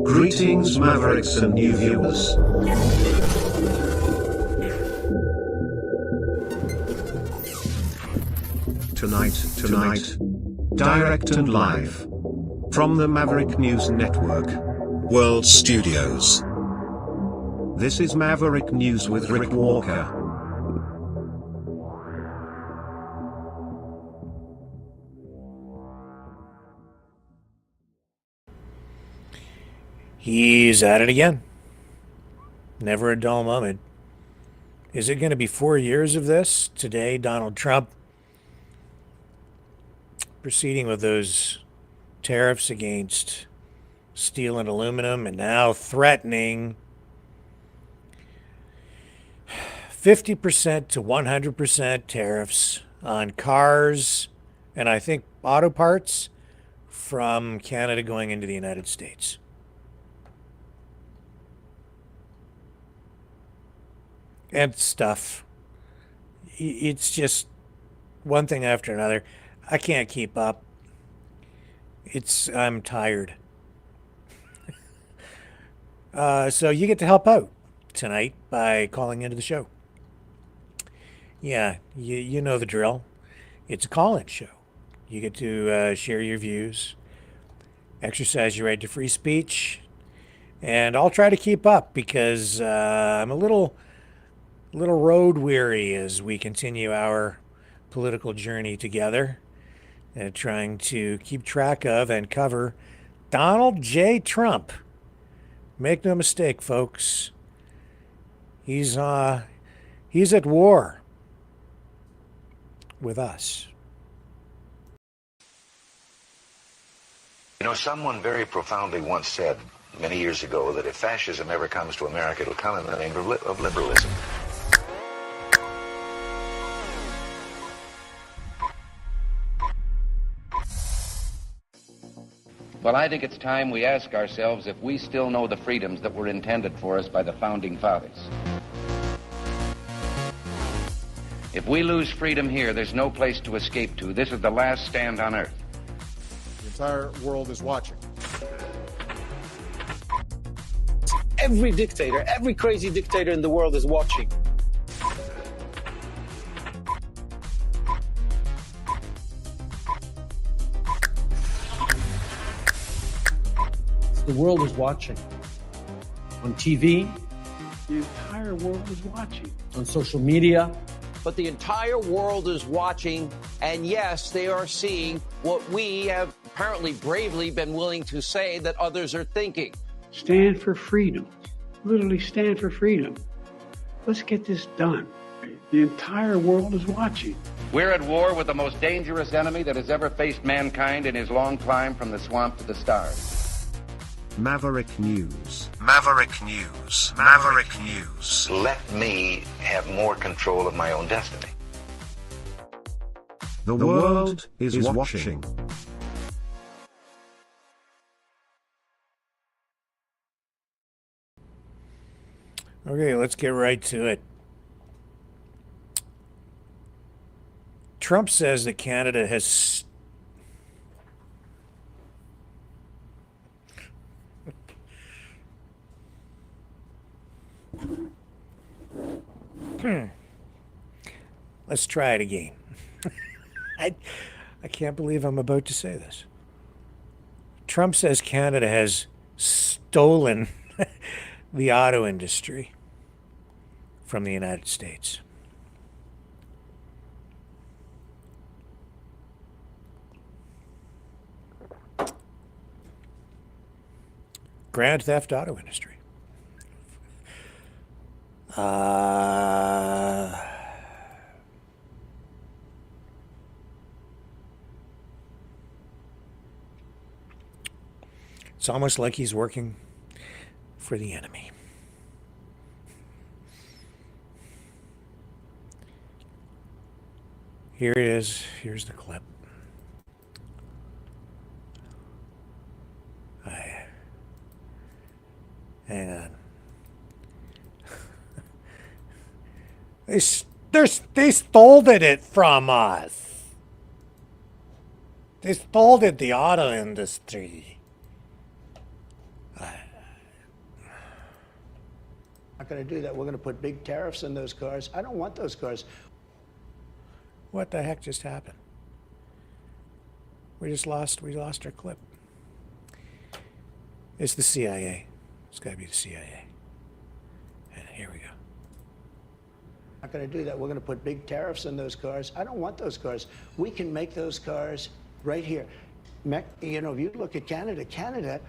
Greetings Mavericks and new viewers. Tonight, direct and live from the Maverick News Network World Studios. This is Maverick News with Rick Walker. He's at it again. Never a dull moment. Is it going to be 4 years of this? Today, Donald Trump proceeding with those tariffs against steel and aluminum, and now threatening 50% to 100% tariffs on cars and I think auto parts from Canada going into the United States. And stuff. It's just one thing after another. I can't keep up. I'm tired. So you get to help out tonight by calling into the show. Yeah, you know the drill. It's a call-in show. You get to share your views, exercise your right to free speech, and I'll try to keep up because I'm a little road weary as we continue our political journey together, trying to keep track of and cover Donald J. Trump. Make no mistake, folks. He's at war with us. You know, someone very profoundly once said many years ago that if fascism ever comes to America, it'll come in the name of liberalism. Well, I think it's time we ask ourselves if we still know the freedoms that were intended for us by the Founding Fathers. If we lose freedom here, there's no place to escape to. This is the last stand on Earth. The entire world is watching. Every dictator, every crazy dictator in the world is watching. The world is watching. On TV. The entire world is watching. On social media. But the entire world is watching, and yes, they are seeing what we have apparently bravely been willing to say that others are thinking. Stand for freedom. Literally stand for freedom. Let's get this done. The entire world is watching. We're at war with the most dangerous enemy that has ever faced mankind in his long climb from the swamp to the stars. Maverick News. Maverick News. Maverick News. Let me have more control of my own destiny. The world is watching. Okay, let's get right to it. Trump says that Canada has Let's try it again. I can't believe I'm about to say this. Trump says Canada has stolen the auto industry from the United States. Grand theft auto industry. It's almost like he's working for the enemy. Here it is. Here's the clip. Hang on. They stole it from us. They stole the auto industry. Not going to do that. We're going to put big tariffs on those cars. I don't want those cars. What the heck just happened? We lost our clip. It's the CIA. It's got to be the CIA. And here we go. Not going to do that. We're going to put big tariffs on those cars. I don't want those cars. We can make those cars right here. You know, if you look at Canada, Canada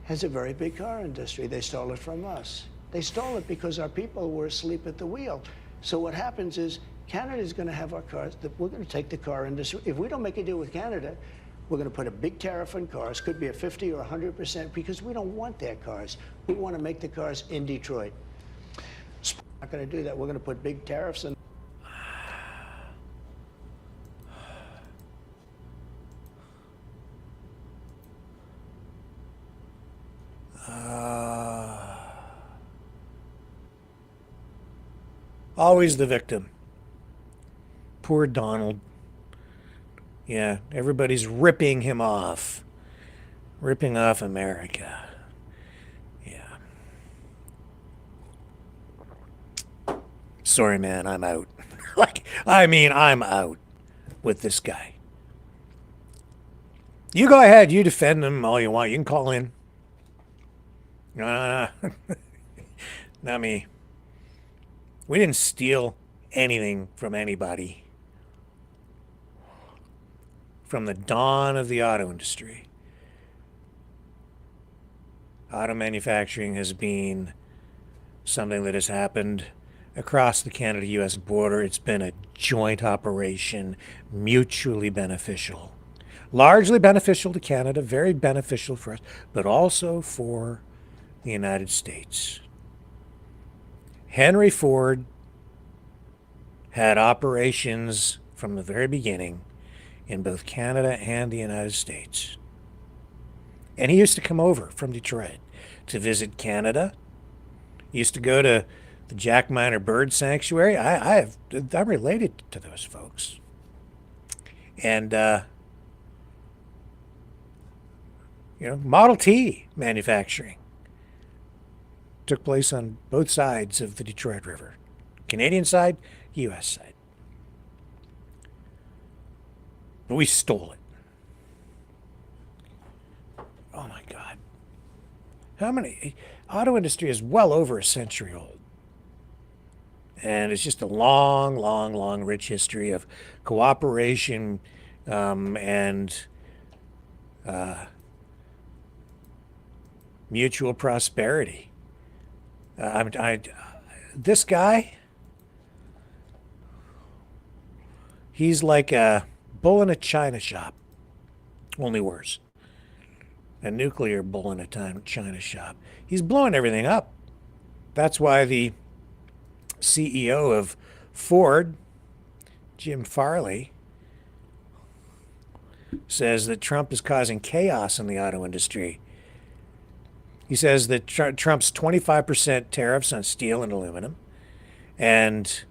has a very big car industry. They stole it from us. They stole it because our people were asleep at the wheel. So what happens is Canada is going to have our cars. We're going to take the car industry. If we don't make a deal with Canada, we're going to put a big tariff on cars. Could be a 50 or 100% because we don't want their cars. We want to make the cars in Detroit. Not going to do that. We're going to put big tariffs on. Always the victim. Poor Donald. Yeah, everybody's ripping him off. Ripping off America. Yeah. Sorry, man, I'm out. I'm out with this guy. You go ahead, you defend him all you want. You can call in. Not me. We didn't steal anything from anybody from the dawn of the auto industry. Auto manufacturing has been something that has happened across the Canada-U.S. border. It's been a joint operation, mutually beneficial. Largely beneficial to Canada, very beneficial for us, but also for the United States. Henry Ford had operations from the very beginning in both Canada and the United States. And he used to come over from Detroit to visit Canada. He used to go to the Jack Miner Bird Sanctuary. I'm related to those folks. And, Model T manufacturing took place on both sides of the Detroit River. Canadian side, U.S. side. But we stole it. Oh my God. How many? Auto industry is well over a century old. And it's just a long, long, long, rich history of cooperation and mutual prosperity. This guy, he's like a bull in a china shop, only worse. A nuclear bull in a china shop. He's blowing everything up. That's why the CEO of Ford, Jim Farley, says that Trump is causing chaos in the auto industry. He says that Trump's 25% tariffs on steel and aluminum and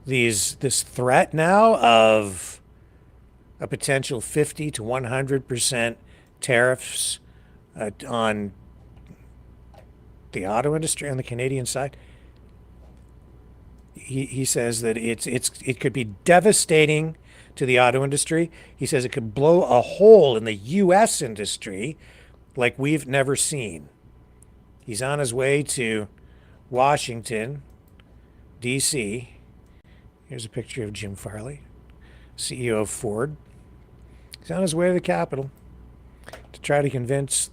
this threat now of a potential 50 to 100% tariffs on the auto industry on the Canadian side. He says that it could be devastating to the auto industry. He says it could blow a hole in the U.S. industry like we've never seen. He's on his way to Washington, D.C. Here's a picture of Jim Farley, CEO of Ford. He's on his way to the Capitol to try to convince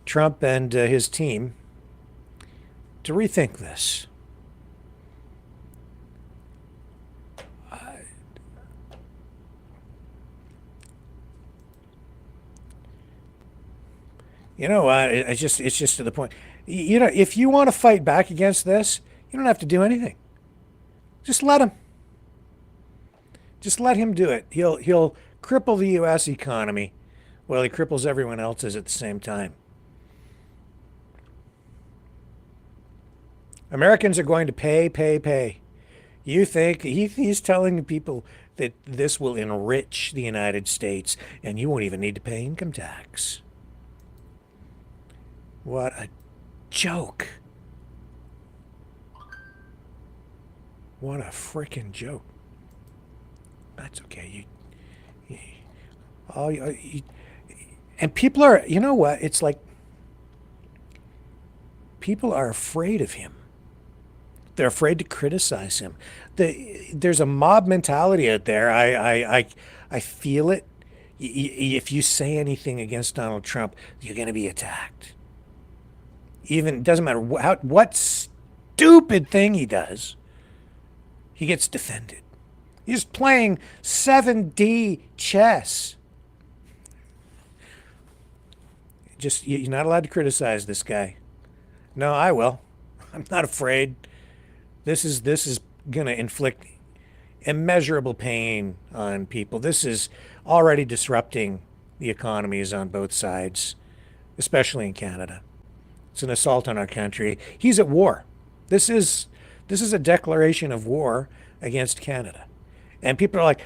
Trump and his team to rethink this. It's just to the point. If you want to fight back against this, you don't have to do anything. Just let him. Just let him do it. He'll cripple the U.S. economy while he cripples everyone else's at the same time. Americans are going to pay. You think he's telling people that this will enrich the United States and you won't even need to pay income tax. What a joke. What a freaking joke. That's okay. And people are, you know what? It's like people are afraid of him. They're afraid to criticize him. There's a mob mentality out there. I feel it. If you say anything against Donald Trump, you're going to be attacked. Even it doesn't matter what stupid thing he does, he gets defended. He's playing 7D chess. Just you're not allowed to criticize this guy. No, I will. I'm not afraid. This is going to inflict immeasurable pain on people. This is already disrupting the economies on both sides, especially in Canada. It's an assault on our country. He's at war. This is a declaration of war against Canada. And people are like,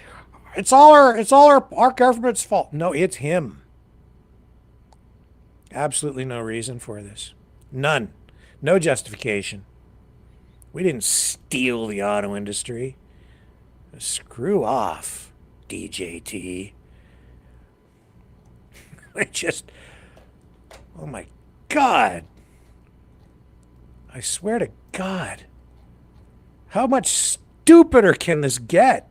it's all our government's fault. No, it's him. Absolutely no reason for this. None. No justification. We didn't steal the auto industry. Screw off, DJT. Oh my God. I swear to God. How much stupider can this get?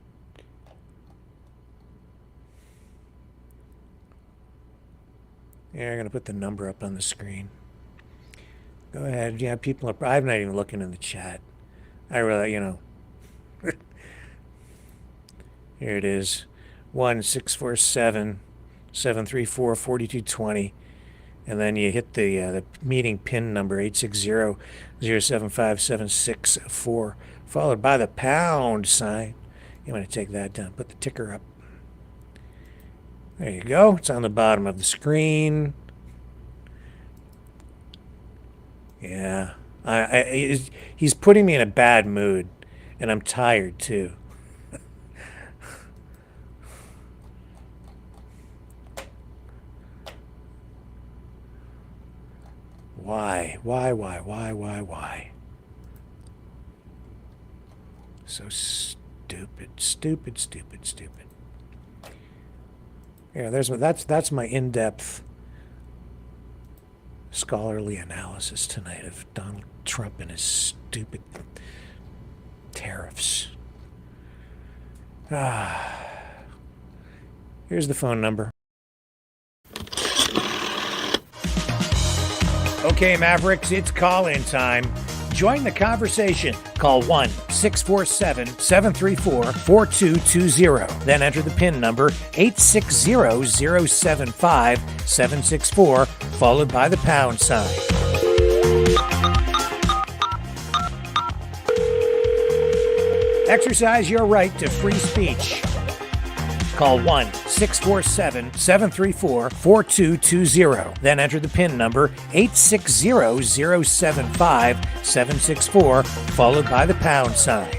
Yeah, I'm going to put the number up on the screen. Go ahead. Yeah, people are... I'm not even looking in the chat. I really, Here it is. 1-647-734-4220. And then you hit the meeting pin number, 860-075-764, followed by the pound sign. You want to take that down. Put the ticker up. There you go. It's on the bottom of the screen. Yeah. He's putting me in a bad mood, and I'm tired too. Why? Why? So stupid. Yeah, that's my in-depth scholarly analysis tonight of Donald Trump and his stupid tariffs. Here's the phone number. Okay, Mavericks, it's call-in time. Join the conversation. Call 1-647-734-4220. Then enter the PIN number 860-075-764, followed by the pound sign. Exercise your right to free speech. Call 1-647-734-4220. Then enter the PIN number 860-075-764, followed by the pound sign.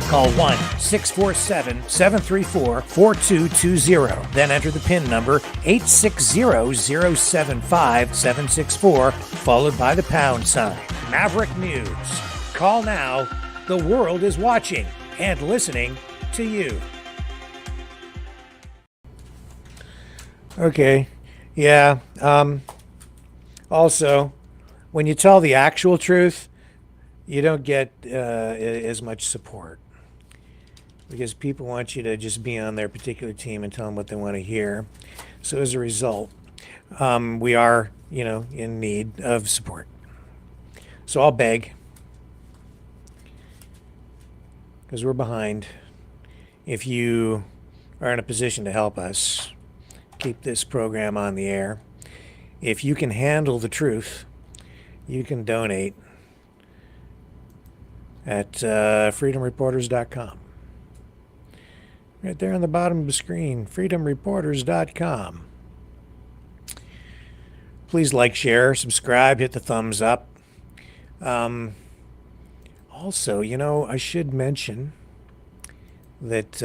Call 1-647-734-4220. Then enter the PIN number 860-075-764, followed by the pound sign. Maverick News. Call now. The world is watching and listening to you. Okay. Yeah. Also, when you tell the actual truth, you don't get as much support. Because people want you to just be on their particular team and tell them what they want to hear. So as a result, we are, in need of support. So I'll beg, because we're behind. If you are in a position to help us keep this program on the air, if you can handle the truth, you can donate at freedomreporters.com. Right there on the bottom of the screen, freedomreporters.com. Please like, share, subscribe, hit the thumbs up. Also, you know, I should mention that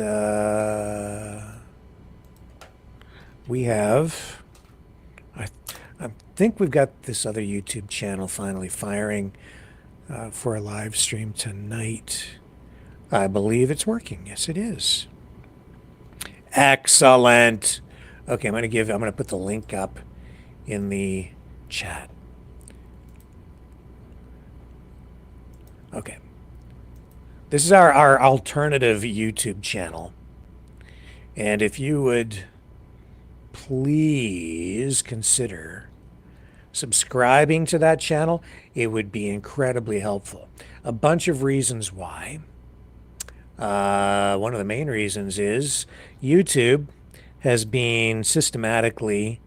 we have, I, I think we've got this other YouTube channel finally firing for a live stream tonight. I believe it's working. Yes, it is. Excellent. Okay, I'm gonna put the link up in the chat. Okay. This is our alternative YouTube channel. And if you would please consider subscribing to that channel, it would be incredibly helpful. A bunch of reasons why. One of the main reasons is YouTube has been systematically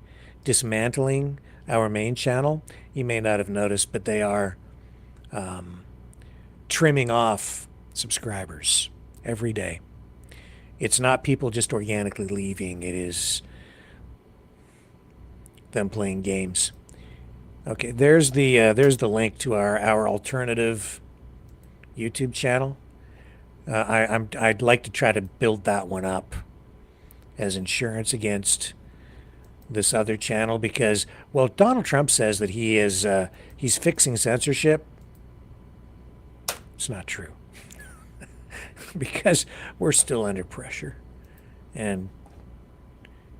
dismantling our main channel. You may not have noticed, but they are trimming off subscribers every day. It's not people just organically leaving. It is them playing games. Okay, there's the link to our alternative YouTube channel. I'd like to try to build that one up as insurance against this other channel because, well, Donald Trump says that he's fixing censorship. It's not true because we're still under pressure, and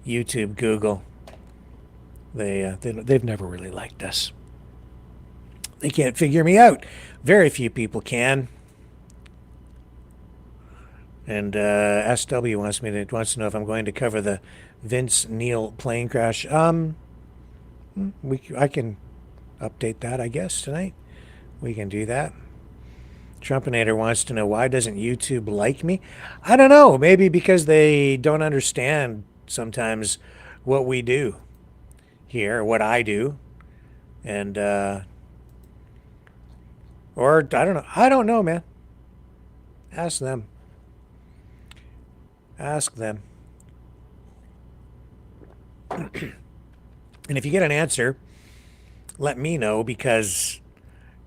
YouTube, Google, they've never really liked us. They can't figure me out. Very few people can. And SW wants to know if I'm going to cover the Vince Neil plane crash. I can update that, I guess, tonight. We can do that. Trumpinator wants to know, why doesn't YouTube like me? I don't know. Maybe because they don't understand sometimes what we do here, what I do, and or I don't know. I don't know, man. Ask them. Ask them. And if you get an answer, let me know, because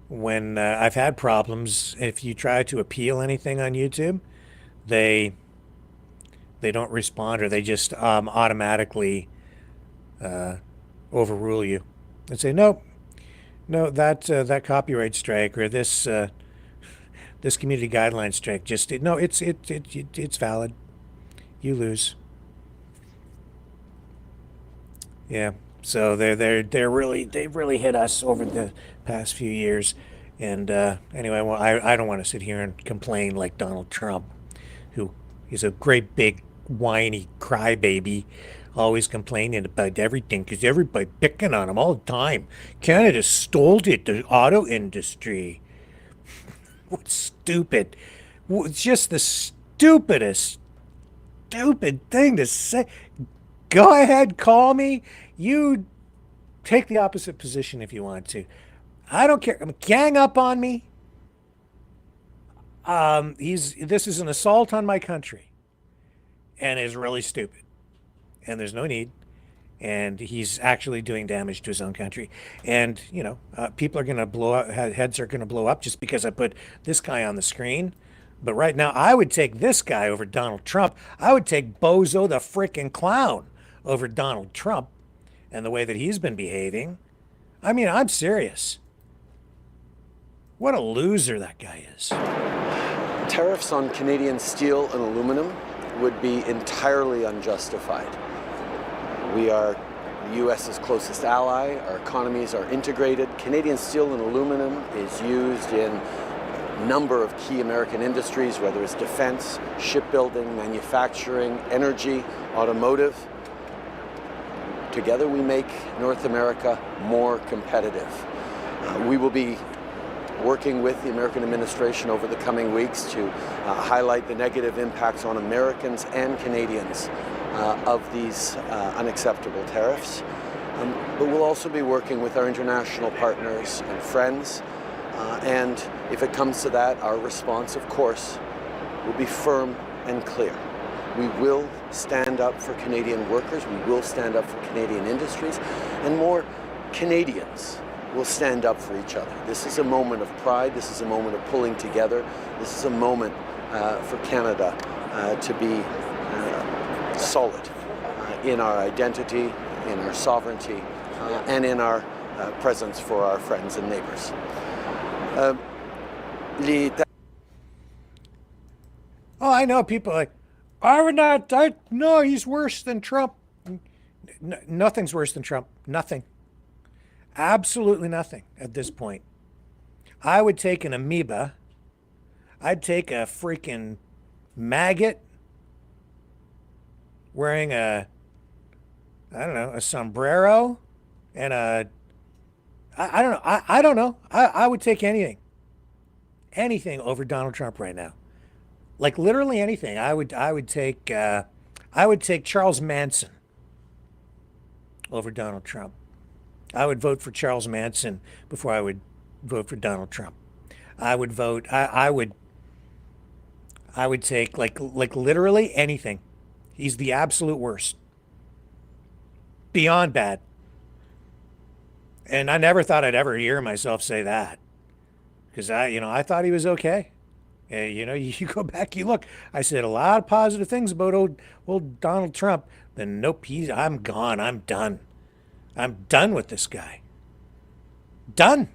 when I've had problems, if you try to appeal anything on YouTube, they don't respond, or they just automatically overrule you and say, nope, no, that copyright strike or this community guideline strike it's valid. You lose. Yeah. So they've really hit us over the past few years. And anyway, well, I don't want to sit here and complain like Donald Trump, who is a great big whiny crybaby, always complaining about everything because everybody picking on him all the time. Canada stole it, the auto industry. What's stupid? It's just the stupid thing to say. Go ahead, call me. You take the opposite position if you want to. I don't care. Gang up on me. This is an assault on my country, and is really stupid. And there's no need. And he's actually doing damage to his own country. And people are going to blow up. Heads are going to blow up just because I put this guy on the screen. But right now, I would take this guy over Donald Trump. I would take Bozo the frickin' clown over Donald Trump and the way that he's been behaving. I mean, I'm serious. What a loser that guy is. Tariffs on Canadian steel and aluminum would be entirely unjustified. We are the U.S.'s closest ally. Our economies are integrated. Canadian steel and aluminum is used in a number of key American industries, whether it's defense, shipbuilding, manufacturing, energy, automotive. Together we make North America more competitive. We will be working with the American administration over the coming weeks to highlight the negative impacts on Americans and Canadians of these unacceptable tariffs. But we'll also be working with our international partners and friends. And if it comes to that, our response, of course, will be firm and clear. We will stand up for Canadian workers. We will stand up for Canadian industries. And more Canadians will stand up for each other. This is a moment of pride. This is a moment of pulling together. This is a moment for Canada to be solid in our identity, in our sovereignty, and in our presence for our friends and neighbors. Oh, I know people are like, I would not, no, he's worse than Trump. Nothing's worse than Trump. Nothing. Absolutely nothing at this point. I would take an amoeba. I'd take a freaking maggot wearing a sombrero and I don't know. I don't know. I would take anything. Anything over Donald Trump right now. Like literally anything. I would take Charles Manson over Donald Trump. I would vote for Charles Manson before I would vote for Donald Trump. I would vote. I would take like literally anything. He's the absolute worst. Beyond bad. And I never thought I'd ever hear myself say that, because I thought he was okay. You go back, you look. I said a lot of positive things about old Donald Trump. Then nope, I'm gone. I'm done. I'm done with this guy. Done.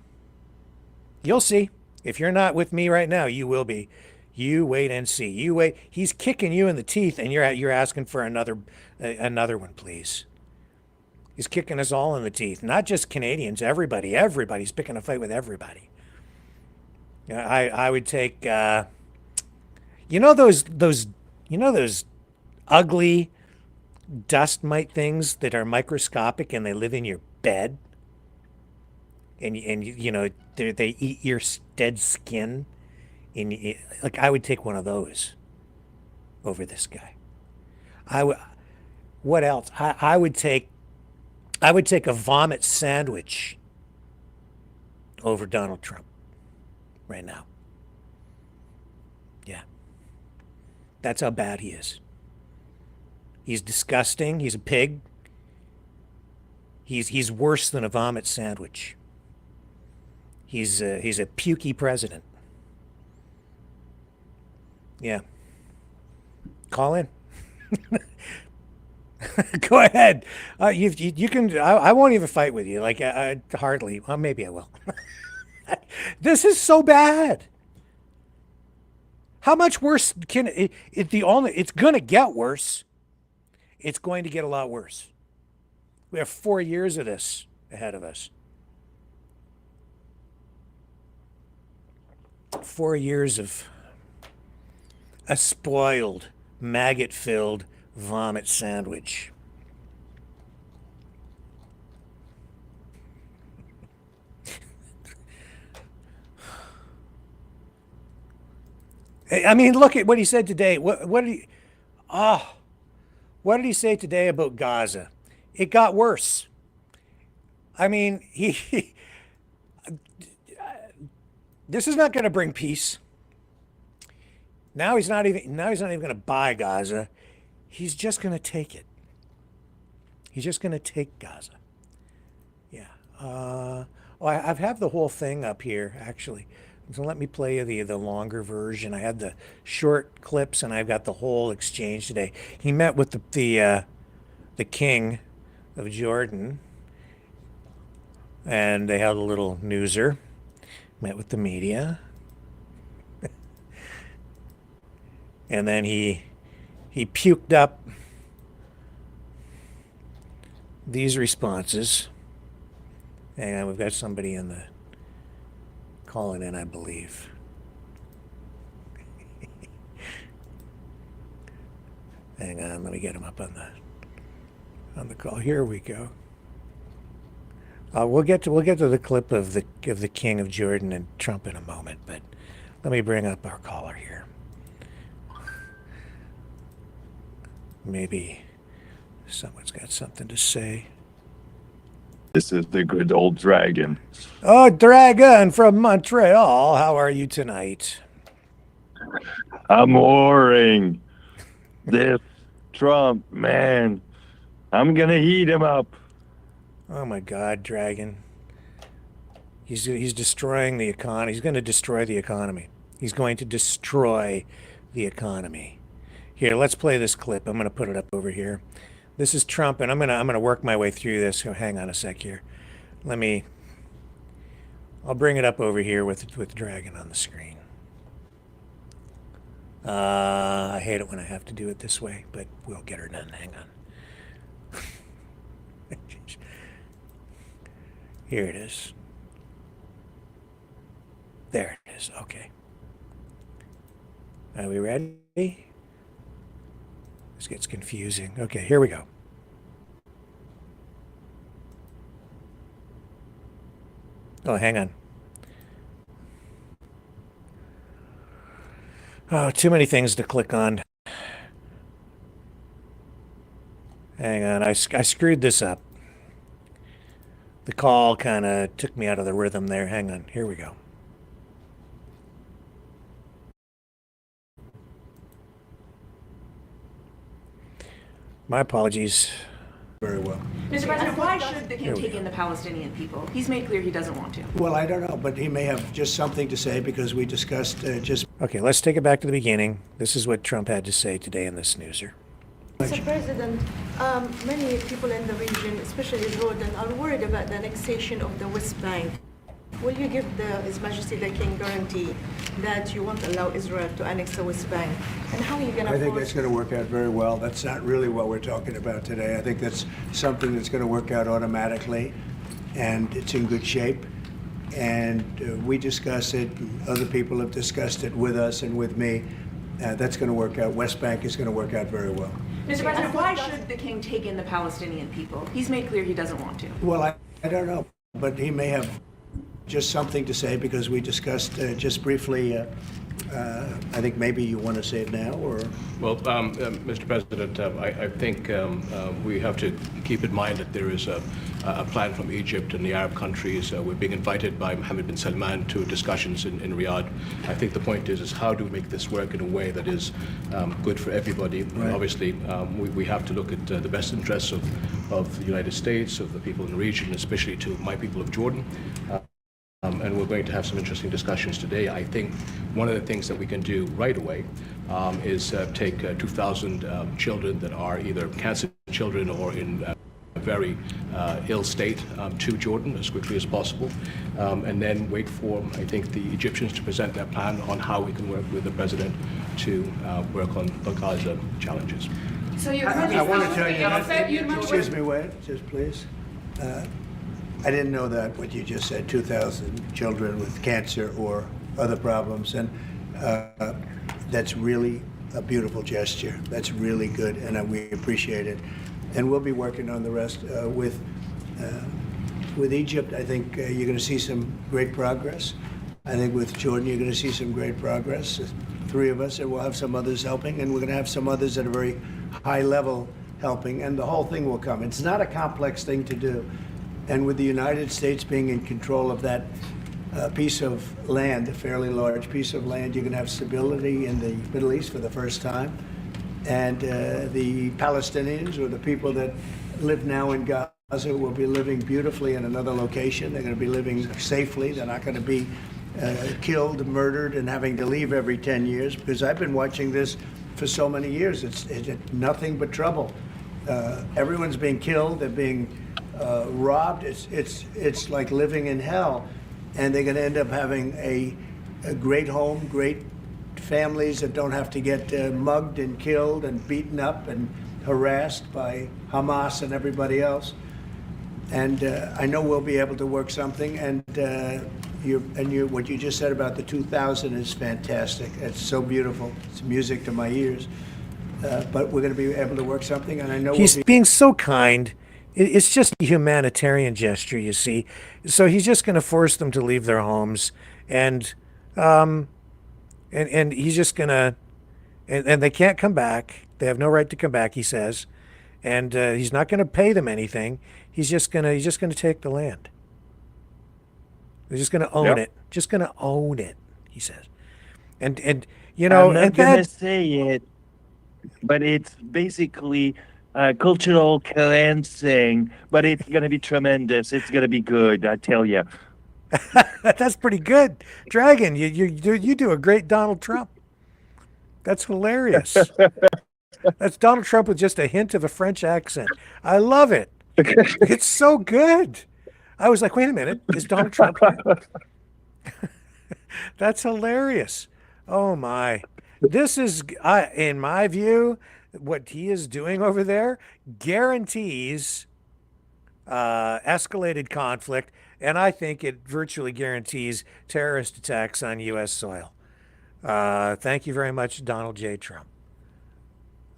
You'll see. If you're not with me right now, you will be. You wait and see. You wait. He's kicking you in the teeth, and you're asking for another one, please. He's kicking us all in the teeth. Not just Canadians. Everybody. Everybody's picking a fight with everybody. I would take. Those ugly dust mite things that are microscopic and they live in your bed, and they eat your dead skin, and I would take one of those over this guy. What else? I would take a vomit sandwich over Donald Trump right now. Yeah. That's how bad he is. He's disgusting. He's a pig. He's worse than a vomit sandwich. He's a pukey president. Yeah. Call in. Go ahead. You can. I won't even fight with you. Hardly. Well, maybe I will. This is so bad. How much worse can it? It's going to get worse. It's going to get a lot worse. We have 4 years of this ahead of us. 4 years of a spoiled, maggot-filled vomit sandwich. I mean, look at what he said today. What did he say today about Gaza? It got worse. I mean, this is not going to bring peace. Now he's not even going to buy Gaza. He's just going to take it. He's just going to take Gaza. Yeah. I have the whole thing up here, actually. So let me play you the longer version. I had the short clips, and I've got the whole exchange today. He met with the king of Jordan, and they had a little newser. Met with the media, and then he puked up these responses. Hang on, we've got somebody in the calling in, I believe. Hang on, let me get him up on the call. Here we go. We'll get to the clip of the king of Jordan and Trump in a moment, but let me bring up our caller here. Maybe someone's got something to say. This is the good old Dragon. Oh, Dragon from Montreal. How are you tonight? I'm warring. This Trump, man. I'm going to heat him up. Oh, my God, Dragon. He's destroying the economy. He's going to destroy the economy. He's going to destroy the economy. Here, let's play this clip. I'm going to put it up over here. This is Trump, and I'm gonna work my way through this. So hang on a sec here. I'll bring it up over here with Dragon on the screen. I hate it when I have to do it this way, but we'll get her done. Hang on. Here it is. There it is. Okay. Are we ready? This gets confusing. Okay, here we go. Oh, hang on. Oh, too many things to click on. Hang on, I screwed this up. The call kind of took me out of the rhythm there. Hang on, here we go. My apologies. Very well. Mr. President, why should the king take in the Palestinian people? He's made clear he doesn't want to. Well, I don't know, but he may have just something to say because we discussed just... Okay, let's take it back to the beginning. This is what Trump had to say today in the snoozer. Mr. President, many people in the region, especially Jordan, are worried about the annexation of the West Bank. Will you give His Majesty the King guarantee that you won't allow Israel to annex the West Bank? And how are you going to... I think that's going to work out very well. That's not really what we're talking about today. I think that's something that's going to work out automatically, and it's in good shape. And we discuss it, and other people have discussed it with us and with me. That's going to work out. West Bank is going to work out very well. Mr. President, why should the king take in the Palestinian people? He's made clear he doesn't want to. Well, I don't know, but he may have just something to say because we discussed just briefly. I think maybe you want to say it now, or? Well, Mr. President, I think we have to keep in mind that there is a plan from Egypt and the Arab countries. We're being invited by Mohammed bin Salman to discussions in Riyadh. I think the point is how do we make this work in a way that is good for everybody? Right. Obviously, we have to look at the best interests of the United States, of the people in the region, especially to my people of Jordan. And we're going to have some interesting discussions today. I think one of the things that we can do right away is take 2,000 children that are either cancer children or in a very ill state to Jordan as quickly as possible, and then wait for, I think, the Egyptians to present their plan on how we can work with the president to work on the Gaza challenges. So I want to tell you that, excuse me, wait, just please. I didn't know that, what you just said, 2,000 children with cancer or other problems, and that's really a beautiful gesture. That's really good, and we appreciate it. And we'll be working on the rest with Egypt. I think you're going to see some great progress. I think with Jordan, you're going to see some great progress. 3 of us, and we'll have some others helping, and we're going to have some others at a very high level helping, and the whole thing will come. It's not a complex thing to do. And with the United States being in control of that piece of land, a fairly large piece of land, you're going to have stability in the Middle East for the first time. And the Palestinians, or the people that live now in Gaza, will be living beautifully in another location. They're going to be living safely. They're not going to be killed, murdered, and having to leave every 10 years, because I've been watching this for so many years. It's nothing but trouble. Everyone's being killed. They're being robbed. It's like living in hell, and they're going to end up having a great home, great families that don't have to get mugged and killed and beaten up and harassed by Hamas and everybody else. And I know we'll be able to work something. And what you just said about the 2,000 is fantastic. It's so beautiful. It's music to my ears. But we're going to be able to work something, and I know he's being so kind. It's just a humanitarian gesture, you see. So he's just going to force them to leave their homes, and he's just going to, and they can't come back. They have no right to come back, he says, and he's not going to pay them anything. He's just going to take the land. They're just going to own it. Just going to own it, he says, and you know, I'm not going to say it, but it's basically cultural cleansing, but it's going to be tremendous. It's going to be good, I tell you. That's pretty good, Dragon. You do a great Donald Trump. That's hilarious. That's Donald Trump with just a hint of a French accent. I love it. It's so good. I was like, wait a minute, is Donald Trump here? That's hilarious. Oh my. This is, in my view, what he is doing over there guarantees escalated conflict, and I think it virtually guarantees terrorist attacks on U.S. soil. Thank you very much, Donald J. Trump.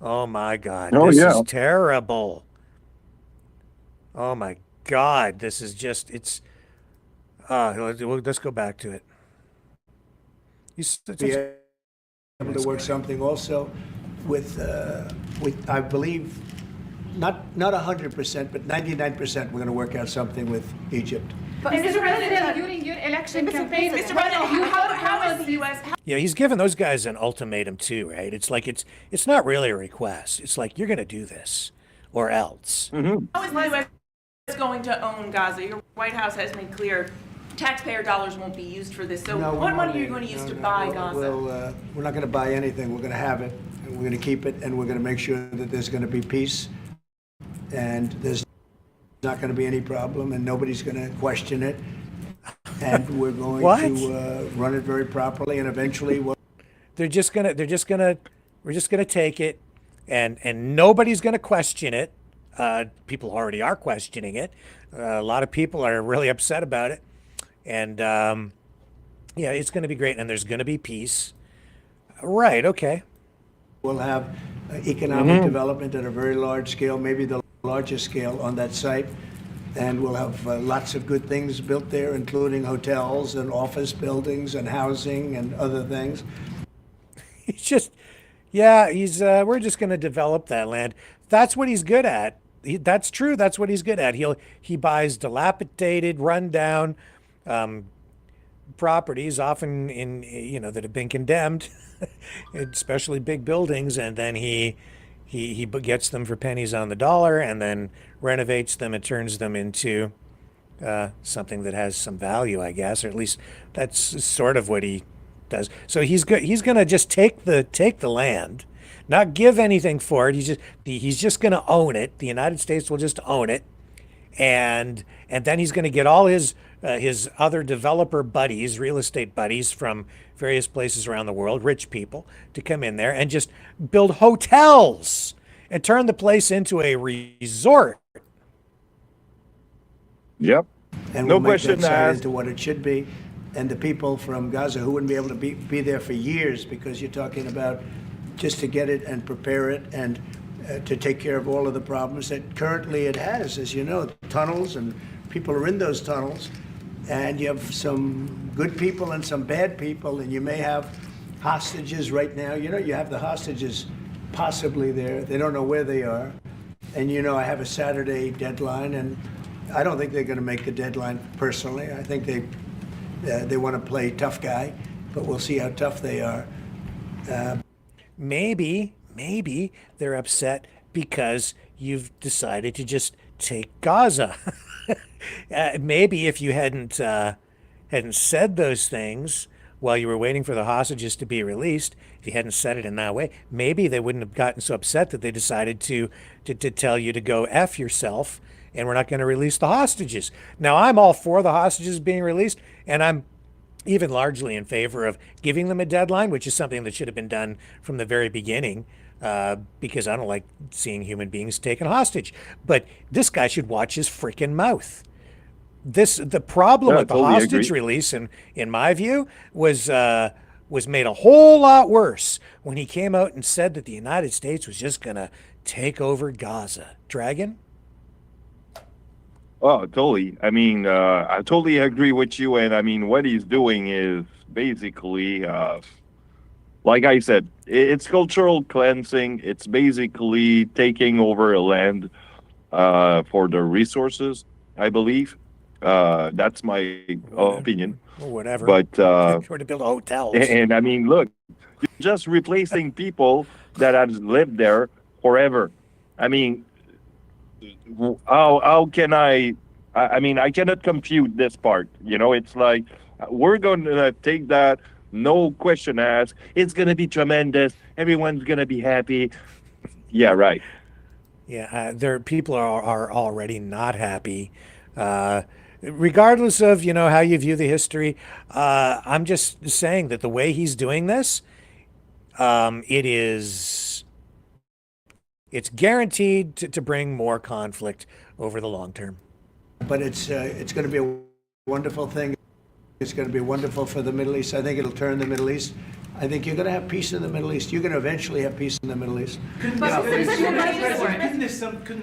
Oh my God, this is terrible. Oh my God, this is just, it's, let's go back to it. Be able to work something also with I believe, not 100%, but 99%, we're going to work out something with Egypt. But Mr. President, during your election campaign, Mr. President, how is the U.S. Yeah, he's given those guys an ultimatum too, right? It's like it's not really a request. It's like, you're going to do this or else. How is the U.S. going to own Gaza? Your White House has made clear taxpayer dollars won't be used for this. So what money are you going to use to buy Gaza? Well, we're not going to buy anything. We're going to have it, and we're going to keep it, and we're going to make sure that there's going to be peace, and there's not going to be any problem, and nobody's going to question it, and we're going to run it very properly, and eventually we're just gonna take it, and nobody's gonna question it. People already are questioning it. A lot of people are really upset about it, and yeah, it's going to be great, and there's going to be peace. Right? Okay. We'll have economic development at a very large scale, maybe the largest scale on that site, and we'll have lots of good things built there, including hotels and office buildings and housing and other things. He's just, yeah, we're just going to develop that land. That's what he's good at. That's true. That's what he's good at. He buys dilapidated, rundown properties, often that have been condemned, especially big buildings, and then he gets them for pennies on the dollar, and then renovates them and turns them into something that has some value, I guess, or at least that's sort of what he does. So he's going to just take the land, not give anything for it. He's just going to own it. The United States will just own it, and then he's going to get all his other developer buddies, real estate buddies from various places around the world, rich people, to come in there and just build hotels and turn the place into a resort. Yep. And we'll make that site into what it should be. And the people from Gaza who wouldn't be able to be there for years, because you're talking about just to get it and prepare it and to take care of all of the problems that currently it has, as you know, tunnels, and people are in those tunnels, and you have some good people and some bad people, and you may have hostages right now. You have the hostages possibly there. They don't know where they are. And I have a Saturday deadline, and I don't think they're going to make the deadline personally. I think they want to play tough guy, but we'll see how tough they are. Maybe they're upset because you've decided to just take Gaza. Maybe if you hadn't said those things while you were waiting for the hostages to be released, if you hadn't said it in that way, maybe they wouldn't have gotten so upset that they decided to tell you to go F yourself, and we're not going to release the hostages. Now, I'm all for the hostages being released, and I'm even largely in favor of giving them a deadline, which is something that should have been done from the very beginning, because I don't like seeing human beings taken hostage. But this guy should watch his freaking mouth. The problem with the hostage release, in my view, was made a whole lot worse when he came out and said that the United States was just going to take over Gaza. Dragon? Oh, totally. I mean, I totally agree with you. And I mean, what he's doing is basically, like I said, it's cultural cleansing. It's basically taking over a land for the resources, I believe. That's my opinion. Or whatever. But or to build hotels. And I mean, look, you're just replacing people that have lived there forever. I mean, how can I I mean, I cannot compute this part. You know, it's like we're going to take that, no question asked. It's going to be tremendous. Everyone's going to be happy. Yeah, right. Yeah, people are already not happy. Regardless of, how you view the history, I'm just saying that the way he's doing this, it's guaranteed to bring more conflict over the long term. But it's going to be a wonderful thing. It's going to be wonderful for the Middle East. I think it'll turn the Middle East. I think you're going to have peace in the Middle East. You're going to eventually have peace in the Middle East. Couldn't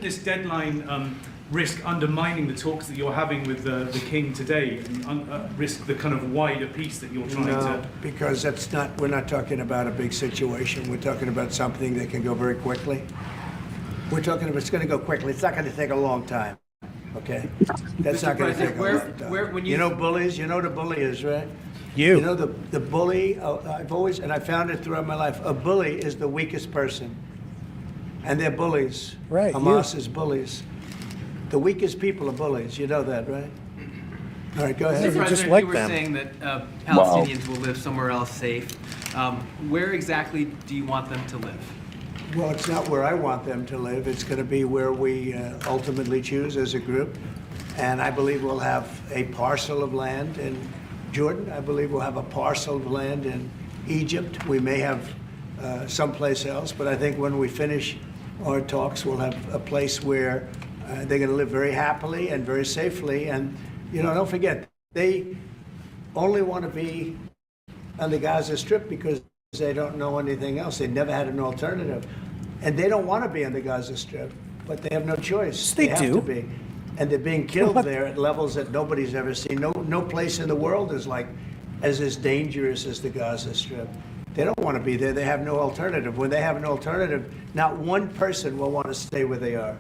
this deadline risk undermining the talks that you're having with the king today, and risk the kind of wider peace that you're trying to? Because we're not talking about a big situation. We're talking about something that can go very quickly. We're talking about it's going to go quickly. It's not going to take a long time. Okay, that's not going to take a long time. You know bullies. You know what a bully is, right? You know the bully. I've always, and I found it throughout my life. A bully is the weakest person, and they're bullies. Right. Hamas is bullies. The weakest people are bullies. You know that, right? All right, go ahead. Mr. President, you were saying that Palestinians will live somewhere else safe. Where exactly do you want them to live? Well, it's not where I want them to live. It's going to be where we ultimately choose as a group. And I believe we'll have a parcel of land in Jordan. I believe we'll have a parcel of land in Egypt. We may have someplace else. But I think when we finish our talks, we'll have a place where they're going to live very happily and very safely. And, don't forget, they only want to be on the Gaza Strip because they don't know anything else. They've never had an alternative. And they don't want to be on the Gaza Strip, but they have no choice. They have to be. And they're being killed there at levels that nobody's ever seen. No place in the world is as dangerous as the Gaza Strip. They don't want to be there. They have no alternative. When they have an alternative, not one person will want to stay where they are.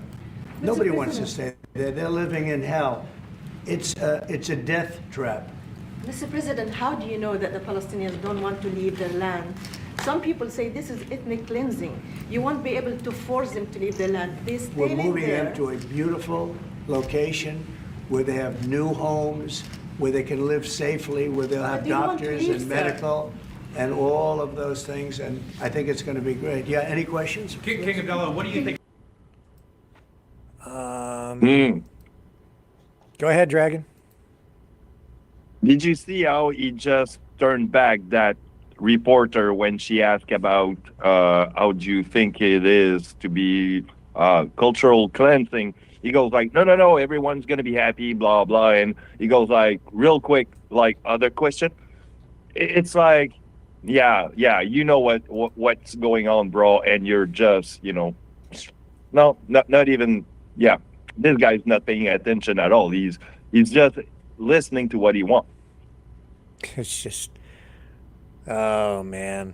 Nobody wants to stay there. They're living in hell. It's a death trap. Mr. President, how do you know that the Palestinians don't want to leave their land? Some people say this is ethnic cleansing. You won't be able to force them to leave their land. We're moving them to a beautiful location where they have new homes, where they can live safely, where they'll have doctors and medical and all of those things. And I think it's going to be great. Yeah, any questions? King Abdullah, what do you think? Go ahead, Dragon. Did you see how he just turned back that reporter when she asked about how do you think it is to be cultural cleansing? He goes like, no, everyone's going to be happy, blah, blah. And he goes like, real quick, like, other question. It's like, yeah, you know what's going on, bro. And you're just, no, not even, yeah. This guy's not paying attention at all. He's just listening to what he wants. It's just, oh man.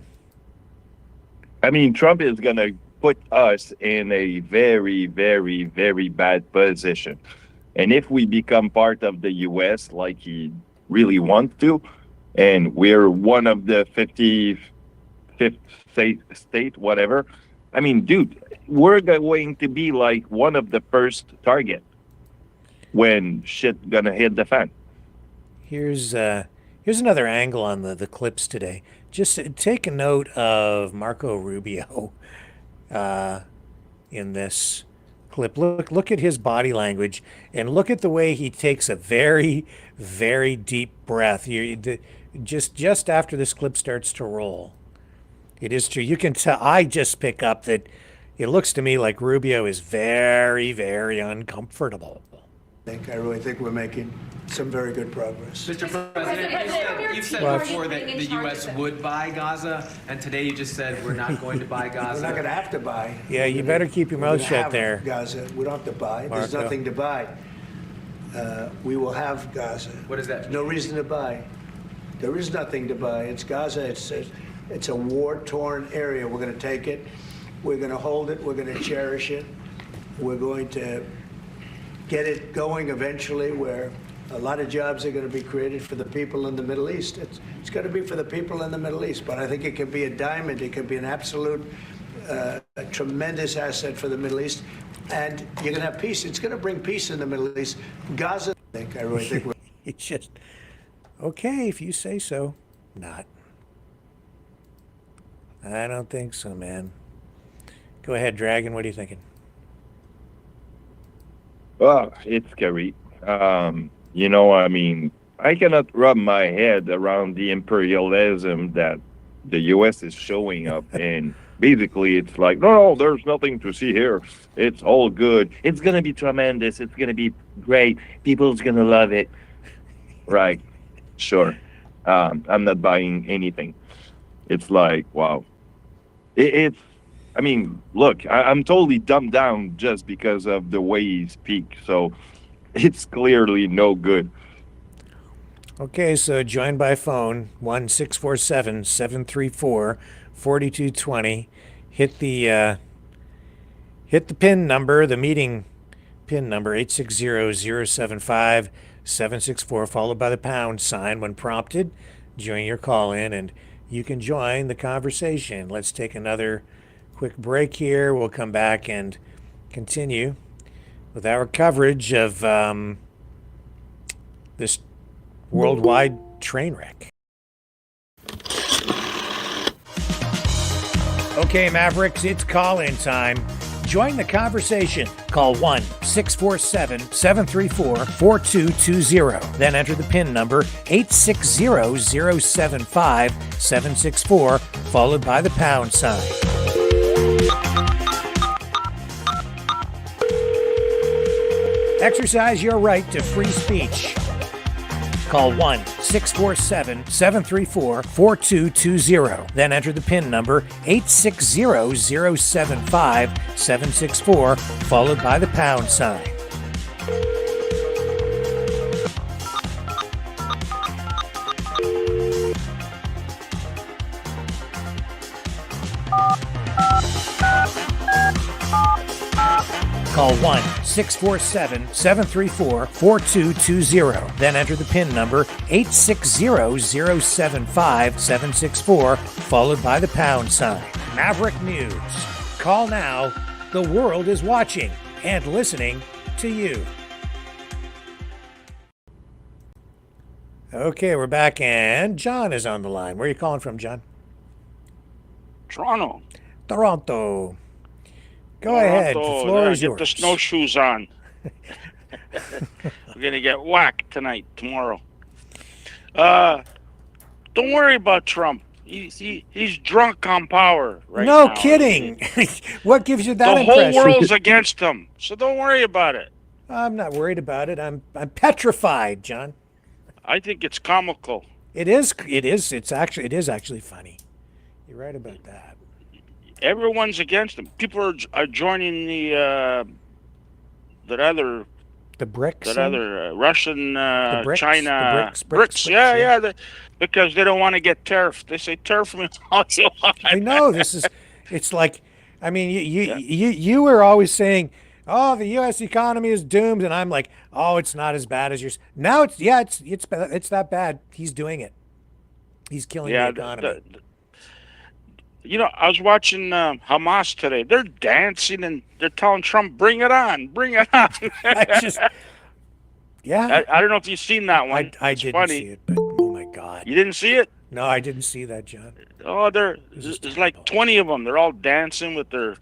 I mean, Trump is going to put us in a very, very, very bad position. And if we become part of the U.S. like he really wants to, and we're one of the 55th state, whatever, I mean, dude, we're going to be like one of the first target when shit gonna hit the fan. Here's another angle on the clips today. Just take a note of Marco Rubio in this clip. Look at his body language and look at the way he takes a very, very deep breath. Just after this clip starts to roll. It is true. You can tell. I just pick up that it looks to me like Rubio is very, very uncomfortable. I really think we're making some very good progress. Mr. President, you've said before that the U.S. would buy Gaza, and today you just said we're not going to buy Gaza. We're not going to have to buy. Yeah, you better keep your mouth shut there. Gaza, we don't have to buy. There's nothing to buy. We will have Gaza. What is that? No reason to buy. There is nothing to buy. It's Gaza. It's a war-torn area. We're going to take it. We're going to hold it. We're going to cherish it. We're going to get it going eventually where a lot of jobs are going to be created for the people in the Middle East. It's going to be for the people in the Middle East, but I think it can be a diamond. It can be an absolute, a tremendous asset for the Middle East. and you're going to have peace. It's going to bring peace in the Middle East. Gaza, I really think we're... It's just, okay, if you say so. Not. I don't think so, man. Go ahead, Dragon. What are you thinking? Well, it's scary. You know, I mean, I cannot wrap my head around the imperialism that the U.S. is showing up, and basically it's like, no, there's nothing to see here. It's all good. It's going to be tremendous. It's going to be great. People's going to love it. Right. Sure. I'm not buying anything. It's like, wow. It's, I mean, look, I'm totally dumbed down just because of the way he speaks. So it's clearly no good. Okay, so join by phone, 1-647-734-4220. Hit the PIN number, the meeting PIN number, 860-075-764, followed by the pound sign when prompted. Join your call in, and you can join the conversation. Let's take another quick break here. We'll come back and continue with our coverage of this worldwide train wreck. Okay, Mavericks, it's call-in time. Join the conversation. Call 1-647-734-4220. Then enter the PIN number 860-075-764, followed by the pound sign. Exercise your right to free speech. Call 1-647-734-4220. Then enter the PIN number 860-075-764, followed by the pound sign. Call 1-647-734-4220. Then enter the PIN number 860-075-764, followed by the pound sign. Maverick News. Call now. The world is watching and listening to you. Okay, we're back, and John is on the line. Where are you calling from, John? Toronto. Toronto. Go ahead. The floor is yours. Get the snowshoes on. We're gonna get whacked tonight, tomorrow. Don't worry about Trump. He's drunk on power right now. No kidding. What gives you that impression? The whole world's against him, so don't worry about it. I'm not worried about it. I'm petrified, John. I think it's comical. It is. It is actually funny. You're right about that. Everyone's against him. People are joining the BRICS, Russian, BRICS, China, BRICS. Yeah. Because they don't want to get tariffed. They say tariff me also. I know this is. It's like, I mean, you were always saying, oh, the U.S. economy is doomed, and I'm like, oh, it's not as bad as yours. Now it's that bad. He's doing it. He's killing the economy. I was watching Hamas today. They're dancing and they're telling Trump, bring it on, bring it on. I don't know if you've seen that one. I didn't see it, but oh my God. You didn't see it? No, I didn't see that, John. Oh, there's like 20 of them. They're all dancing with their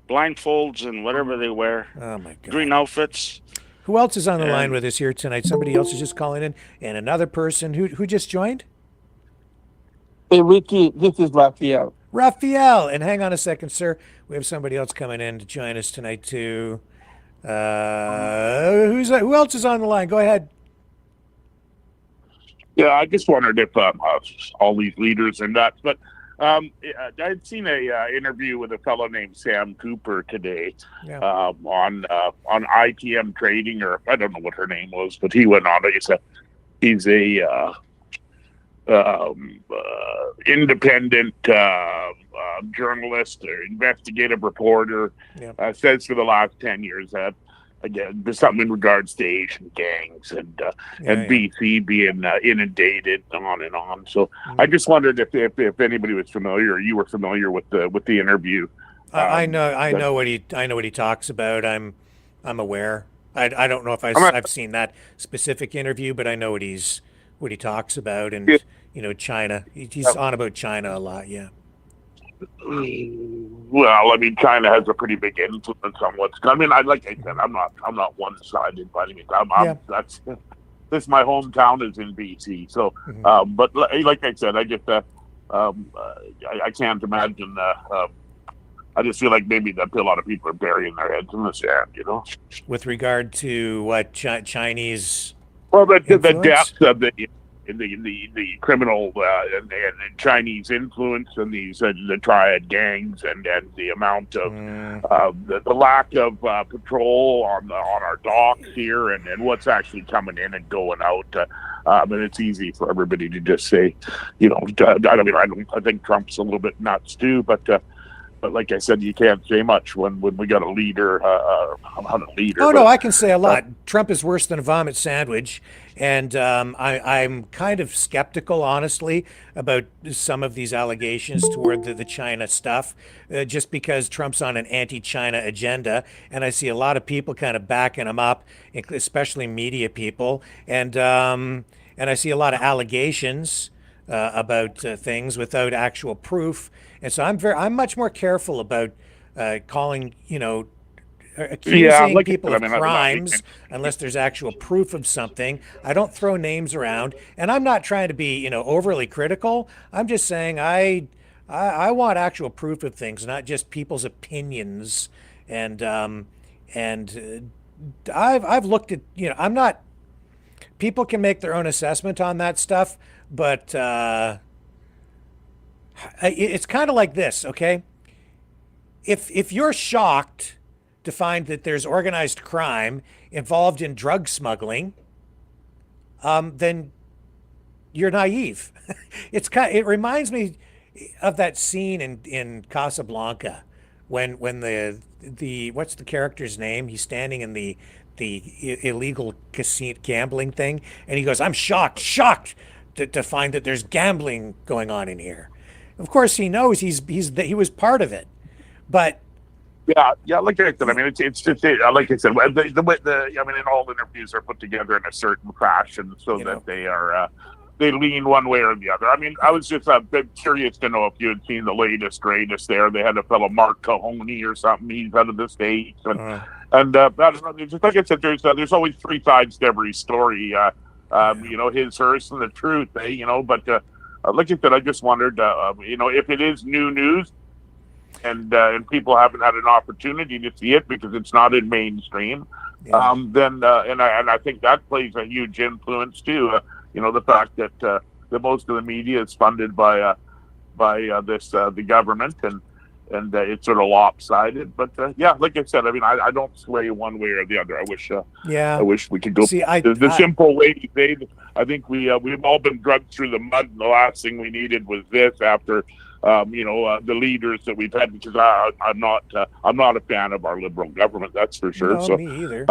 blindfolds and whatever they wear. Oh my God. Green outfits. Who else is on the line with us here tonight? Somebody else is just calling in, and another person who just joined? Hey, Ricky, this is Raphael. Raphael, and hang on a second, sir. We have somebody else coming in to join us tonight, too. Who else is on the line? Go ahead. Yeah, I just wondered if all these leaders and that, but I'd seen a interview with a fellow named Sam Cooper today on ITM Trading, or I don't know what her name was, but he went on. He's a independent journalist or investigative reporter. Says for the last 10 years that again there's something in regards to Asian gangs and BC being inundated, on and on. So I just wondered if anybody was familiar, or you were familiar with the interview I know what he talks about. I'm aware. I don't know if I've seen that specific interview, but I know what he talks about, and China. He's on about China a lot. Yeah. Well, I mean, China has a pretty big influence on what's. I mean, like I said, I'm not one-sided by any means. This is my hometown is in BC, so. But like I said, I just I can't imagine. I just feel like maybe a lot of people are burying their heads in the sand, With regard to what Chinese. Well, the depth of the criminal and Chinese influence and these the triad gangs and the amount of the lack of patrol on our docks here and what's actually coming in and going out. And it's easy for everybody to just say, I think Trump's a little bit nuts too, but like I said, you can't say much when we got a leader. Not a leader. Oh, no, I can say a lot. Trump is worse than a vomit sandwich. And I'm kind of skeptical, honestly, about some of these allegations toward the China stuff, just because Trump's on an anti-China agenda. And I see a lot of people kind of backing him up, especially media people. And I see a lot of allegations about things without actual proof. And so I'm much more careful about calling, accusing people of crimes unless there's actual proof of something. I don't throw names around, and I'm not trying to be, overly critical. I'm just saying I want actual proof of things, not just people's opinions. And I've looked at, I'm not. People can make their own assessment on that stuff, but it's kind of like this, okay? If you're shocked to find that there's organized crime involved in drug smuggling, then you're naive. It reminds me of that scene in Casablanca when the what's the character's name? He's standing in the illegal casino gambling thing, and he goes, "I'm shocked to find that there's gambling going on in here." Of course, he knows he was part of it, but yeah. Like I said, I mean, it's just like I said, I mean, in all interviews are put together in a certain fashion so that they are they lean one way or the other. I mean, I was just a bit curious to know if you had seen the greatest there. They had a fellow Mark Mahoney or something. He's out of the States, and I don't know, just like I said, there's always three sides to every story. His, hers, and the truth. But like I said, I just wondered, if it is new news and people haven't had an opportunity to see it because it's not in mainstream, then I think that plays a huge influence too. The fact that most of the media is funded by the government and it's sort of lopsided. But like I said, I mean, I don't sway one way or the other. I wish we could go the simple way. I think we've all been drugged through the mud, and the last thing we needed was this after the leaders that we've had. Because I'm not a fan of our liberal government, that's for sure. No, me either.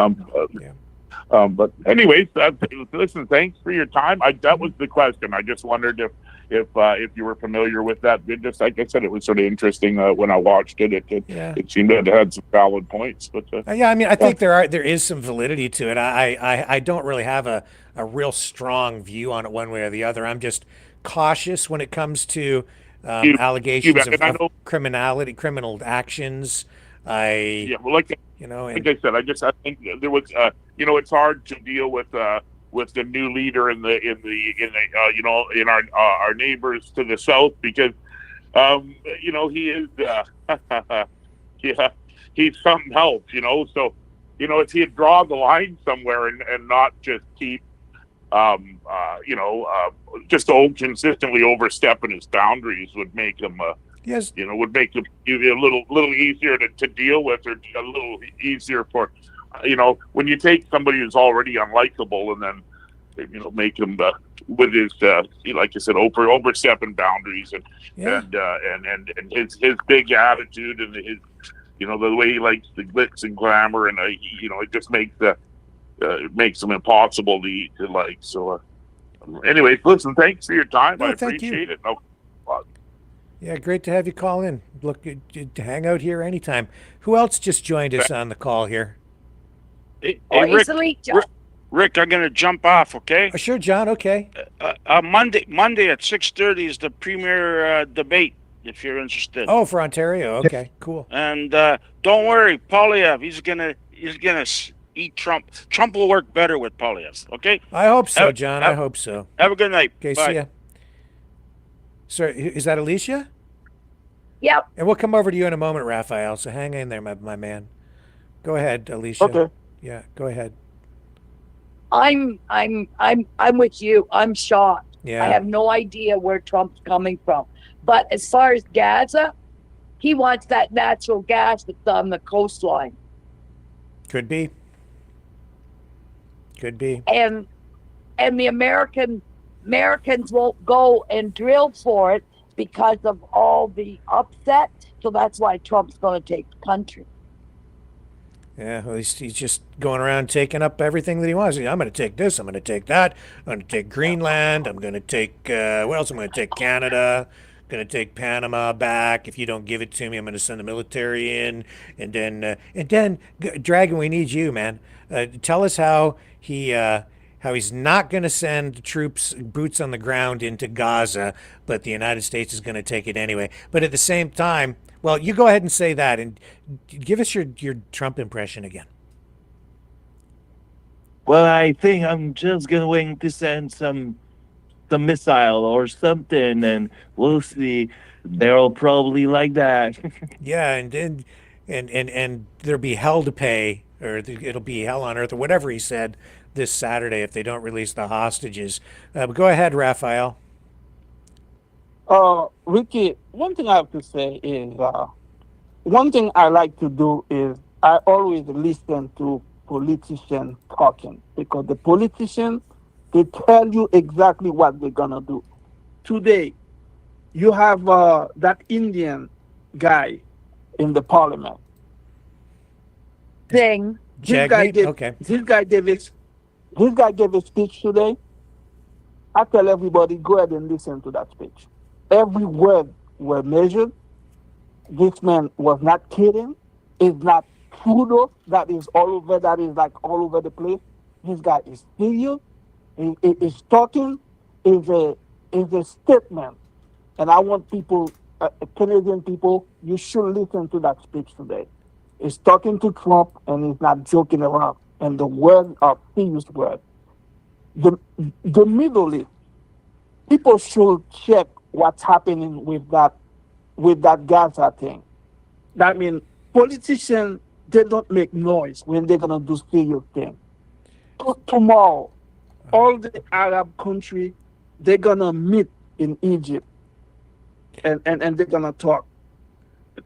But anyways, listen, thanks for your time. That was the question. I just wondered if you were familiar with that. Just like I said, it was sort of interesting when I watched it. It seemed to have had some valid points. But I mean, I think there is some validity to it. I don't really have a real strong view on it one way or the other. I'm just cautious when it comes to allegations of criminal actions. Like I said, I think there was it's hard to deal with the new leader in our neighbors to the south because he is he's something else, so if he'd draw the line somewhere and not just keep just consistently overstepping his boundaries would make him would make it a little easier to deal with, or a little easier for, when you take somebody who's already unlikable and then, make him with his, like I said, overstepping boundaries and his big attitude and his, the way he likes the glitz and glamour, and it just makes him impossible to like. So, anyways, listen, thanks for your time. I appreciate it. Yeah, great to have you call in. Look, to hang out here anytime. Who else just joined us on the call here? Hey, Rick, I'm gonna jump off. Okay. Sure, John. Okay. Monday at 6:30 is the premier debate. If you're interested. Oh, for Ontario. Okay, cool. And don't worry, Polyev. He's gonna eat Trump. Trump will work better with Polyev. Okay. I hope so, John. I hope so. Have a good night. Okay. Bye. See ya. Sorry, is that Alicia? Yep. And we'll come over to you in a moment, Raphael. So hang in there, my man. Go ahead, Alicia. Okay. Yeah, go ahead. I'm with you. I'm shocked. Yeah. I have no idea where Trump's coming from. But as far as Gaza, he wants that natural gas that's on the coastline. Could be. Could be. And the Americans won't go and drill for it because of all the upset. So that's why Trump's going to take the country. Yeah, well, he's just going around taking up everything that he wants. I'm going to take this. I'm going to take that. I'm going to take Greenland. I'm going to take, what else? I'm going to take Canada. I'm going to take Panama back. If you don't give it to me, I'm going to send the military in. And then, Dragon, we need you, man. Tell us how he's not going to send troops, boots on the ground into Gaza, but the United States is going to take it anyway. But at the same time, well, you go ahead and say that, and give us your Trump impression again. Well, I think I'm just going to send some missile or something, and we'll see. They'll probably like that. Yeah, and there'll be hell to pay, or it'll be hell on earth, or whatever he said this Saturday if they don't release the hostages. But go ahead, Raphael. Ricky, one thing I have to say is, one thing I like to do is I always listen to politicians talking, because the politicians, they tell you exactly what they're going to do. Today, you have that Indian guy in the parliament. Thing. This guy gave a speech today. I tell everybody, go ahead and listen to that speech. Every word was measured. This man was not kidding. It's not Trudeau that is all over the place. This guy is serious. He is talking. Is a statement. And I want people, Canadian people, you should listen to that speech today. He's talking to Trump and he's not joking around. And the words are serious words. The Middle East, people should check what's happening with that Gaza thing. That means politicians, they don't make noise when they're gonna do serious things. Tomorrow, all the Arab countries, they're gonna meet in Egypt and they're gonna talk.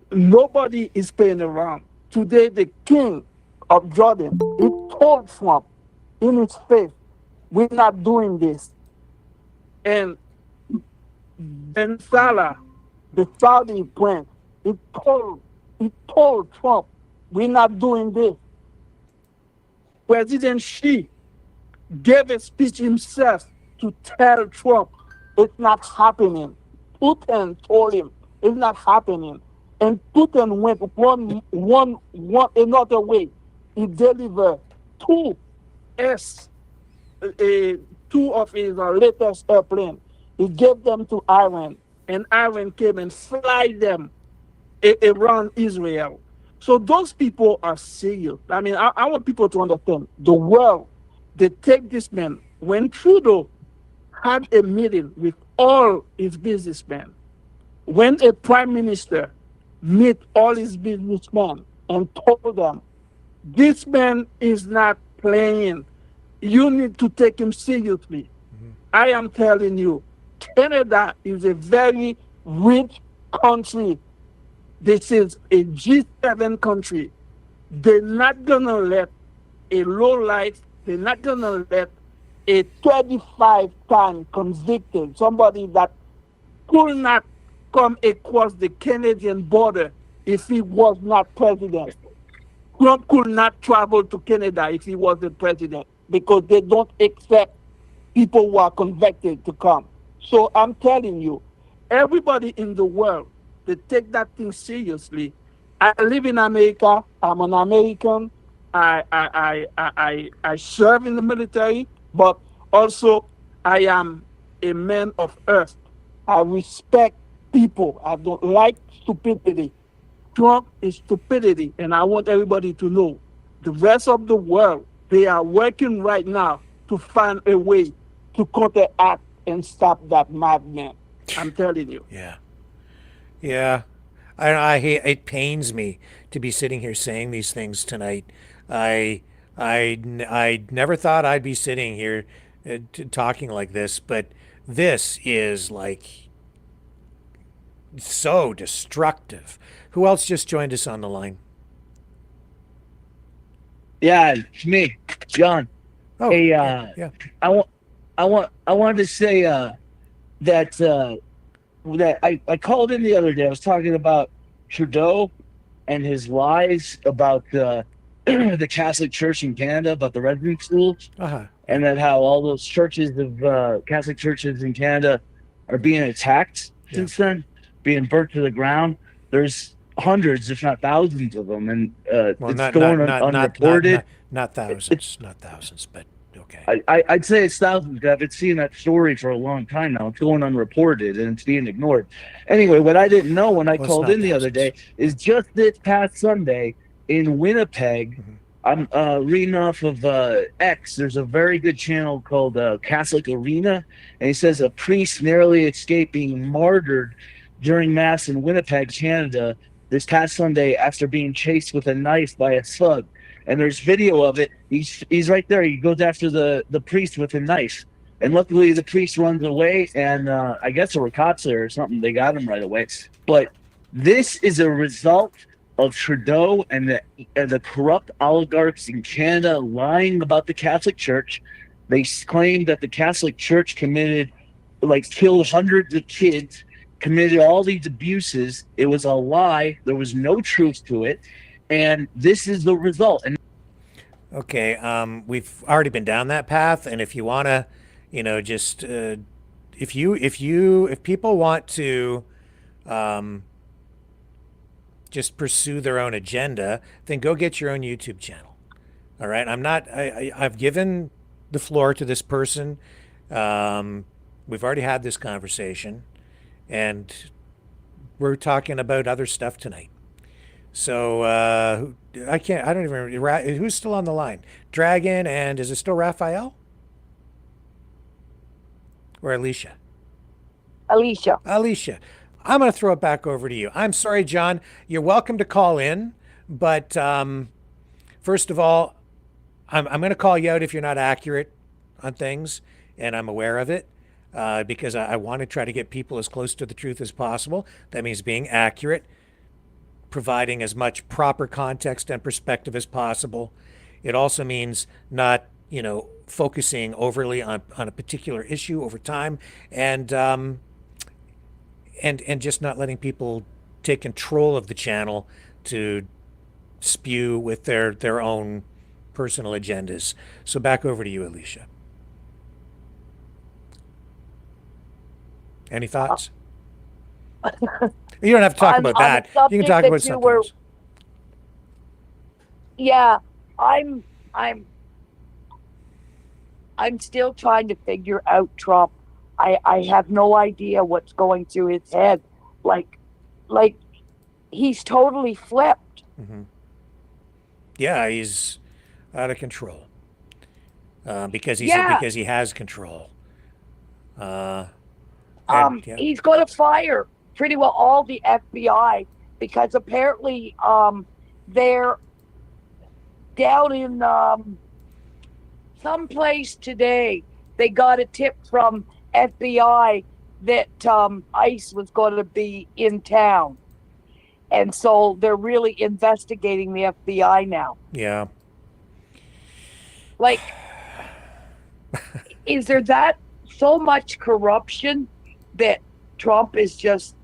Nobody is playing around. Today, the king of Jordan, he told Trump in his face, we're not doing this. And Ben Salah, the Saudi prince, he told Trump, we're not doing this. President Xi gave a speech himself to tell Trump it's not happening. Putin told him it's not happening. And Putin went one another way. He delivered two of his latest airplanes. He gave them to Iran, and Iran came and fly them around Israel. So those people are serious. I mean, I want people to understand the world, they take this man. When Trudeau had a meeting with all his businessmen, when a prime minister met all his businessmen and told them, this man is not playing. You need to take him seriously. Mm-hmm. I am telling you, Canada is a very rich country. This is a G7 country. They're not going to let a lowlife, they're not going to let a 35-time convicted, somebody that could not come across the Canadian border if he was not president. Trump could not travel to Canada if he was the president, because they don't accept people who are convicted to come. So I'm telling you, everybody in the world, they take that thing seriously. I live in America. I'm an American. I serve in the military, but also I am a man of earth. I respect people. I don't like stupidity. Trump is stupidity, and I want everybody to know the rest of the world, they are working right now to find a way to counteract and stop that madman. I'm telling you. Yeah. I hate, it pains me to be sitting here saying these things tonight. I never thought I'd be sitting here talking like this, but this is like so destructive. Who else just joined us on the line? Yeah, it's me, John. Oh, hey, yeah. I wanted to say that I called in the other day. I was talking about Trudeau and his lies about the Catholic Church in Canada, about the resident schools, and that how all those churches of Catholic churches in Canada are being attacked since then, being burnt to the ground. There's hundreds, if not thousands, of them, and it's going unreported. Not thousands, but okay. I'd say it's thousands. I've been seeing that story for a long time now. It's going unreported and it's being ignored. Anyway, what I didn't know when I called in the other day is just this past Sunday in Winnipeg, I'm reading off of X. There's a very good channel called Catholic Arena, and he says a priest narrowly escaped being martyred during Mass in Winnipeg, Canada, this past Sunday after being chased with a knife by a thug. And there's video of it. He's right there. He goes after the priest with a knife. And luckily the priest runs away, and I guess a ricochet or something. They got him right away. But this is a result of Trudeau and the corrupt oligarchs in Canada lying about the Catholic Church. They claim that the Catholic Church killed hundreds of kids, committed all these abuses. It was a lie. There was no truth to it. And this is the result. And we've already been down that path, and if you want to, just if people want to just pursue their own agenda, then go get your own YouTube channel. All right, I've given the floor to this person. We've already had this conversation, and we're talking about other stuff tonight. So I don't even remember who's still on the line. Dragon, and is it still Raphael or Alicia? Alicia. I'm going to throw it back over to you. I'm sorry, John. You're welcome to call in, but first of all, I'm going to call you out if you're not accurate on things, and I'm aware of it because I want to try to get people as close to the truth as possible. That means being accurate, providing as much proper context and perspective as possible. It also means not, focusing overly on a particular issue over time, and just not letting people take control of the channel to spew with their own personal agendas. So back over to you, Alicia. Any thoughts? You don't have to talk about that. You can talk about something else. Yeah, I'm still trying to figure out Trump. I have no idea what's going through his head. Like he's totally flipped. Mm-hmm. Yeah, he's out of control. Because he has control. He's going to fire pretty well all the FBI because apparently they're down in someplace today. They got a tip from FBI that ICE was going to be in town. And so they're really investigating the FBI now. Yeah. Is there that so much corruption that Trump is just,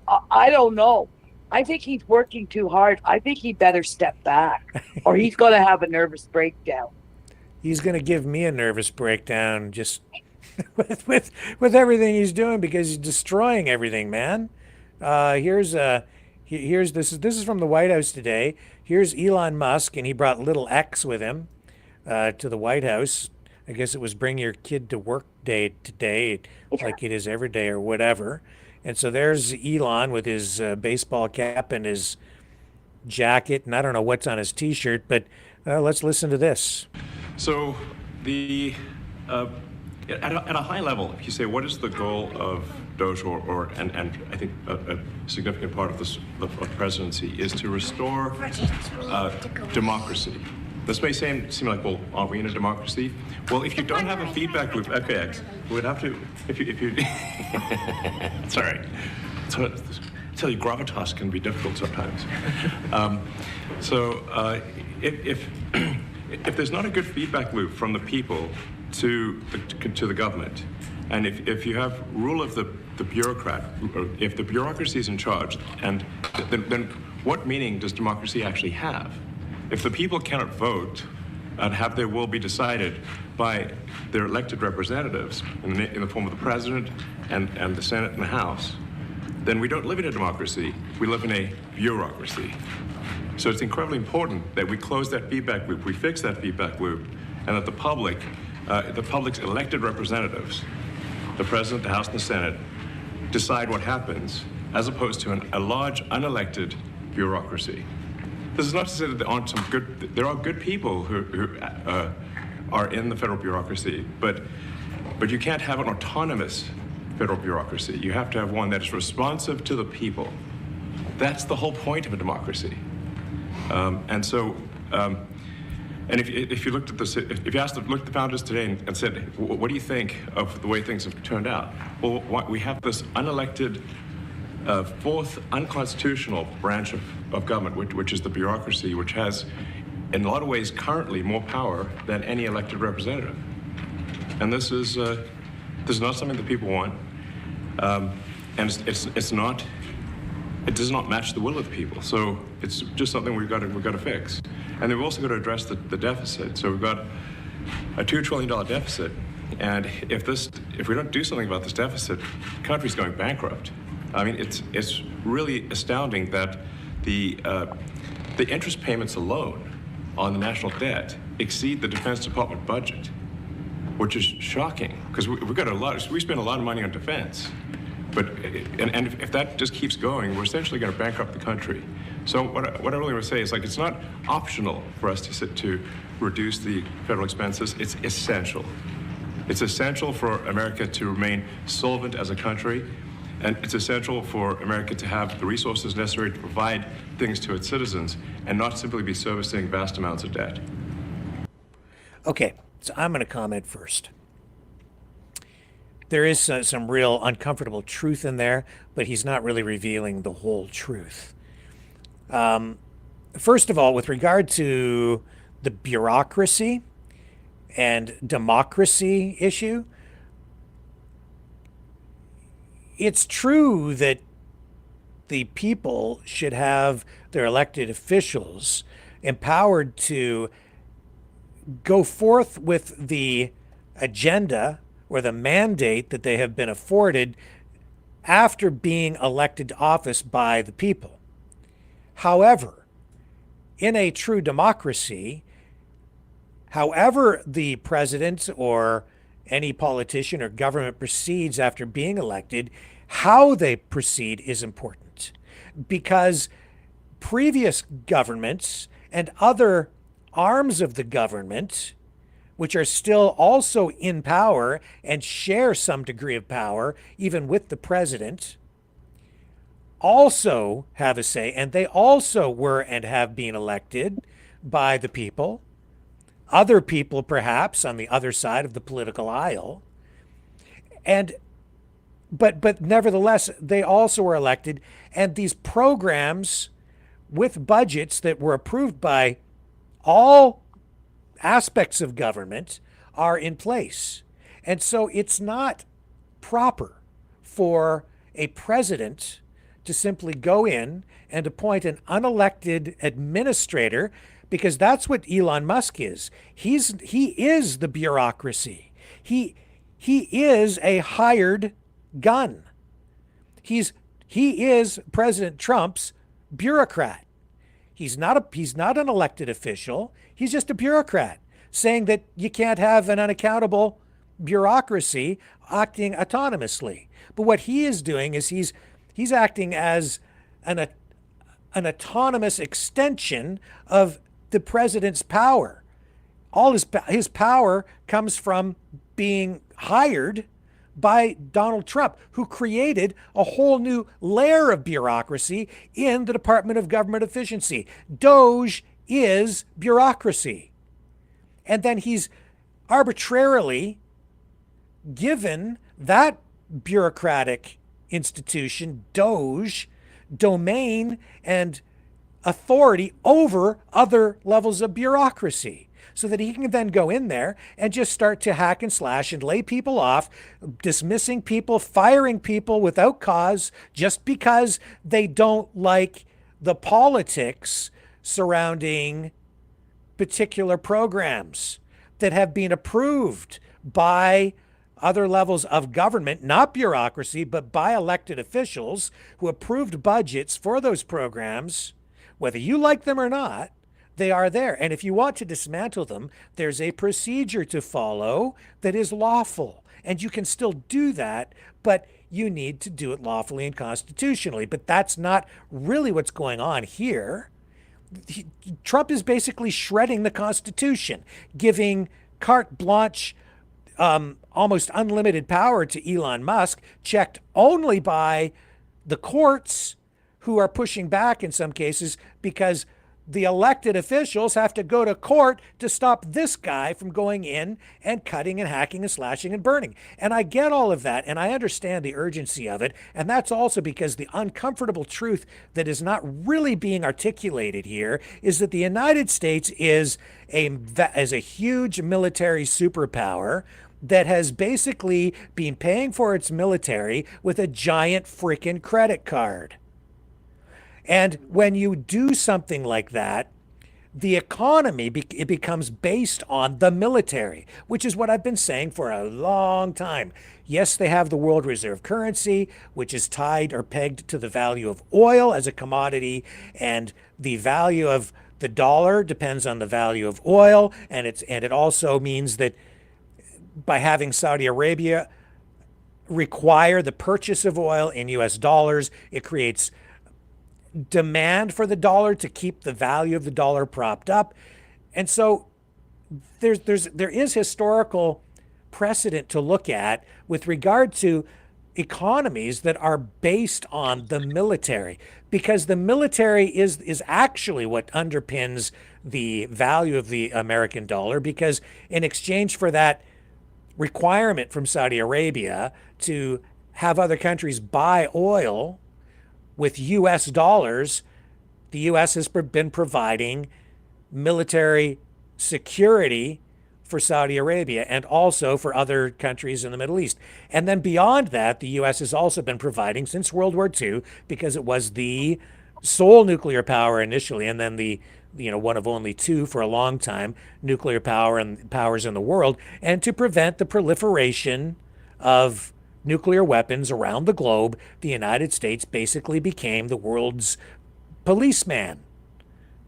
I don't know. I think he's working too hard. I think he better step back or he's going to have a nervous breakdown. He's going to give me a nervous breakdown just with everything he's doing, because he's destroying everything, man. Here's this is from the White House today. Here's Elon Musk, and he brought little X with him to the White House. I guess it was bring your kid to work day today, like it is every day or whatever. And so there's Elon with his baseball cap and his jacket, and I don't know what's on his T-shirt, but let's listen to this. So the at a high level, if you say what is the goal of Doge, and I think a significant part of the presidency is to restore democracy. This may seem like, well, are we in a democracy? Well, if you don't have a feedback loop, FKX, we would have to, if you it's all right. So, I tell you, gravitas can be difficult sometimes. If there's not a good feedback loop from the people to the government, and if you have rule of the bureaucrat, or if the bureaucracy is in charge, and then what meaning does democracy actually have? If the people cannot vote and have their will be decided by their elected representatives in the form of the president and the Senate and the House, then we don't live in a democracy. We live in a bureaucracy. So it's incredibly important that we close that feedback loop, we fix that feedback loop, and that the public's elected representatives, the president, the House, and the Senate, decide what happens, as opposed to a large unelected bureaucracy. This is not to say that there are good people who are in the federal bureaucracy, but you can't have an autonomous federal bureaucracy. You have to have one that is responsive to the people. That's the whole point of a democracy. And if you looked at this, if you looked at the founders today and said, what do you think of the way things have turned out? Well, we have this unelected, fourth unconstitutional branch of government, which is the bureaucracy, which has, in a lot of ways, currently more power than any elected representative. And this is not something that people want, and it does not match the will of the people. So it's just something we've got to fix. And then we've also got to address the deficit. So we've got a $2 trillion deficit, and if we don't do something about this deficit, the country's going bankrupt. I mean, it's really astounding that the interest payments alone on the national debt exceed the Defense Department budget, which is shocking, because we spend a lot of money on defense. But if that just keeps going, we're essentially going to bankrupt the country. So what I really want to say is, like, it's not optional for us to reduce the federal expenses. It's essential. It's essential for America to remain solvent as a country, and it's essential for America to have the resources necessary to provide things to its citizens and not simply be servicing vast amounts of debt. Okay, so I'm going to comment first. There is some real uncomfortable truth in there, but he's not really revealing the whole truth. First of all, with regard to the bureaucracy and democracy issue, it's true that the people should have their elected officials empowered to go forth with the agenda or the mandate that they have been afforded after being elected to office by the people. However, in a true democracy, however the president or any politician or government proceeds after being elected, how they proceed is important, because previous governments and other arms of the government, which are still also in power and share some degree of power, even with the president, also have a say, and they also were and have been elected by the people, other people perhaps on the other side of the political aisle. But nevertheless, they also were elected, and these programs with budgets that were approved by all aspects of government are in place. And so it's not proper for a president to simply go in and appoint an unelected administrator, because that's what Elon Musk is. He is the bureaucracy. He he is a hired gun. He is President Trump's bureaucrat. He's not an elected official. He's just a bureaucrat saying that you can't have an unaccountable bureaucracy acting autonomously. But what he is doing is he's acting as an autonomous extension of the president's power. All his power comes from being hired by Donald Trump, who created a whole new layer of bureaucracy in the Department of Government Efficiency. DOGE is bureaucracy. And then he's arbitrarily given that bureaucratic institution, DOGE, domain and authority over other levels of bureaucracy, so that he can then go in there and just start to hack and slash and lay people off, dismissing people, firing people without cause, just because they don't like the politics surrounding particular programs that have been approved by other levels of government, not bureaucracy, but by elected officials who approved budgets for those programs. Whether you like them or not, they are there. And if you want to dismantle them, there's a procedure to follow that is lawful. And you can still do that, but you need to do it lawfully and constitutionally. But that's not really what's going on here. Trump is basically shredding the Constitution, giving carte blanche, almost unlimited power to Elon Musk, checked only by the courts, who are pushing back in some cases because the elected officials have to go to court to stop this guy from going in and cutting and hacking and slashing and burning. And I get all of that, and I understand the urgency of it. And that's also because the uncomfortable truth that is not really being articulated here is that the United States is a huge military superpower that has basically been paying for its military with a giant freaking credit card. And when you do something like that, the economy, it becomes based on the military, which is what I've been saying for a long time. Yes, they have the world reserve currency, which is tied or pegged to the value of oil as a commodity, and the value of the dollar depends on the value of oil, and it also means that by having Saudi Arabia require the purchase of oil in US dollars, it creates demand for the dollar to keep the value of the dollar propped up. And so there is historical precedent to look at with regard to economies that are based on the military, because the military is actually what underpins the value of the American dollar, because in exchange for that requirement from Saudi Arabia to have other countries buy oil with US dollars, the US has been providing military security for Saudi Arabia and also for other countries in the Middle East. And then beyond that, the US has also been providing since World War II, because it was the sole nuclear power initially, and then the one of only two for a long time, nuclear power and powers in the world, and to prevent the proliferation of nuclear weapons around the globe, the United States basically became the world's policeman,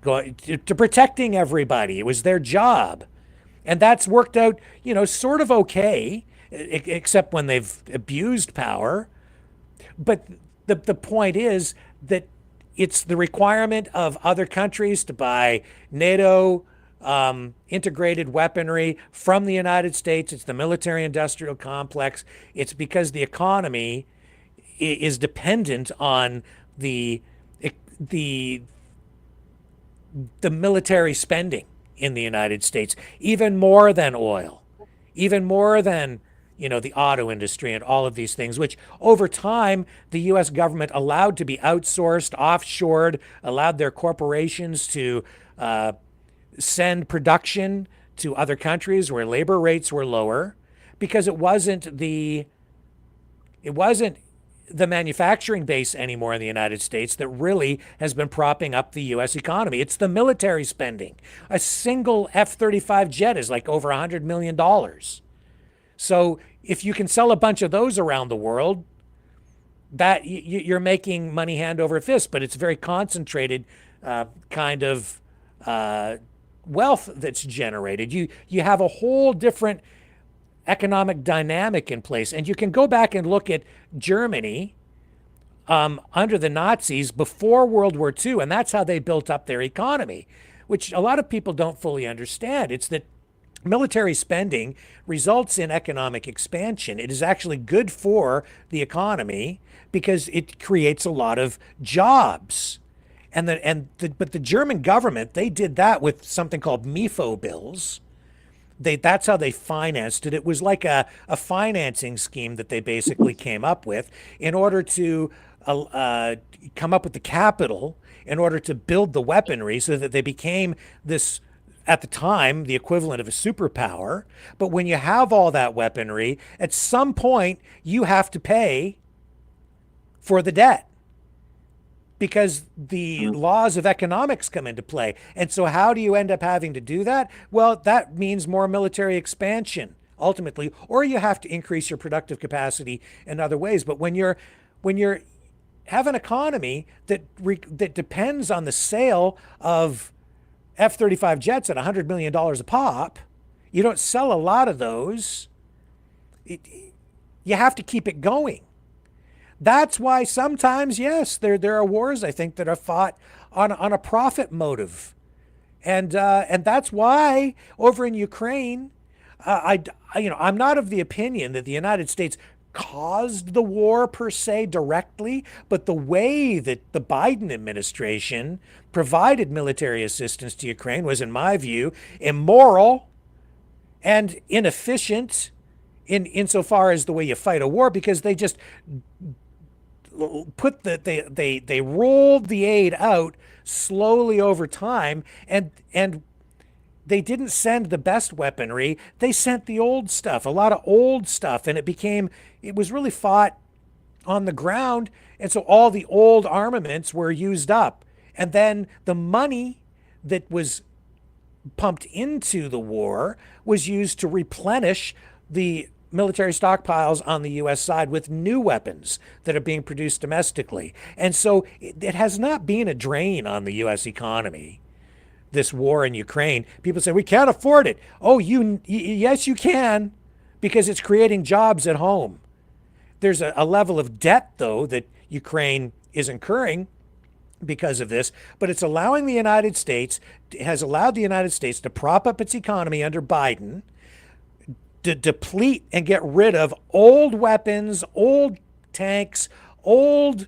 going to protecting everybody. It was their job. And that's worked out, sort of okay, except when they've abused power. But the point is that it's the requirement of other countries to buy NATO integrated weaponry from the United States. It's the military-industrial complex. It's because the economy is dependent on the military spending in the United States, even more than oil, even more than the auto industry and all of these things, which over time the U.S. government allowed to be outsourced, offshored, allowed their corporations to send production to other countries where labor rates were lower, because it wasn't the manufacturing base anymore in the United States that really has been propping up the U.S. economy. It's the military spending. A single F-35 jet is like over $100 million. So if you can sell a bunch of those around the world, that you're making money hand over fist, but it's very concentrated kind of wealth that's generated. You have a whole different economic dynamic in place. And you can go back and look at Germany under the Nazis before World War II, and that's how they built up their economy, which a lot of people don't fully understand. It's that military spending results in economic expansion. It is actually good for the economy because it creates a lot of jobs. But the German government, they did that with something called MIFO bills. That's how they financed it. It was like a financing scheme that they basically came up with in order to come up with the capital in order to build the weaponry so that they became this, at the time, the equivalent of a superpower. But when you have all that weaponry, at some point, you have to pay for the debt because the laws of economics come into play. And so how do you end up having to do that? Well, that means more military expansion, ultimately, or you have to increase your productive capacity in other ways. But when you're have an economy that depends on the sale of F-35 jets at $100 million a pop, you don't sell a lot of those. You have to keep it going. That's why sometimes, yes, there are wars, I think, that are fought on a profit motive. And that's why over in Ukraine, I'm not of the opinion that the United States caused the war per se directly, but the way that the Biden administration provided military assistance to Ukraine was, in my view, immoral and inefficient insofar as the way you fight a war, because they just they rolled the aid out slowly over time, and they didn't send the best weaponry. They sent the old stuff, a lot of old stuff, and it was really fought on the ground. And so all the old armaments were used up. And then the money that was pumped into the war was used to replenish the military stockpiles on the U.S. side with new weapons that are being produced domestically. And so it has not been a drain on the U.S. economy, this war in Ukraine. People say, we can't afford it. Oh, yes, you can, because it's creating jobs at home. There's a level of debt, though, that Ukraine is incurring because of this, but it's allowing the United States, has allowed the United States to prop up its economy under Biden, to deplete and get rid of old weapons, old tanks, old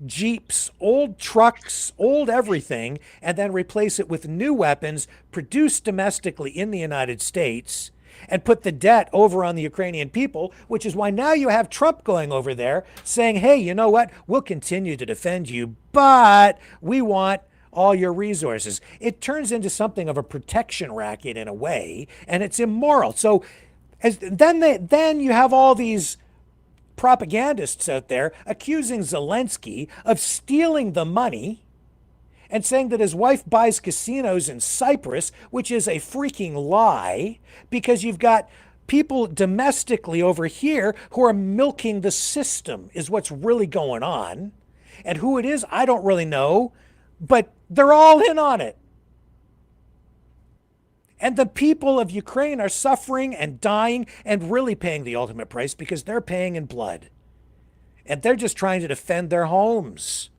Jeeps, old trucks, old everything, and then replace it with new weapons produced domestically in the United States, and put the debt over on the Ukrainian people, which is why now you have Trump going over there saying, hey, you know what? We'll continue to defend you, but we want all your resources. It turns into something of a protection racket in a way, and it's immoral. So then you have all these propagandists out there accusing Zelensky of stealing the money and saying that his wife buys casinos in Cyprus, which is a freaking lie, because you've got people domestically over here who are milking the system is what's really going on. And who it is, I don't really know, but they're all in on it. And the people of Ukraine are suffering and dying and really paying the ultimate price because they're paying in blood. And they're just trying to defend their homes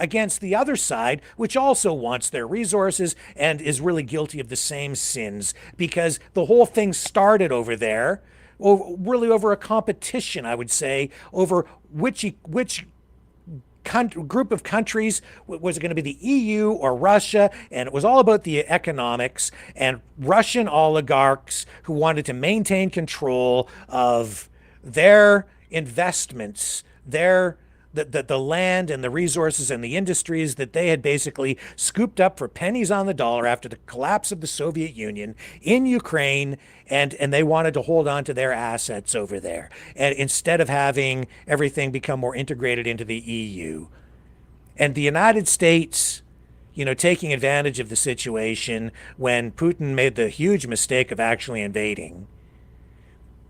against the other side, which also wants their resources and is really guilty of the same sins, because the whole thing started over there, really over a competition, I would say, over which group of countries. Was it going to be the EU or Russia? And it was all about the economics and Russian oligarchs who wanted to maintain control of their investments, the land and the resources and the industries that they had basically scooped up for pennies on the dollar after the collapse of the Soviet Union in Ukraine, and they wanted to hold on to their assets over there, and instead of having everything become more integrated into the EU. And the United States, taking advantage of the situation when Putin made the huge mistake of actually invading,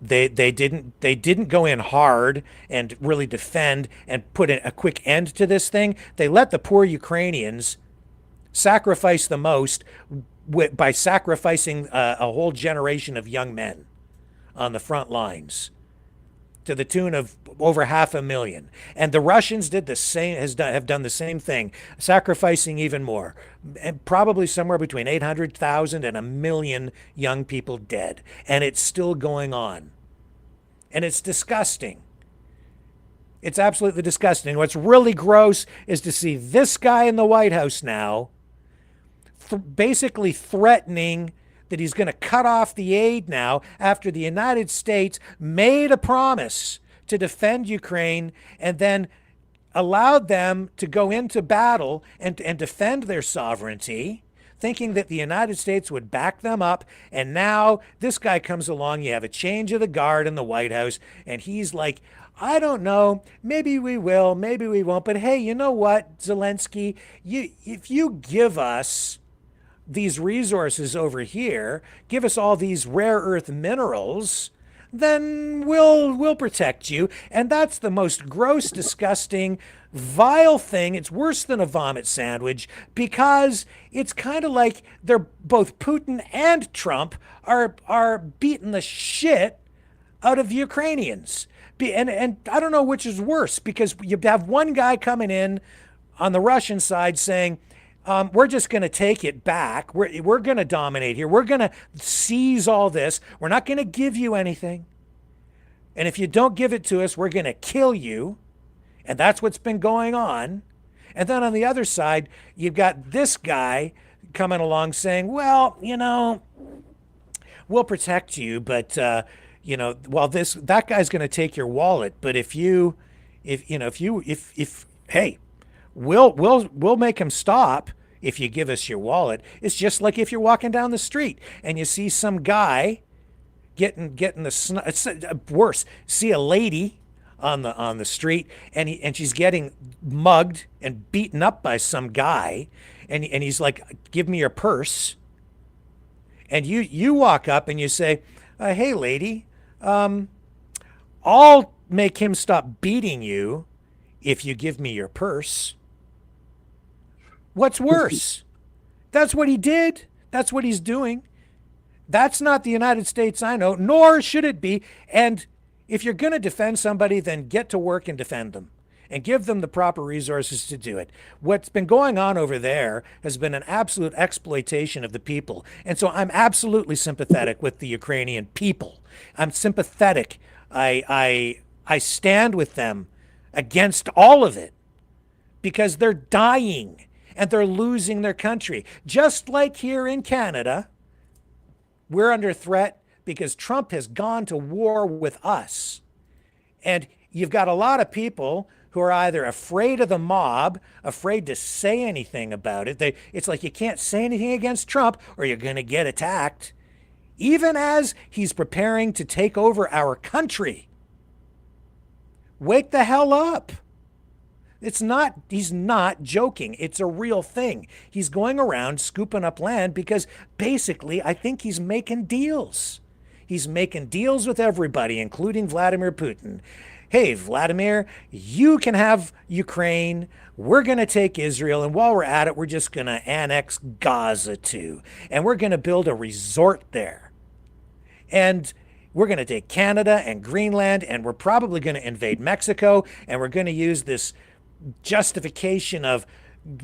They didn't go in hard and really defend and put a quick end to this thing. They let the poor Ukrainians sacrifice the most by sacrificing a whole generation of young men on the front lines to the tune of over 500,000. And the Russians did the same, have done the same thing, sacrificing even more. And probably somewhere between 800,000 and 1 million young people dead. And it's still going on. And it's disgusting. It's absolutely disgusting. What's really gross is to see this guy in the White House now basically threatening that he's going to cut off the aid now after the United States made a promise to defend Ukraine and then allowed them to go into battle and defend their sovereignty, thinking that the United States would back them up. And now this guy comes along, you have a change of the guard in the White House, and he's like, I don't know, maybe we will, maybe we won't, but hey, you know what, Zelensky, if you give us these resources over here, give us all these rare earth minerals, then we'll protect you. And that's the most gross, disgusting, vile thing. It's worse than a vomit sandwich because it's kind of like they're both Putin and Trump are beating the shit out of Ukrainians. And I don't know which is worse, because you have one guy coming in on the Russian side saying, we're just going to take it back. We're going to dominate here. We're going to seize all this. We're not going to give you anything. And if you don't give it to us, we're going to kill you. And that's what's been going on. And then on the other side, you've got this guy coming along saying, well, we'll protect you, but, well, that guy's going to take your wallet. But hey, we'll make him stop if you give us your wallet. It's just like if you're walking down the street and you see some guy getting it's worse. See a lady on the street and she's getting mugged and beaten up by some guy, and he's like, give me your purse. And you walk up and you say, hey lady, I'll make him stop beating you if you give me your purse. What's worse? That's what he did. That's what he's doing. That's not the United States I know, nor should it be. And if you're going to defend somebody, then get to work and defend them and give them the proper resources to do it. What's been going on over there has been an absolute exploitation of the people. And so I'm absolutely sympathetic with the Ukrainian people. I'm sympathetic. I stand with them against all of it because they're dying and they're losing their country. Just like here in Canada, we're under threat because Trump has gone to war with us. And you've got a lot of people who are either afraid of the mob, afraid to say anything about it. It's like you can't say anything against Trump or you're going to get attacked, even as he's preparing to take over our country. Wake the hell up. He's not joking. It's a real thing. He's going around scooping up land because basically I think he's making deals. He's making deals with everybody, including Vladimir Putin. Hey, Vladimir, you can have Ukraine. We're going to take Israel. And while we're at it, we're just going to annex Gaza too. And we're going to build a resort there. And we're going to take Canada and Greenland. And we're probably going to invade Mexico. And we're going to use this justification of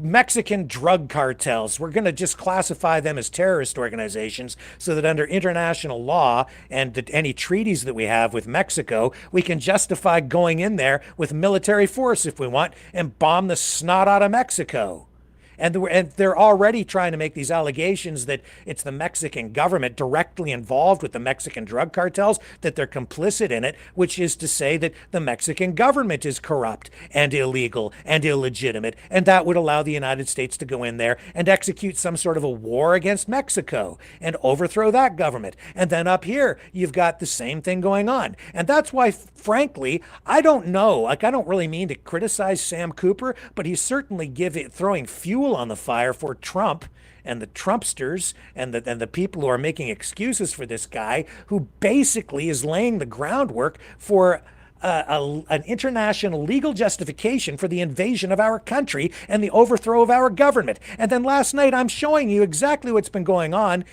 Mexican drug cartels. We're going to just classify them as terrorist organizations so that under international law and any treaties that we have with Mexico, we can justify going in there with military force if we want and bomb the snot out of Mexico. And they're already trying to make these allegations that it's the Mexican government directly involved with the Mexican drug cartels, that they're complicit in it, which is to say that the Mexican government is corrupt and illegal and illegitimate, and that would allow the United States to go in there and execute some sort of a war against Mexico and overthrow that government. And then up here, you've got the same thing going on. And that's why, frankly, I don't know. I don't really mean to criticize Sam Cooper, but he's certainly throwing fuel on the fire for Trump and the Trumpsters and the people who are making excuses for this guy, who basically is laying the groundwork for an international legal justification for the invasion of our country and the overthrow of our government. And then last night, I'm showing you exactly what's been going on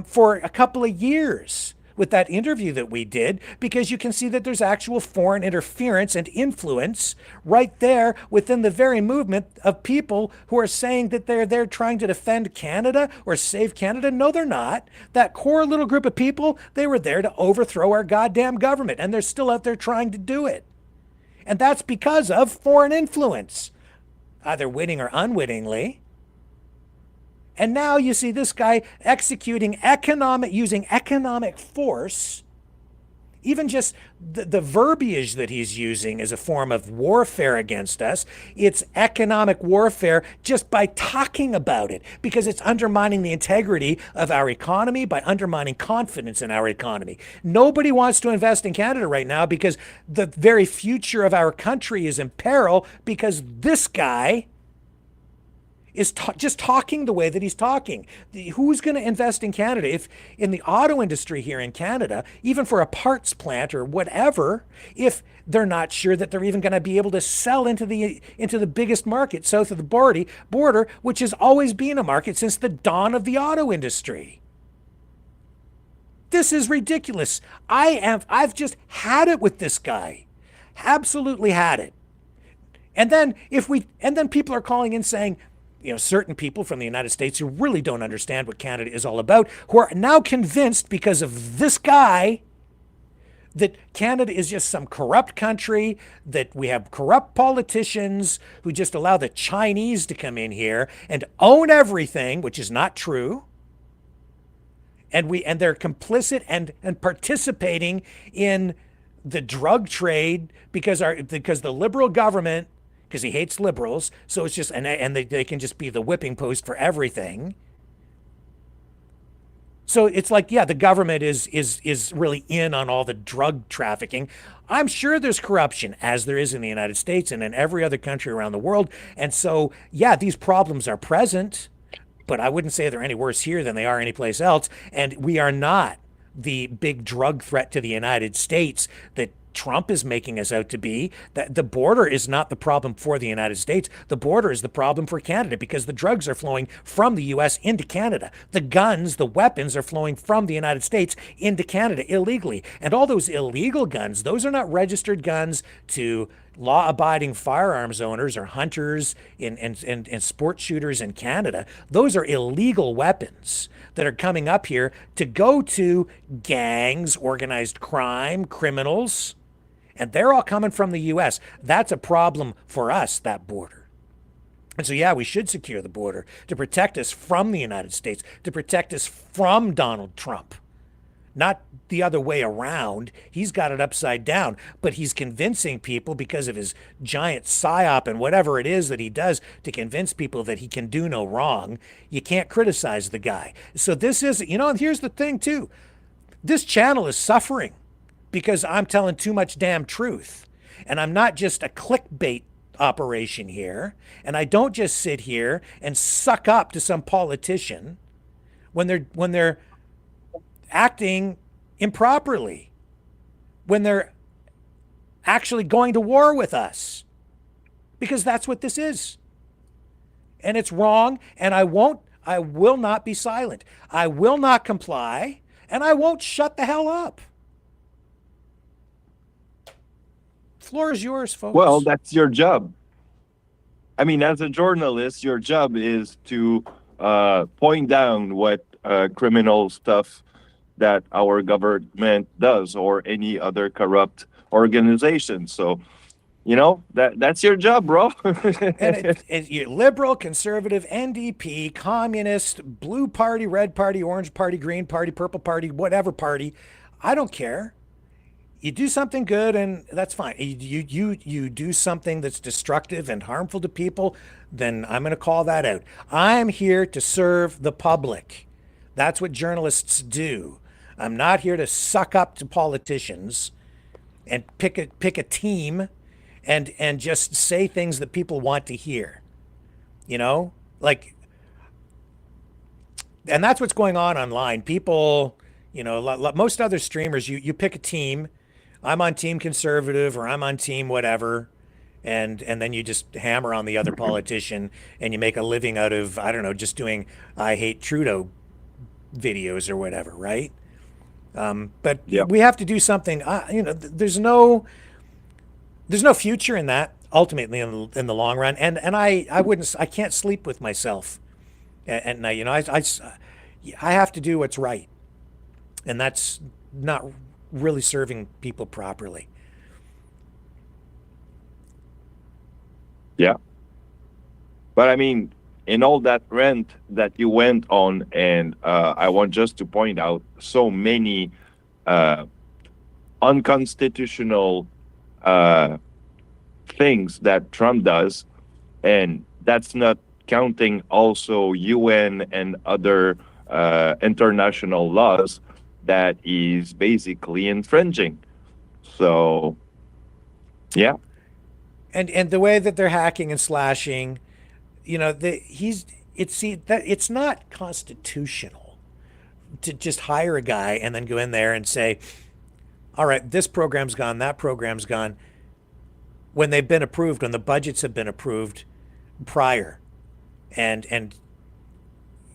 for a couple of years with that interview that we did, because you can see that there's actual foreign interference and influence right there within the very movement of people who are saying that they're there trying to defend Canada or save Canada. No, they're not. That core little group of people, they were there to overthrow our goddamn government, and they're still out there trying to do it. And that's because of foreign influence, either witting or unwittingly. And now you see this guy executing using economic force. Even just the verbiage that he's using is a form of warfare against us. It's economic warfare just by talking about it, because it's undermining the integrity of our economy, by undermining confidence in our economy. Nobody wants to invest in Canada right now because the very future of our country is in peril, because this guy is just talking the way that he's talking. Who's going to invest in Canada? If in the auto industry here in Canada, even for a parts plant or whatever, if they're not sure that they're even going to be able to sell into the biggest market south of the border, which has always been a market since the dawn of the auto industry. This is ridiculous. I've just had it with this guy. Absolutely had it. And then people are calling in saying, certain people from the United States who really don't understand what Canada is all about, who are now convinced because of this guy that Canada is just some corrupt country, that we have corrupt politicians who just allow the Chinese to come in here and own everything, which is not true. And they're complicit and participating in the drug trade because the liberal government, because he hates liberals, so it's just, and they can just be the whipping post for everything. So it's like, yeah, the government is really in on all the drug trafficking. I'm sure there's corruption, as there is in the United States and in every other country around the world. And so, yeah, these problems are present, but I wouldn't say they're any worse here than they are anyplace else. And we are not the big drug threat to the United States that Trump is making us out to be. That the border is not the problem for the United States. The border is the problem for Canada, because the drugs are flowing from the US into Canada. The guns, the weapons are flowing from the United States into Canada illegally. And all those illegal guns, those are not registered guns to law-abiding firearms owners or hunters and sport shooters in Canada. Those are illegal weapons that are coming up here to go to gangs, organized crime, criminals, and they're all coming from the U.S. That's a problem for us, that border. And so, yeah, we should secure the border to protect us from the United States, to protect us from Donald Trump. Not the other way around. He's got it upside down, but he's convincing people because of his giant psyop and whatever it is that he does to convince people that he can do no wrong. You can't criticize the guy. So this is, and here's the thing too. This channel is suffering because I'm telling too much damn truth. And I'm not just a clickbait operation here. And I don't just sit here and suck up to some politician when they're acting improperly, when they're actually going to war with us, because that's what this is. And it's wrong, and I will not be silent. I will not comply, and I won't shut the hell up. Floor is yours, folks. Well, that's your job. I mean, as a journalist, your job is to point down what criminal stuff that our government does, or any other corrupt organization. So, that's your job, bro. And you're liberal, conservative, NDP, communist, blue party, red party, orange party, green party, purple party, whatever party. I don't care. You do something good, and that's fine. You do something that's destructive and harmful to people, then I'm going to call that out. I'm here to serve the public. That's what journalists do. I'm not here to suck up to politicians and pick a team and just say things that people want to hear. Like And that's what's going on online. People, most other streamers, you pick a team. I'm on team conservative or I'm on team whatever. And then you just hammer on the other politician and you make a living out of, I don't know, just doing I hate Trudeau videos or whatever, right? But we have to do something. There's no future in that ultimately in the long run. And I can't sleep with myself at night. I have to do what's right, and that's not really serving people properly. Yeah. But I mean, in all that rant that you went on, and I want just to point out so many unconstitutional things that Trump does, and that's not counting also UN and other international laws that he's basically infringing. So, yeah. And the way that they're hacking and slashing, it's not constitutional to just hire a guy and then go in there and say, all right, this program's gone, that program's gone, when they've been approved, when the budgets have been approved prior. And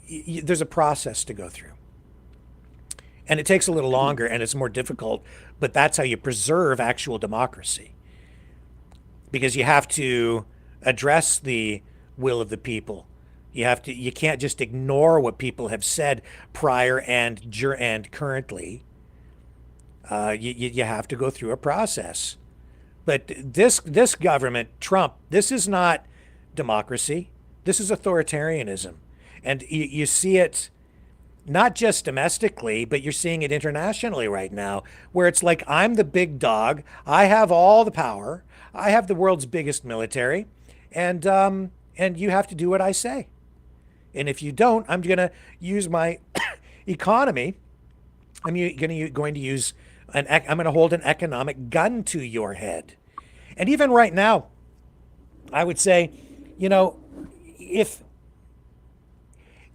there's a process to go through. And it takes a little longer and it's more difficult, but that's how you preserve actual democracy. Because you have to address the will of the people. You can't just ignore what people have said prior and currently. You have to go through a process. But this government, Trump, this is not democracy. This is authoritarianism. And you see it not just domestically, but you're seeing it internationally right now, where it's like, I'm the big dog. I have all the power. I have the world's biggest military, and you have to do what I say. And if you don't, I'm going to use my economy. I'm going to use I'm going to hold an economic gun to your head. And even right now, I would say, if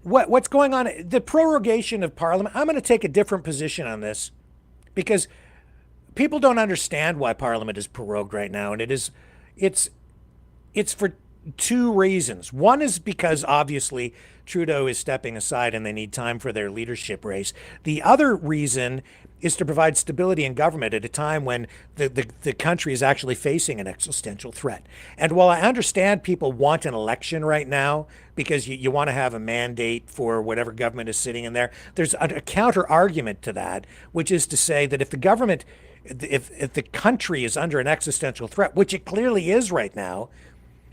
what's going on, the prorogation of Parliament, I'm going to take a different position on this, because people don't understand why Parliament is prorogued right now, and it's for two reasons. One is because obviously Trudeau is stepping aside and they need time for their leadership race. The other reason is to provide stability in government at a time when the country is actually facing an existential threat. And while I understand people want an election right now because you want to have a mandate for whatever government is sitting in there, there's a counter argument to that, which is to say that if the government, if the country is under an existential threat, which it clearly is right now,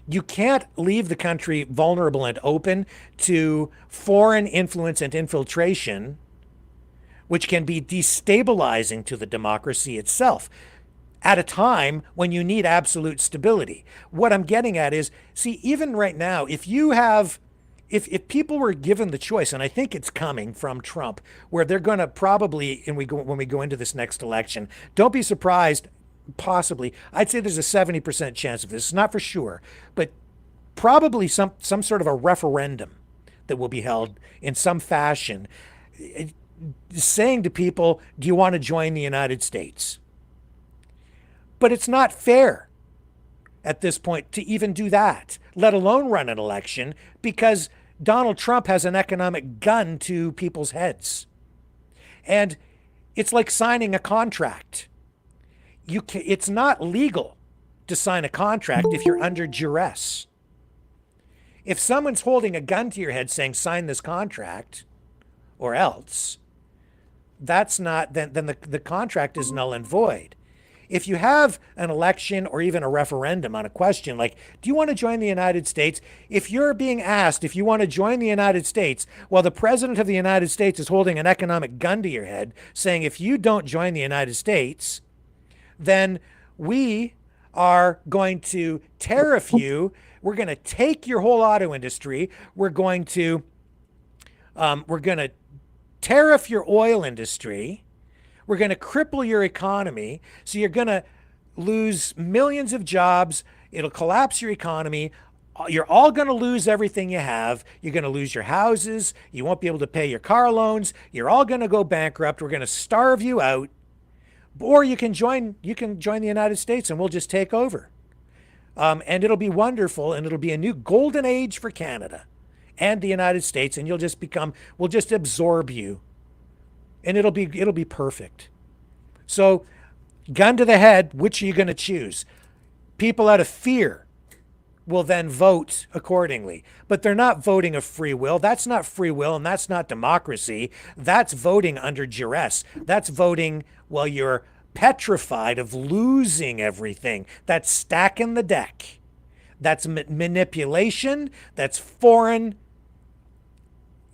you can't leave the country vulnerable and open to foreign influence and infiltration, which can be destabilizing to the democracy itself at a time when you need absolute stability. What I'm getting at is, see, even right now, if people were given the choice, and I think it's coming from Trump, where they're going to probably, when we go into this next election, don't be surprised, possibly, I'd say there's a 70% chance of this. It's not for sure, but probably some sort of a referendum that will be held in some fashion, saying to people, do you want to join the United States? But it's not fair at this point to even do that, let alone run an election, because Donald Trump has an economic gun to people's heads. And it's like signing a contract. It's not legal to sign a contract if you're under duress. If someone's holding a gun to your head saying, sign this contract, or else, that's not, then the contract is null and void. If you have an election or even a referendum on a question like, do you want to join the United States? If you're being asked if you want to join the United States, while the president of the United States is holding an economic gun to your head, saying if you don't join the United States, then we are going to tariff you. We're going to take your whole auto industry. We're going to tariff your oil industry. We're going to cripple your economy. So you're going to lose millions of jobs. It'll collapse your economy. You're all going to lose everything you have. You're going to lose your houses. You won't be able to pay your car loans. You're all going to go bankrupt. We're going to starve you out. Or you can join the United States and we'll just take over. And it'll be wonderful, and it'll be a new golden age for Canada and the United States, and we'll just absorb you. And it'll be perfect. So, gun to the head, which are you going to choose? People out of fear will then vote accordingly. But they're not voting of free will. That's not free will, and that's not democracy. That's voting under duress. That's voting while you're petrified of losing everything. That's stacking the deck. That's manipulation. That's foreign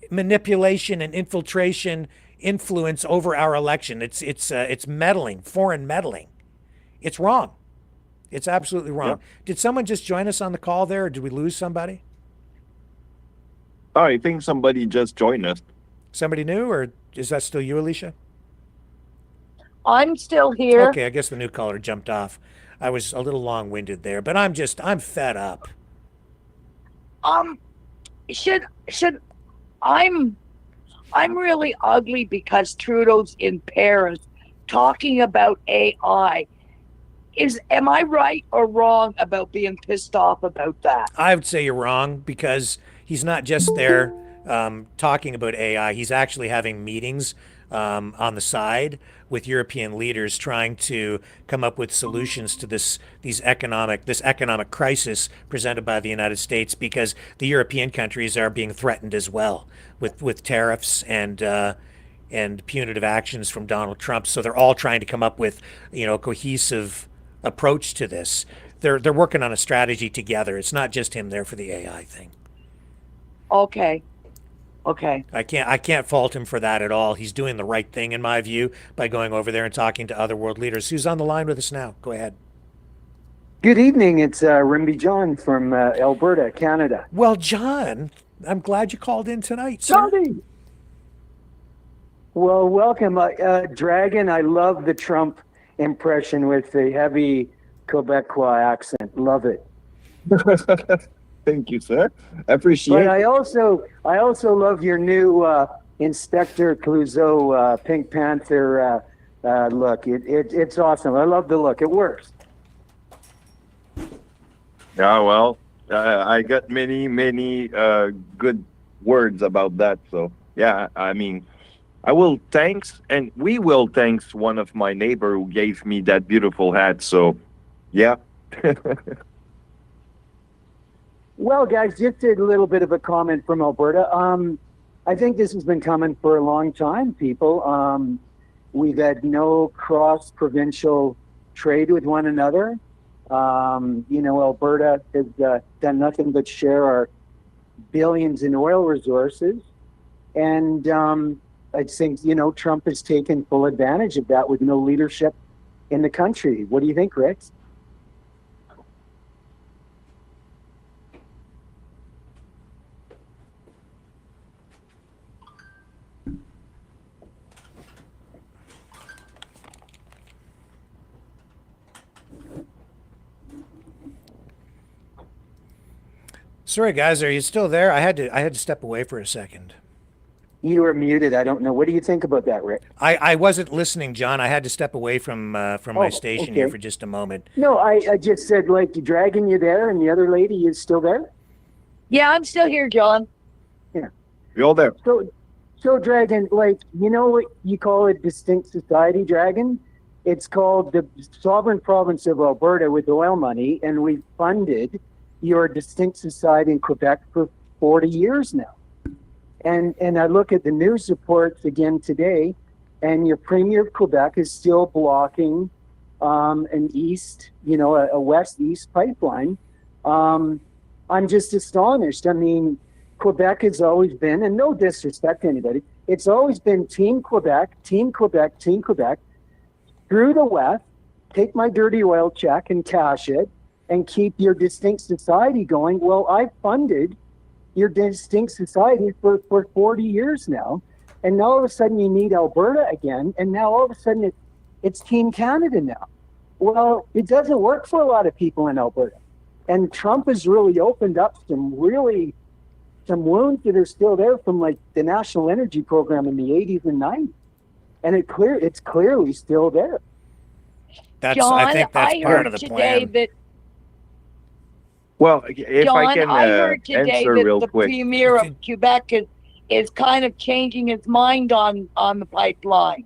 manipulation and infiltration, influence over our election. It's meddling, foreign meddling. It's wrong. It's absolutely wrong. Yep. Did someone just join us on the call there, or did we lose somebody? Oh, I think somebody just joined us. Somebody new, or is that still you, Alicia? I'm still here. Okay, I guess the new caller jumped off. I was a little long-winded there, but I'm fed up. I'm really ugly because Trudeau's in Paris talking about AI. Am I right or wrong about being pissed off about that? I would say you're wrong, because he's not just there talking about AI. He's actually having meetings on the side with European leaders, trying to come up with solutions to this economic crisis presented by the United States, because the European countries are being threatened as well with tariffs and punitive actions from Donald Trump. So they're all trying to come up with a cohesive approach to this. They're working on a strategy together. It's not just him there for the AI thing. Okay. I can't fault him for that at all. He's doing the right thing in my view by going over there and talking to other world leaders. Who's on the line with us now? Go ahead. Good evening. It's Rimby John from Alberta, Canada. Well, John, I'm glad you called in tonight, sir. Johnny! Well, welcome. Dragon, I love the Trump impression with the heavy Quebecois accent. Love it. Thank you, sir. I appreciate it. But I also love your new Inspector Clouseau Pink Panther look. It's awesome. I love the look. It works. Yeah, well, I got many good words about that. So, yeah, I mean, we will thanks one of my neighbor who gave me that beautiful hat. So, yeah. Well, guys, just a little bit of a comment from Alberta. I think this has been coming for a long time, people. We've had no cross-provincial trade with one another. Alberta has done nothing but share our billions in oil resources. And I think, Trump has taken full advantage of that with no leadership in the country. What do you think, Rick? Sorry, guys, are you still there? I had to step away for a second. You were muted. I don't know. What do you think about that, Rick? I wasn't listening, John. I had to step away from my station here for just a moment. No, I just said, Dragon, you there? And the other lady is still there? Yeah, I'm still here, John. Yeah. You're all there. So Dragon, what you call a distinct society, Dragon? It's called the sovereign province of Alberta with oil money, and we funded your distinct society in Quebec for 40 years now. And I look at the news reports again today, and your Premier of Quebec is still blocking an east, a west-east pipeline. I'm just astonished. I mean, Quebec has always been, and no disrespect to anybody, it's always been Team Quebec, Team Quebec, Team Quebec. Through the West, take my dirty oil check and cash it, and keep your distinct society going. Well, I've funded your distinct society for 40 years now. And now all of a sudden you need Alberta again. And now all of a sudden it's Team Canada now. Well, it doesn't work for a lot of people in Alberta. And Trump has really opened up some wounds that are still there from like the National Energy Program in the 80s and 90s. And it's clearly still there. I think that's part of the plan. Well, if John, I can I heard today answer that real the quick. premier of Quebec is kind of changing his mind on the pipeline.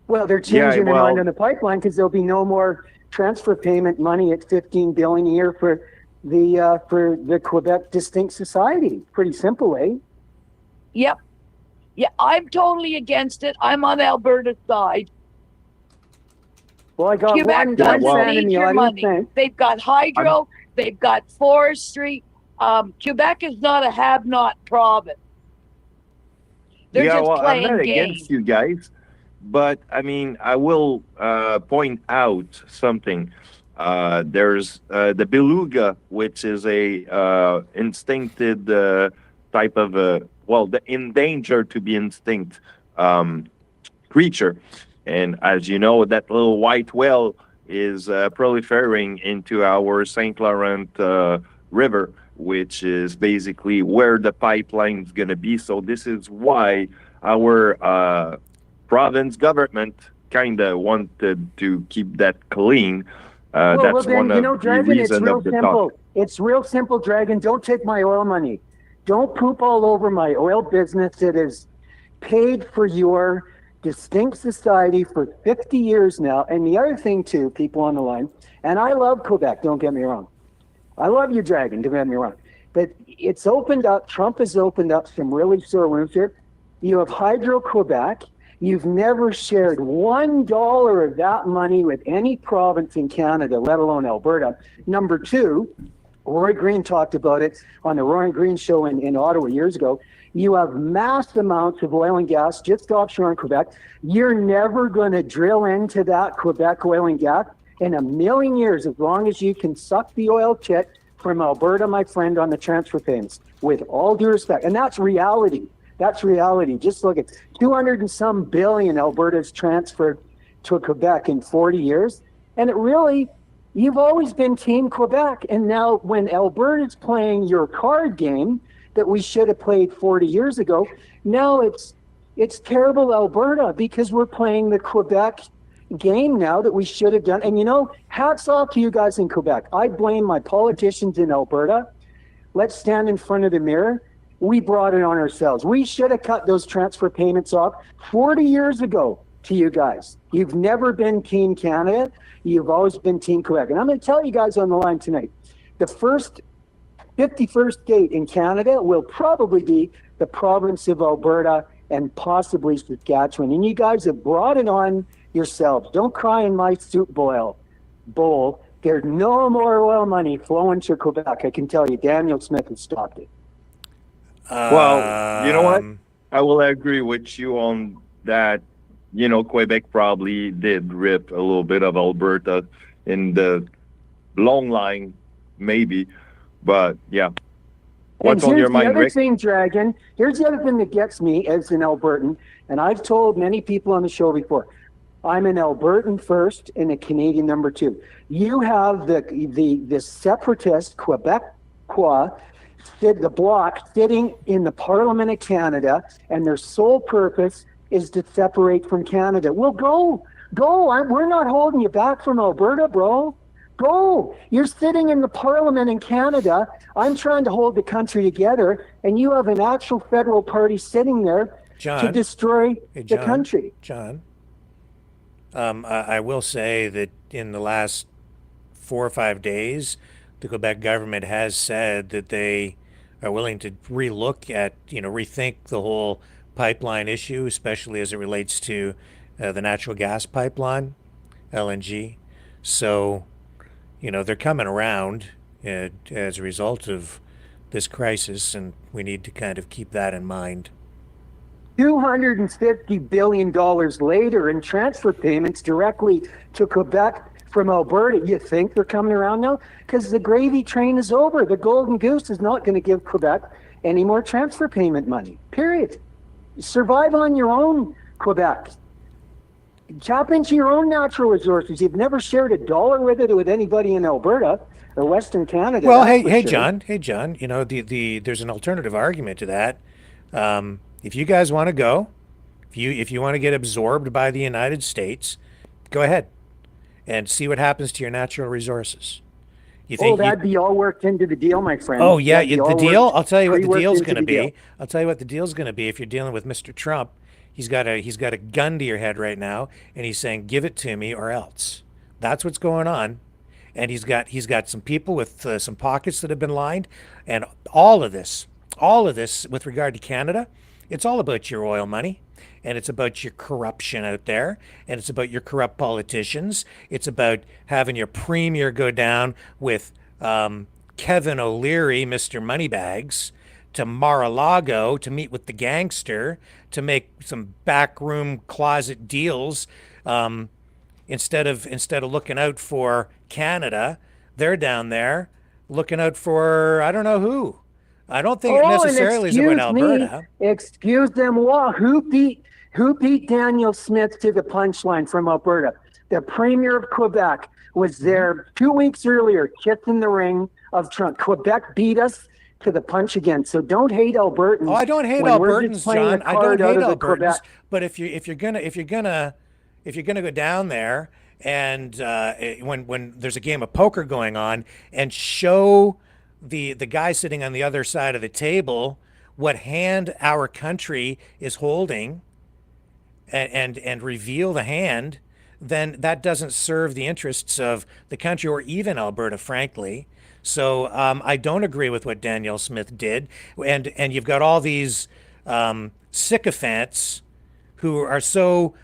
Well, they're changing their mind on the pipeline because there'll be no more transfer payment money at $15 billion a year for the Quebec Distinct Society. Pretty simple, eh? Yep. Yeah, I'm totally against it. I'm on Alberta's side. Well, I got Quebec one doesn't fan in need the your audience. money. They've got hydro. They've got forestry. Quebec is not a have-not province. They're just playing I'm not games. against you guys, but I mean, I will point out something. There's the beluga, which is a instincted type of the endangered to be extinct creature. And as you know, that little white whale is proliferating into our St. Laurent River, which is basically where the pipeline is going to be. So this is why our province government kind of wanted to keep that clean. That's one of the Dragon, reasons of the talk. It's real simple, Dragon. Don't take my oil money. Don't poop all over my oil business that is paid for your distinct society for 50 years now. And the other thing, too, people on the line, and I love Quebec, don't get me wrong. I love you, Dragon, don't get me wrong. But it's opened up, Trump has opened up some really sore wounds here. You have Hydro-Quebec. You've never shared $1 of that money with any province in Canada, let alone Alberta. Number two, Roy Green talked about it on the Roy Green show in Ottawa years ago. You have mass amounts of oil and gas just offshore in Quebec. You're never going to drill into that Quebec oil and gas in a million years, as long as you can suck the oil tit from Alberta, my friend, on the transfer payments, with all due respect. And that's reality. That's reality. Just look at 200 and some billion Alberta's transferred to Quebec in 40 years. And it really, you've always been Team Quebec. And now when Alberta's playing your card game that we should have played 40 years ago, now it's terrible Alberta because we're playing the Quebec game now that we should have done. And hats off to you guys in Quebec. I blame my politicians in Alberta. Let's stand in front of the mirror. We brought it on ourselves. We should have cut those transfer payments off 40 years ago to you guys. You've never been Team Canada. You've always been Team Quebec. And I'm going to tell you guys on the line tonight, the first 51st state in Canada will probably be the province of Alberta and possibly Saskatchewan. And you guys have brought it on yourselves. Don't cry in my soup bowl. There's no more oil money flowing to Quebec. I can tell you, Daniel Smith has stopped it. Well, you know what? I will agree with you on that. Quebec probably did rip a little bit of Alberta in the long line, maybe. But yeah. What's on your mind, Rick? Here's the other thing that gets me as an Albertan, and I've told many people on the show before, I'm an Albertan first and a Canadian number two. You have the separatist Quebecois, the bloc sitting in the Parliament of Canada, and their sole purpose is to separate from Canada. Well, go. We're not holding you back from Alberta, bro. Go. You're sitting in the Parliament in Canada. I'm trying to hold the country together, and you have an actual federal party sitting there to destroy the country. John, I will say that in the last 4 or 5 days, the Quebec government has said that they are willing to rethink the whole pipeline issue, especially as it relates to the natural gas pipeline, LNG. So, they're coming around as a result of this crisis, and we need to kind of keep that in mind. $250 billion later in transfer payments directly to Quebec from Alberta. You think they're coming around now? Because the gravy train is over. The golden goose is not going to give Quebec any more transfer payment money, period. Survive on your own, Quebec. Tap into your own natural resources. You've never shared a dollar with it with anybody in Alberta or Western Canada. Well, hey, John. Hey, John. You know, there's an alternative argument to that. If you guys want to go, if you want to get absorbed by the United States, go ahead and see what happens to your natural resources. You think that'd be all worked into the deal, my friend. Oh yeah, the deal. I'll tell you what the deal's going to be. Deal. I'll tell you what the deal's going to be. If you're dealing with Mr. Trump, he's got a gun to your head right now, and he's saying, "Give it to me or else." That's what's going on, and he's got some people with some pockets that have been lined, and all of this with regard to Canada, it's all about your oil money. And it's about your corruption out there, and it's about your corrupt politicians. It's about having your premier go down with Kevin O'Leary, Mr. Moneybags, to Mar-a-Lago to meet with the gangster to make some backroom closet deals. Instead of looking out for Canada, they're down there looking out for I don't know who. I don't think it necessarily is about Alberta. Excuse them, who beat Daniel Smith to the punchline from Alberta? The Premier of Quebec was there 2 weeks earlier, kissing the ring of Trump. Quebec beat us to the punch again. So don't hate Albertans. Oh, I don't hate Albertans, John. I don't hate Albertans. But if you're gonna go down there and when there's a game of poker going on and show the guy sitting on the other side of the table what hand our country is holding, and reveal the hand, then that doesn't serve the interests of the country or even Alberta, frankly. So I don't agree with what Danielle Smith did. And you've got all these sycophants who are so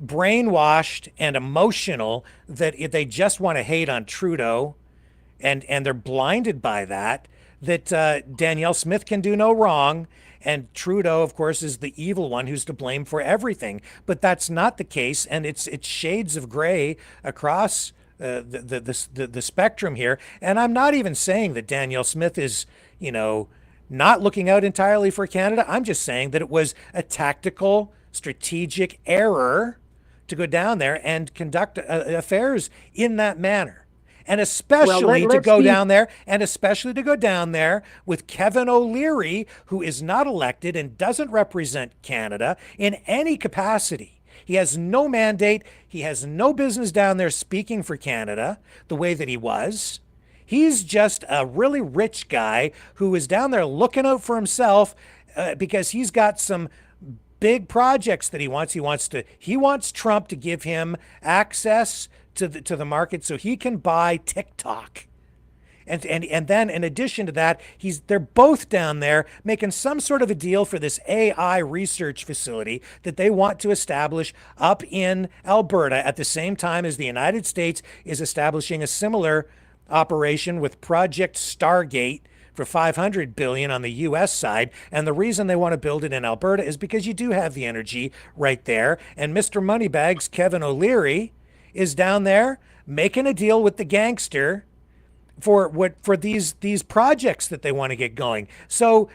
brainwashed and emotional that they just want to hate on Trudeau, and they're blinded by that Danielle Smith can do no wrong. And Trudeau, of course, is the evil one who's to blame for everything. But that's not the case, and it's shades of gray across the spectrum here. And I'm not even saying that Danielle Smith is, not looking out entirely for Canada. I'm just saying that it was a tactical, strategic error to go down there and conduct affairs in that manner. And especially to go down there with Kevin O'Leary, who is not elected and doesn't represent Canada in any capacity. He has no mandate. He has no business down there speaking for Canada the way that he was. He's just a really rich guy who is down there looking out for himself because he's got some big projects that he wants. He wants Trump to give him access to the market so he can buy TikTok. And then in addition to that, they're both down there making some sort of a deal for this AI research facility that they want to establish up in Alberta at the same time as the United States is establishing a similar operation with Project Stargate for $500 billion on the U.S. side. And the reason they want to build it in Alberta is because you do have the energy right there. And Mr. Moneybags, Kevin O'Leary, is down there making a deal with the gangster for these projects that they want to get going. So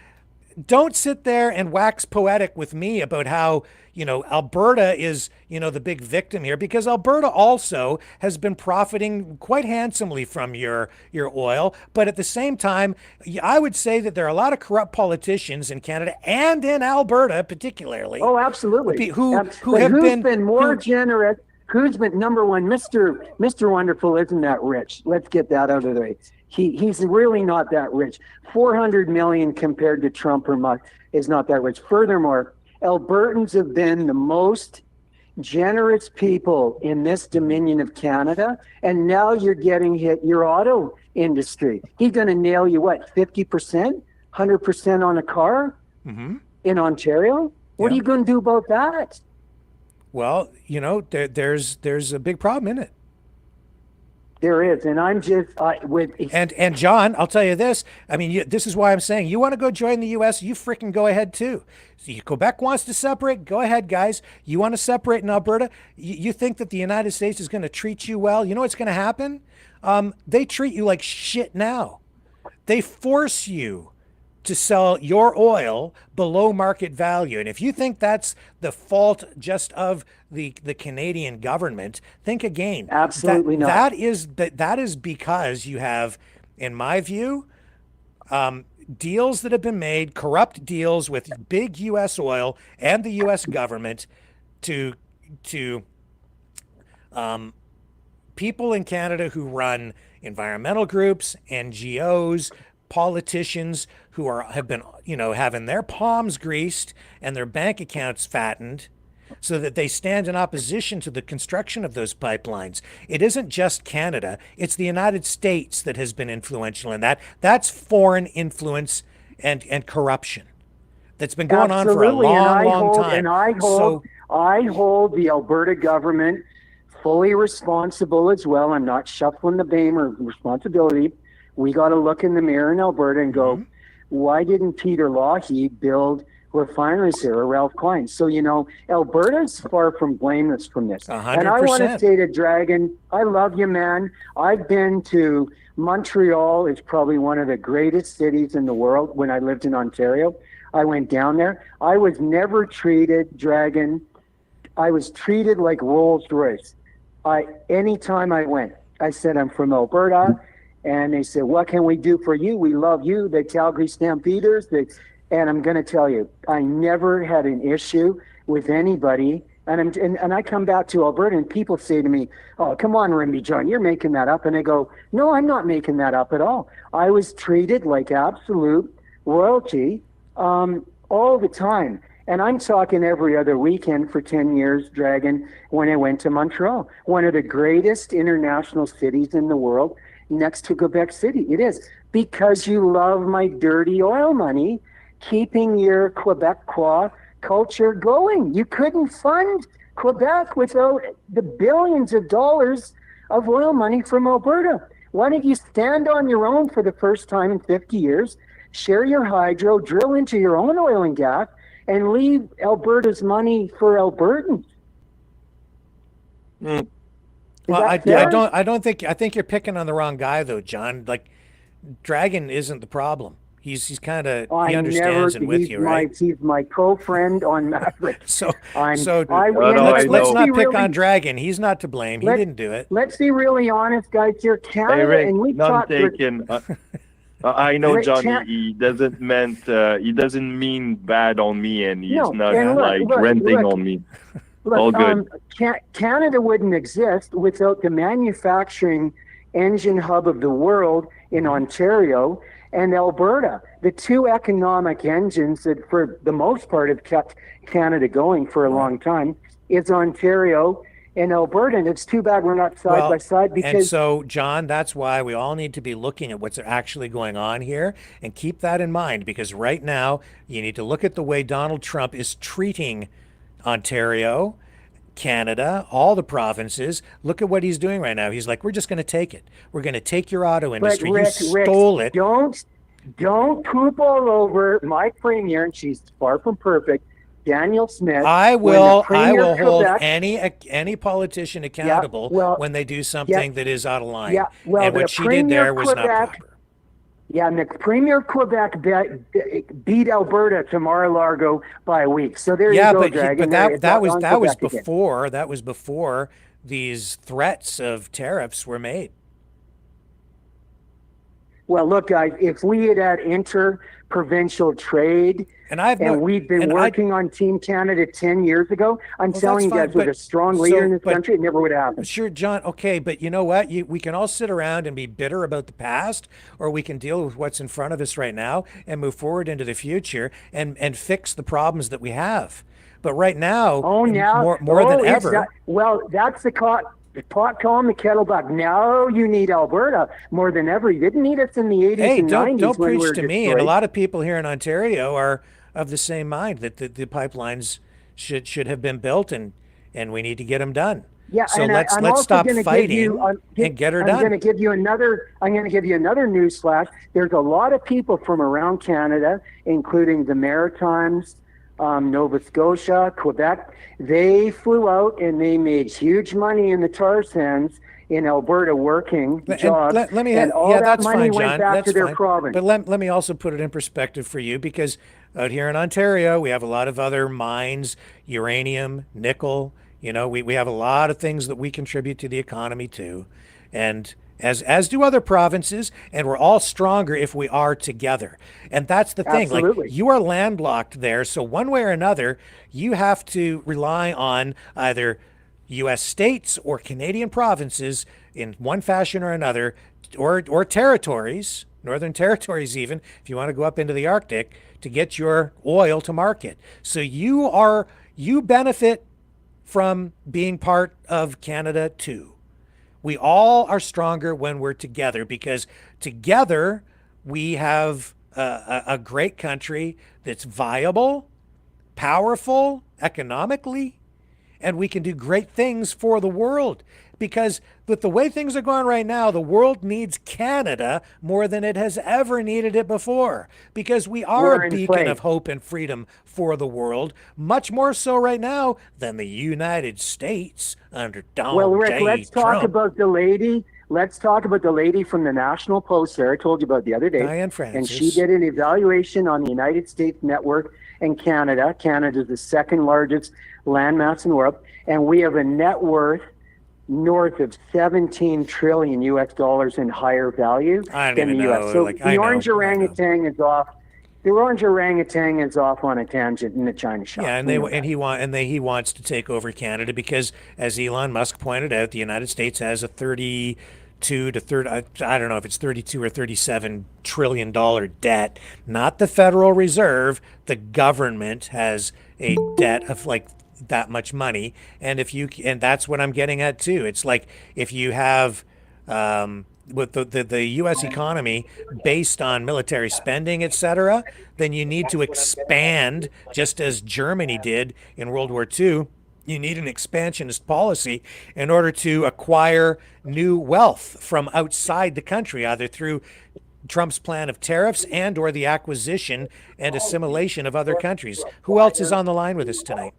don't sit there and wax poetic with me about how, Alberta is, the big victim here, because Alberta also has been profiting quite handsomely from your oil. But at the same time, I would say that there are a lot of corrupt politicians in Canada and in Alberta particularly. Oh, absolutely. Who's been more generous? Who's been number one? Mr. Wonderful isn't that rich. Let's get that out of the way. He's really not that rich. 400 million compared to Trump or Musk is not that rich. Furthermore, Albertans have been the most generous people in this Dominion of Canada, and now you're getting hit your auto industry. He's going to nail you, 50%, 100% on a car in Ontario? What are you going to do about that? Well, there's a big problem in it. There is, and I'm just And John, I'll tell you this. I mean, this is why I'm saying you want to go join the U.S. You freaking go ahead too. So Quebec wants to separate. Go ahead, guys. You want to separate in Alberta? You think that the United States is going to treat you well? You know what's going to happen? They treat you like shit now. They force you to sell your oil below market value. And if you think that's the fault just of the Canadian government, think again. Absolutely not. That is because you have, in my view, deals that have been made, corrupt deals with big U.S. oil and the U.S. government to people in Canada who run environmental groups, NGOs, politicians who have been, having their palms greased and their bank accounts fattened so that they stand in opposition to the construction of those pipelines. It isn't just Canada, it's the United States that has been influential in that. That's foreign influence and corruption that's been going on for a long time. And I hold the Alberta government fully responsible as well. I'm not shuffling the blame or responsibility. We got to look in the mirror in Alberta and go, why didn't Peter Lougheed build refineries here, or Ralph Klein? So, Alberta's far from blameless from this. 100%. And I want to say to Dragon, I love you, man. I've been to Montreal. It's probably one of the greatest cities in the world. When I lived in Ontario, I went down there. I was never treated, Dragon. I was treated like Rolls Royce. Anytime I went, I said, I'm from Alberta. And they said, what can we do for you? We love you, the Calgary Stampeders. And I'm going to tell you, I never had an issue with anybody. And I come back to Alberta and people say to me, oh, come on, Rimby John, you're making that up. And I go, no, I'm not making that up at all. I was treated like absolute royalty all the time. And I'm talking every other weekend for 10 years, Dragon, when I went to Montreal, one of the greatest international cities in the world, next to Quebec City. It is, because you love my dirty oil money, keeping your Quebecois culture going. You couldn't fund Quebec without the billions of dollars of oil money from Alberta. Why don't you stand on your own for the first time in 50 years, share your hydro, drill into your own oil and gas, and leave Alberta's money for Albertans? Well, I think you're picking on the wrong guy though, John. Like, Dragon isn't the problem. He's kind of, he understands and with you, right? He's my co-friend on Maverick. Let's not pick on Dragon. He's not to blame. He didn't do it. Let's be really honest, guys. You're Canada, hey, Rick, and we talked. I know, Rick, Johnny. He doesn't mean bad on me, and he's not renting on me. All good. Canada wouldn't exist without the manufacturing engine hub of the world in Ontario and Alberta. The two economic engines that for the most part have kept Canada going for a long time is Ontario and Alberta. And it's too bad we're not side by side, because... And so, John, that's why we all need to be looking at what's actually going on here and keep that in mind, because right now you need to look at the way Donald Trump is treating Ontario, Canada, all the provinces. Look at what he's doing right now. He's like, we're just going to take it. We're going to take your auto industry. Rick, you stole it. Don't poop all over my premier, and she's far from perfect, Danielle Smith. I will hold any politician accountable when they do something that is out of line. Yeah, well, and what she did there was not proper. Yeah, and the Premier Quebec beat Alberta to Mar-a-Lago by a week. So there you go, Dragon. But that was before these threats of tariffs were made. Well, look, guys, if we had inter-provincial trade, and we've been working on Team Canada 10 years ago, I'm telling you guys, with a strong leader in this country, it never would have happened. Sure, John, okay, but you know what? We can all sit around and be bitter about the past, or we can deal with what's in front of us right now and move forward into the future and fix the problems that we have. But right now, more than ever... that's the pot calling the kettle black. Now you need Alberta more than ever. You didn't need us in the 80s and 90s. Don't preach to me. And a lot of people here in Ontario are of the same mind that the pipelines should have been built, and we need to get them done. Yeah, so let's stop fighting and get her done. I'm going to give you another news flash. There's a lot of people from around Canada, including the Maritimes, Nova Scotia, Quebec. They flew out and they made huge money in the tar sands in Alberta working jobs, and all that that's money fine, went John. back That's to their fine. province. But let me also put it in perspective for you, because out here in Ontario, we have a lot of other mines, uranium, nickel. We have a lot of things that we contribute to the economy too. And as do other provinces, and we're all stronger if we are together. And that's the thing. Absolutely. Like, you are landlocked there, so one way or another, you have to rely on either U.S. states or Canadian provinces in one fashion or another, or territories, northern territories even, if you want to go up into the Arctic, to get your oil to market. So you benefit from being part of Canada too. We all are stronger when we're together, because together we have a great country that's viable, powerful economically, and we can do great things for the world. Because with the way things are going right now, the world needs Canada more than it has ever needed it before, because we are We're a in beacon play. of hope and freedom for the world, much more so right now than the United States under Donald Well, Rick, J. let's Trump. talk about the lady. Let's talk about the lady from the National Post there I told you about the other day. Diane And she Francis. did an evaluation on the United States network and Canada. Canada is the second largest landmass in the world. And we have a net worth north of 17 trillion US dollars in higher value I don't than even the US. know, So like, I the know, orange I know. orangutan is off. The orange orangutan is off on a tangent in the China shop. Yeah, and We know that. he wants to take over Canada because, as Elon Musk pointed out, the United States has a 32 to 30, I don't know if it's 32 or 37 trillion dollar debt. Not the Federal Reserve. The government has a debt of like that much money, and that's what I'm getting at too. It's like, if you have with the U.S. economy based on military spending, etc., then you need to expand, just as Germany did in World War II. You need an expansionist policy in order to acquire new wealth from outside the country, either through Trump's plan of tariffs and or the acquisition and assimilation of other countries. Who else is on the line with us tonight?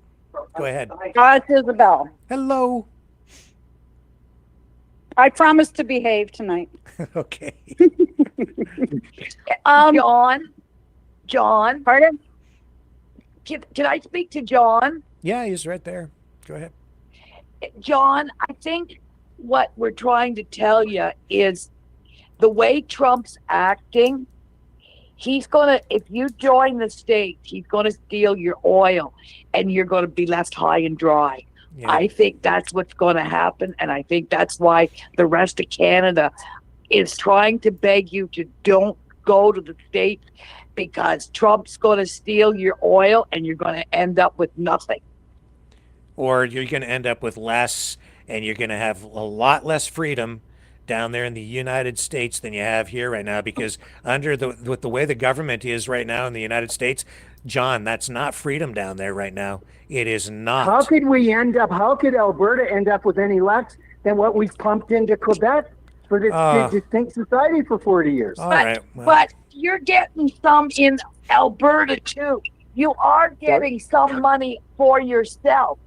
Go ahead. It's Isabel. Hello. I promise to behave tonight. Okay. John. Pardon? Can I speak to John? Yeah, he's right there. Go ahead. John, I think what we're trying to tell you is the way Trump's acting, if you join the state, he's going to steal your oil and you're going to be left high and dry. Yeah. I think that's what's going to happen. And I think that's why the rest of Canada is trying to beg you to don't go to the States, because Trump's going to steal your oil and you're going to end up with nothing. Or you're going to end up with less, and you're going to have a lot less freedom down there in the United States than you have here right now, because with the way the government is right now in the United States, John, that's not freedom down there right now. It is not. How could Alberta end up with any less than what we've pumped into Quebec for this distinct society for 40 years? But you're getting some in Alberta too. You are getting some money for yourself.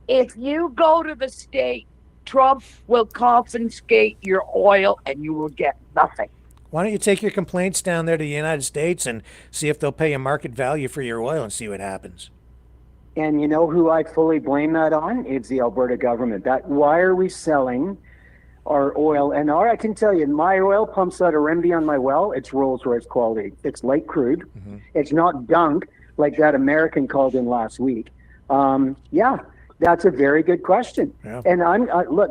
If you go to the state, Trump will confiscate your oil and you will get nothing. Why don't you take your complaints down there to the United States and see if they'll pay a market value for your oil and see what happens? And you know who I fully blame that on? It's the Alberta government. Why are we selling our oil? And I can tell you, my oil pumps out of Rimbey on my well. It's Rolls-Royce quality. It's light crude. Mm-hmm. It's not dunk like that American called in last week. That's a very good question. Yeah. And I'm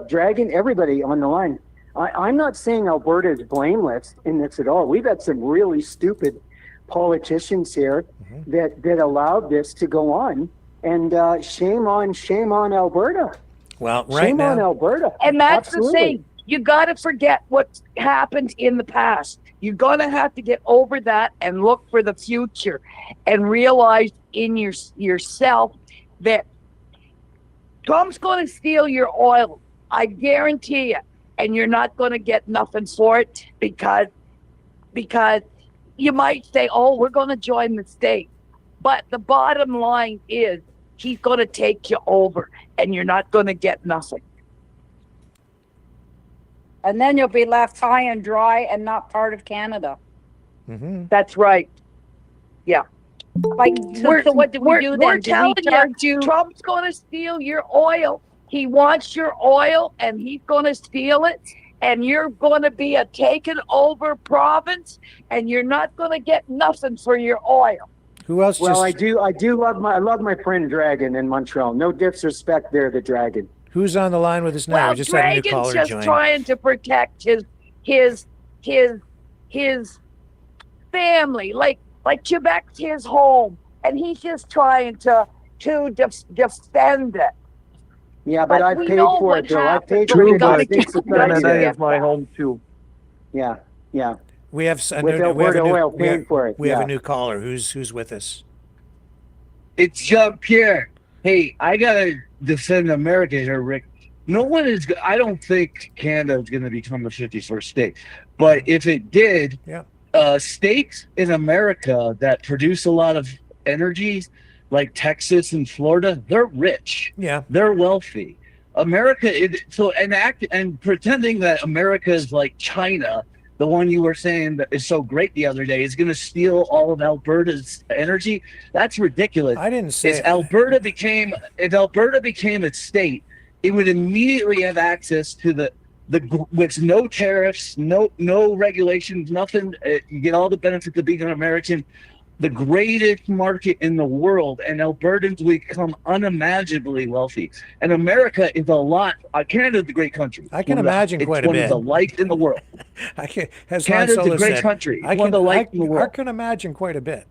dragging everybody on the line. I'm not saying Alberta is blameless in this at all. We've had some really stupid politicians here that allowed this to go on. And shame on Alberta. Well, shame on Alberta. And that's Absolutely. The thing. You got to forget what happened in the past. You're going to have to get over that and look for the future and realize in yourself that Trump's going to steal your oil. I guarantee you. And you're not going to get nothing for it because you might say, oh, we're going to join the state. But the bottom line is he's going to take you over and you're not going to get nothing. And then you'll be left high and dry and not part of Canada. That's right. Yeah. Like, so what do we do then? We're Do we telling charge you, Trump's going to steal your oil. He wants your oil, and he's going to steal it. And you're going to be a taken over province, and you're not going to get nothing for your oil. Who else? Well, I love my friend Dragon in Montreal. No disrespect there, the Dragon. Who's on the line with us now? Well, We just had a new Dragon's caller just join. trying to protect his family, like Quebec's his home, and he's just trying to defend it. Yeah, but I've we paid know for what it, though. I've happened. paid So for we it. gotta Distinct keep Society Canada there. is my home too. Yeah, yeah. We have With Alberta Oil paying for it. We have yeah. a new caller. Who's with us? It's Jean-Pierre. Hey, I gotta defend America here, Rick. No one is. I don't think Canada is going to become the 51st state, but if it did, states in America that produce a lot of energy, like Texas and Florida, they're rich. Yeah, they're wealthy. America, and pretending that America is like China, the one you were saying that is so great the other day, is going to steal all of Alberta's energy. That's ridiculous. I didn't say. If Alberta became a state, it would immediately have access to the with no tariffs, no regulations, nothing. You get all the benefits of being an American. The greatest market in the world, and Albertans will become unimaginably wealthy. And America is a lot. Canada's a great country. I can imagine quite a bit. It's one of the liked in the world. I can. As Canada's Han Solo a great said, country. I One of the liked in the I world. can imagine quite a bit.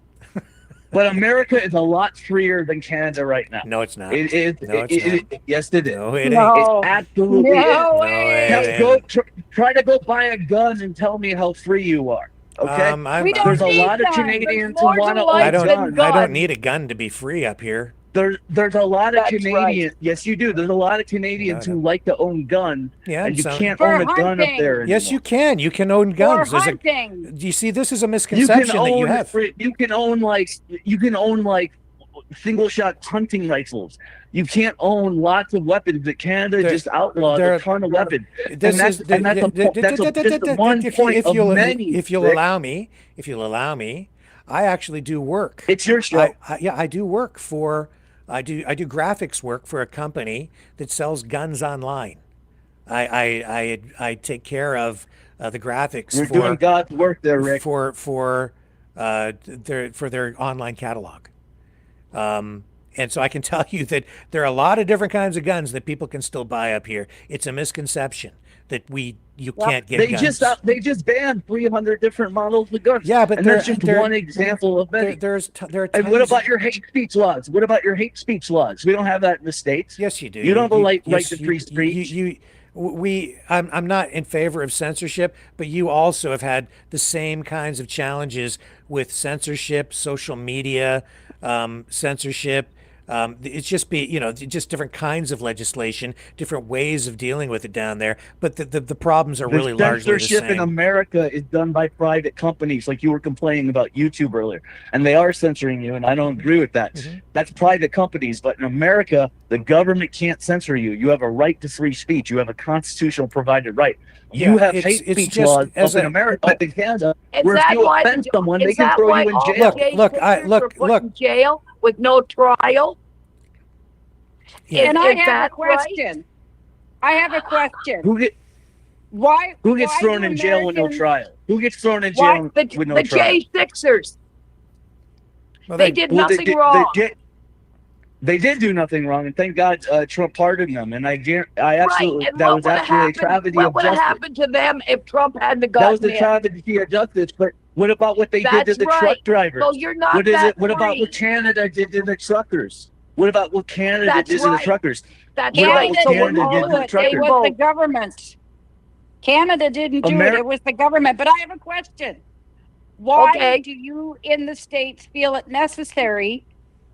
But America is a lot freer than Canada right now. No, it's not. It is. No, it's not. Yes, it is. No, it ain't. It absolutely No, is. Try to go buy a gun and tell me how free you are. Okay. There's a lot of Canadians who want to own guns. I don't need a gun to be free up here. There's a lot of That's Canadians. right. Yes, you do. There's a lot of Canadians who like to own guns, Yeah, and you so- can't For own a gun up hunting. there. Yes, you can. You can own guns. For There's hunting. Do you see? This is a You misconception can that you own. have. You can own like single shot hunting rifles. You can't own lots of weapons that Canada just outlawed a ton of weapons. This That's is just one point of many. If you'll Rick. allow me, I actually do work. It's your show. I do work for. I do graphics work for a company that sells guns online. I take care of the graphics. You're for, doing God's work there, Rick. For their online catalog. And so I can tell you that there are a lot of different kinds of guns that people can still buy up here. It's a misconception that you can't get guns. They just banned 300 different models of guns. Yeah, but and that's just one example of many. There are And what about your hate speech laws? What about your hate speech laws? We don't have that in the States. Yes, you do. You don't have a right to free speech. I'm not in favor of censorship, but you also have had the same kinds of challenges with censorship, social media, censorship. It's just just different kinds of legislation, different ways of dealing with it down there. But the problems are really largely the censorship in same. America is done by private companies, like you were complaining about YouTube earlier, and they are censoring you, and I don't agree with that. That's private companies, but in America, the government can't censor you. You have a right to free speech. You have a constitutional provided right. You have hate speech laws up in America, up in Canada, where if you offend someone, they can throw you in jail. Look, in jail with no trial. And I have a that question. I have a question. Who gets why thrown do in jail with no Americans- trial? Who gets thrown in Why? jail The with no trial? J6ers. Well, they did nothing wrong. They did do nothing wrong, and thank God Trump pardoned them. And I absolutely, And that what was would have absolutely a happened? travesty What of would have justice. happened to them if Trump hadn't That gotten was the in? travesty of justice. But what about what they did to That's the right. truck drivers? So you're not What is that it? What about free. what Canada did to the truckers? What about what Canada That's did to the right. truckers? That's What about right. what So Canada we're did to the all It truckers? was the government. Canada didn't do it. Ameri- It was the government. But I have a question. Why Okay. do you in the States feel it necessary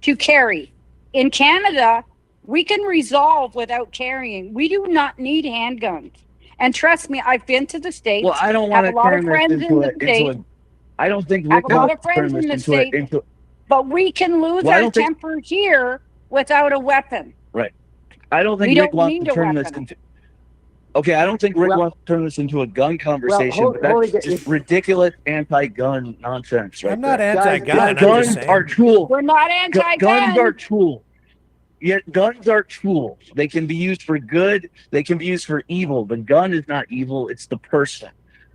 to carry? In Canada, we can resolve without carrying. We do not need handguns. And trust me, I've been to the States. Well, I don't have want a to lot turn of this friends in into the a. States. I don't think I have Rick a lot wants of to friends turn in this the into States. But we can lose Well, I our don't think- temper here without a weapon. Right. I don't think We Rick don't wants need to a turn this weapon. into. Okay, I don't think Rick Well- wants to turn this into a gun conversation, but that's just ridiculous anti-gun nonsense right I'm not there. anti-gun. I'm just Guns saying. are tools. We're not anti-gun. Guns are tools. Yet guns are tools. They can be used for good. They can be used for evil. The gun is not evil. It's the person.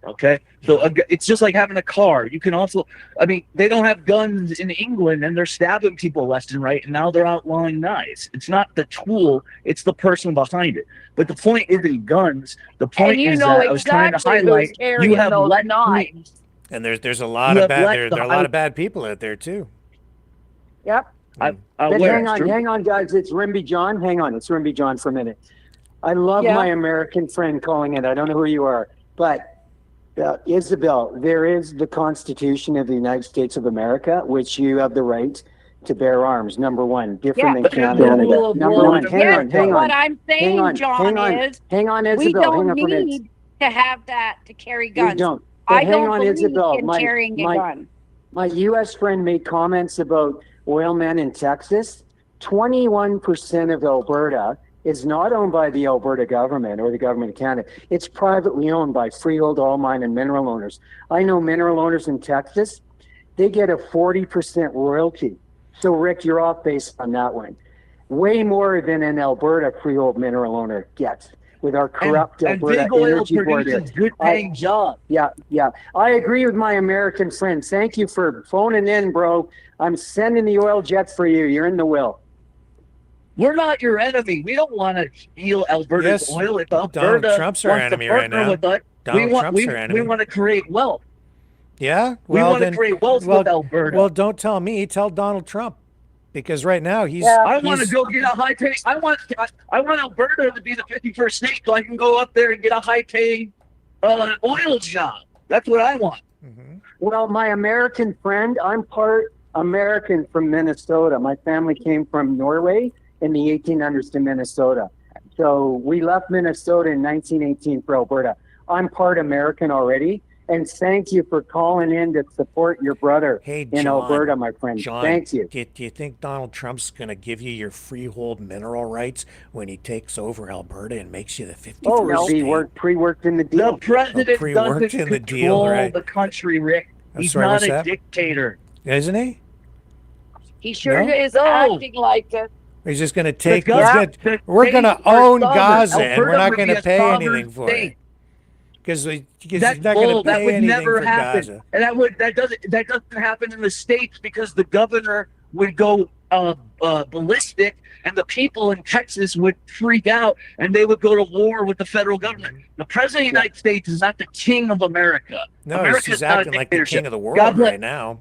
Okay, so it's just like having a car. You can also, I mean, they don't have guns in England, and they're stabbing people left and right, and now they're outlawing knives. It's not the tool; it's the person behind it. But the point isn't guns. The point And you is know that I was trying to exactly who's highlight carrying you have those let knives. And there's a lot You of have bad let there the are a lot of bad people out there too. Yep. But hang on, guys. It's Rimby John. Hang on, it's Rimby John for a minute. I love my American friend calling in. I don't know who you are, but Isabel, there is the Constitution of the United States of America, which you have the right to bear arms. Number one, different than Canada. Number one. Hang on. What I'm saying, John, is hang on, Isabel. we don't hang on for a minute. need to have that to carry guns. We don't. But I hang don't on, believe Isabel. in carrying a gun. My U.S. friend made comments about oil men in Texas. 21% of Alberta is not owned by the Alberta government or the government of Canada. It's privately owned by freehold, oil mine, and mineral owners. I know mineral owners in Texas, they get a 40% royalty. So, Rick, you're off base on that one. Way more than an Alberta freehold mineral owner gets with our corrupt Alberta big oil energy board. produces good-paying jobs. Yeah. I agree with my American friend. Thank you for phoning in, bro. I'm sending the oil jets for you. You're in the will. We're not your enemy. We don't want to steal Alberta's oil. If Alberta Donald Trump's our wants enemy to right partner now. with us, Donald we Trump's our enemy. want to create wealth. Yeah, We well, want to then, create wealth well, with Alberta. Well, don't tell me. Tell Donald Trump, because right now I want to go get a high-paying. I want Alberta to be the 51st state, so I can go up there and get a high-paying oil job. That's what I want. Well, my American friend, I'm part American from Minnesota. My family came from Norway in the 1800s to Minnesota. So we left Minnesota in 1918 for Alberta. I'm part American already. And thank you for calling in to support your brother in John, Alberta, my friend. John, Thank you. Do you think Donald Trump's going to give you your freehold mineral rights when he takes over Alberta and makes you the 51st Oh, state? he pre-worked in the deal. The president pre-worked doesn't in the control deal, right? the country, Rick. I'm He's sorry, not what's a that? dictator. Isn't he? He sure No? is acting like it. He's just going to take. The We're going to states are own sovereign. Gaza, and we're Alberta not would going be to a pay sovereign anything for state. it. Because he's That's not going bull. to That pay would anything never for happen. Gaza. And that doesn't happen in the States because the governor would go ballistic, and the people in Texas would freak out, and they would go to war with the federal government. The president of the United States is not the king of America. No, America's he's not a acting like the dictatorship. king of the world God bless- right now.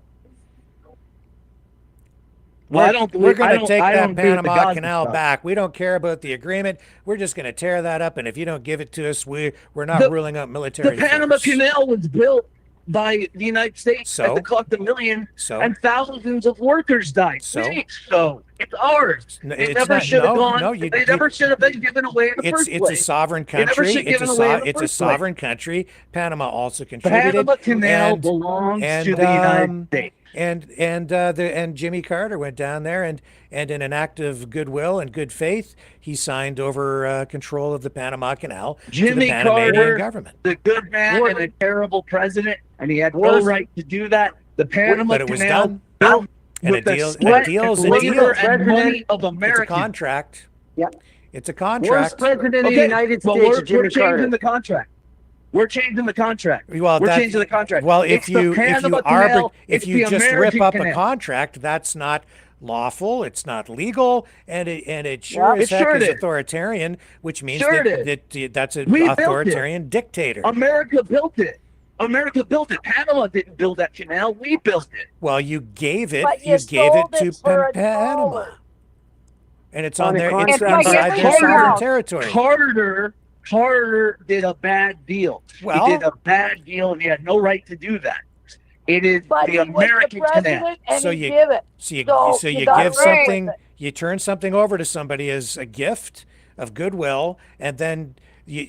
Well, I don't We're believe- I going to don't- take I that don't agree with the Panama Gaza Canal stuff. back. We don't care about the agreement. We're just going to tear that up, and if you don't give it to us, we're not The- ruling out military The Panama force. Canal was built by the United States at So? the cost of millions, So? and thousands of workers died. So? So it's ours. No, They it's never not- should have no, gone. no, They never should have been given away in the first It's place. a sovereign They never country. should have given away in the It's a first place. sovereign country. Panama also contributed. Panama Canal and- belongs and, to the United States. And Jimmy Carter went down there and in an act of goodwill and good faith, he signed over control of the Panama Canal to Jimmy the Panamanian Carter, government. the good man and a terrible president, and he had no right to do that. The Panama But it was Canal done. built And with the a sweat deal's and a deal. labor and money of It's a Americans. contract. Yeah. It's a contract. Worst president of the Okay, United but States, we're Jimmy changing Carter. the contract. We're changing the contract. Well, we're that- changing the contract. Well, It's if the you Panama Canal, if it's you the just American rip up Canal. a contract, that's not lawful. It's not legal, and it sure Yeah, as it heck sure is is. authoritarian, which means Sure it that that's an We built it. authoritarian dictator. America built it. America built it. Panama didn't build that canal. We built it. Well, you gave it. But You you gave it sold to it for Panama, and it's on On a their contract. inside their Carter- sovereign territory. Carter did a bad deal. Well- He did a bad deal, and he had no right to do that. It is But the he was American the canal. president and So he you- did it. So you got give away with something, it. you turn something over to somebody as a gift of goodwill, and then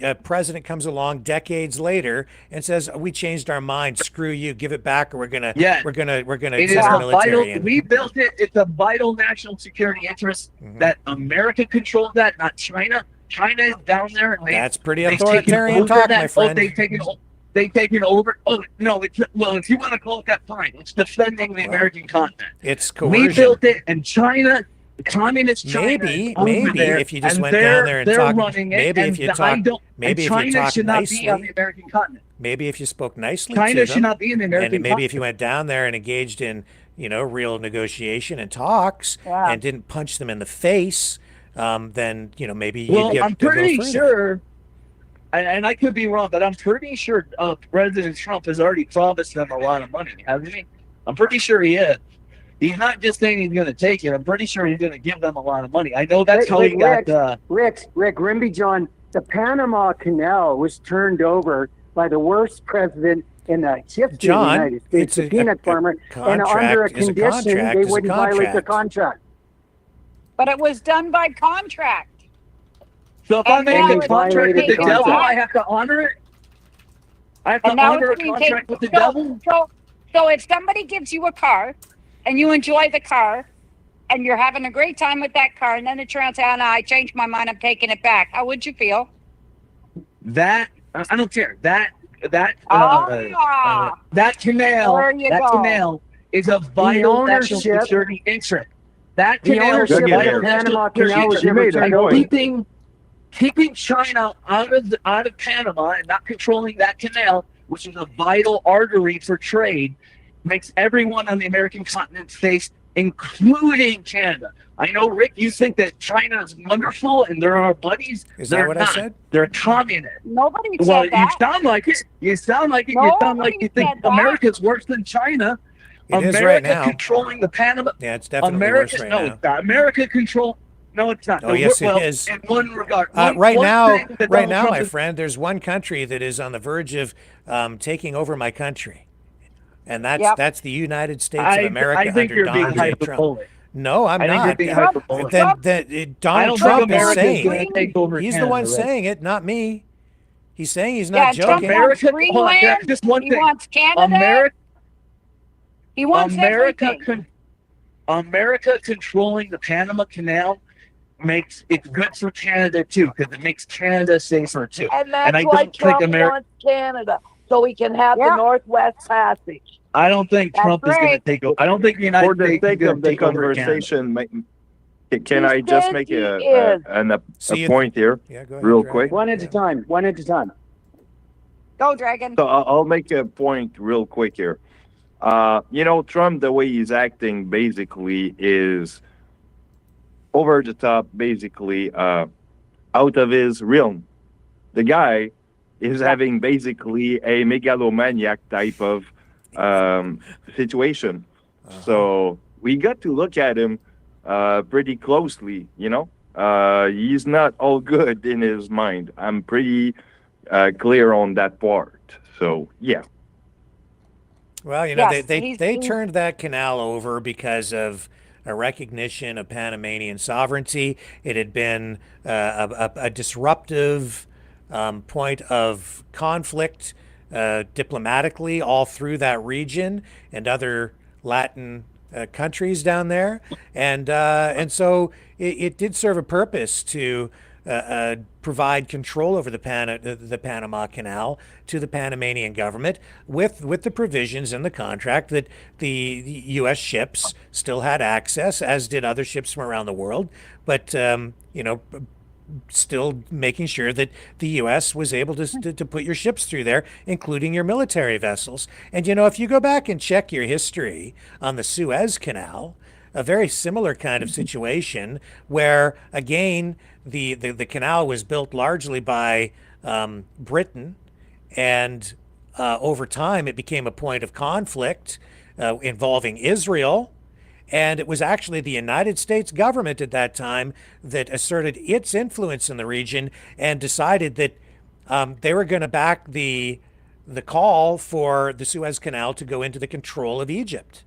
a president comes along decades later and says, "We changed our mind. Screw you. Give it back, or we're gonna Yes. we're gonna It is send a military vital. in." We built it. It's a vital national security interest Mm-hmm. that America controls that, not China. China is down there, and that's pretty they've authoritarian taken over talk, that. my friend. They've taken over. Oh no! Well, if you want to call it that, fine. It's defending the American continent. It's coercion. We built it, and China, communist China, maybe there, if you just and went down there and they're talked, running it, maybe and if you talked, maybe if China you talked should not nicely, be on the American continent. Maybe if you spoke nicely China to should them, not be in the American and maybe continent. if you went down there and engaged in, real negotiation and talks, and didn't punch them in the face, then maybe you'd get I'm a little pretty further. sure, and I could be wrong, but I'm pretty sure President Trump has already promised them a lot of money, hasn't he? I'm pretty sure he is. He's not just saying he's going to take it. I'm pretty sure he's going to give them a lot of money. I know that's how he got. Rick Rimby John, the Panama Canal was turned over by the worst president in the history of the United States, the peanut farmer, and under a condition they wouldn't violate the contract. But it was done by contract. So if I make a contract with the devil, I have to honor it? I have to honor a contract with the devil? So if somebody gives you a car and you enjoy the car and you're having a great time with that car and then it turns out, I changed my mind, I'm taking it back, how would you feel? I don't care. That canal is a vital national security interest. That canal is a vital national security interest. Keeping China out of Panama and not controlling that canal, which is a vital artery for trade, makes everyone on the American continent safe, including Canada. I know, Rick, you think that China is wonderful and they're our buddies. They're not. I said? They're communists. Nobody said that. You sound like it. You sound like you think America's worse than China. It America is right now. Controlling the Panama. Yeah, it's definitely worse right now. America control. No, it's not. Oh, yes, it is. In one regard. Right now, my friend, there's one country that is on the verge of taking over my country, and that's the United States of America under Donald J. Trump. No, I'm not. Donald Trump is saying he's the one saying it, not me. He's saying he's not joking. America, just one thing. He wants Canada. He wants everything. America controlling the Panama Canal makes it good for Canada too, because it makes Canada safer too. And that's why Trump wants Canada, so he can have the Northwest Passage. I don't think Trump is going to take over. I don't think the United States is going to take over Canada. Can I just make a point here, real quick? One at a time. Go, Dragon. So I'll make a point real quick here. Trump, the way he's acting basically is over the top, basically out of his realm. The guy is having basically a megalomaniac type of situation. So we got to look at him pretty closely, he's not all good in his mind. I'm pretty clear on that part. So, yeah. Well, they turned that canal over because of a recognition of Panamanian sovereignty. It had been a disruptive point of conflict diplomatically all through that region and other Latin countries down there, and so it did serve a purpose to provide control over the Panama Canal to the Panamanian government with the provisions in the contract that the U.S. ships still had access, as did other ships from around the world, but still making sure that the U.S. was able to put your ships through there, including your military vessels. And if you go back and check your history on the Suez Canal, a very similar kind of situation where, again, the canal was built largely by Britain, and over time it became a point of conflict involving Israel. And it was actually the United States government at that time that asserted its influence in the region and decided that they were going to back the call for the Suez Canal to go into the control of Egypt.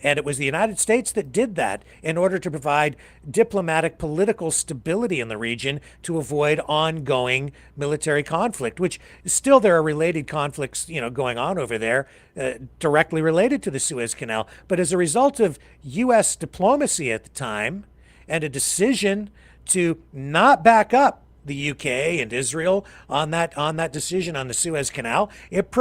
And it was the United States that did that in order to provide diplomatic political stability in the region to avoid ongoing military conflict, which still there are related conflicts, going on over there directly related to the Suez Canal. But as a result of U.S. diplomacy at the time and a decision to not back up the UK and Israel on that decision on the Suez Canal. It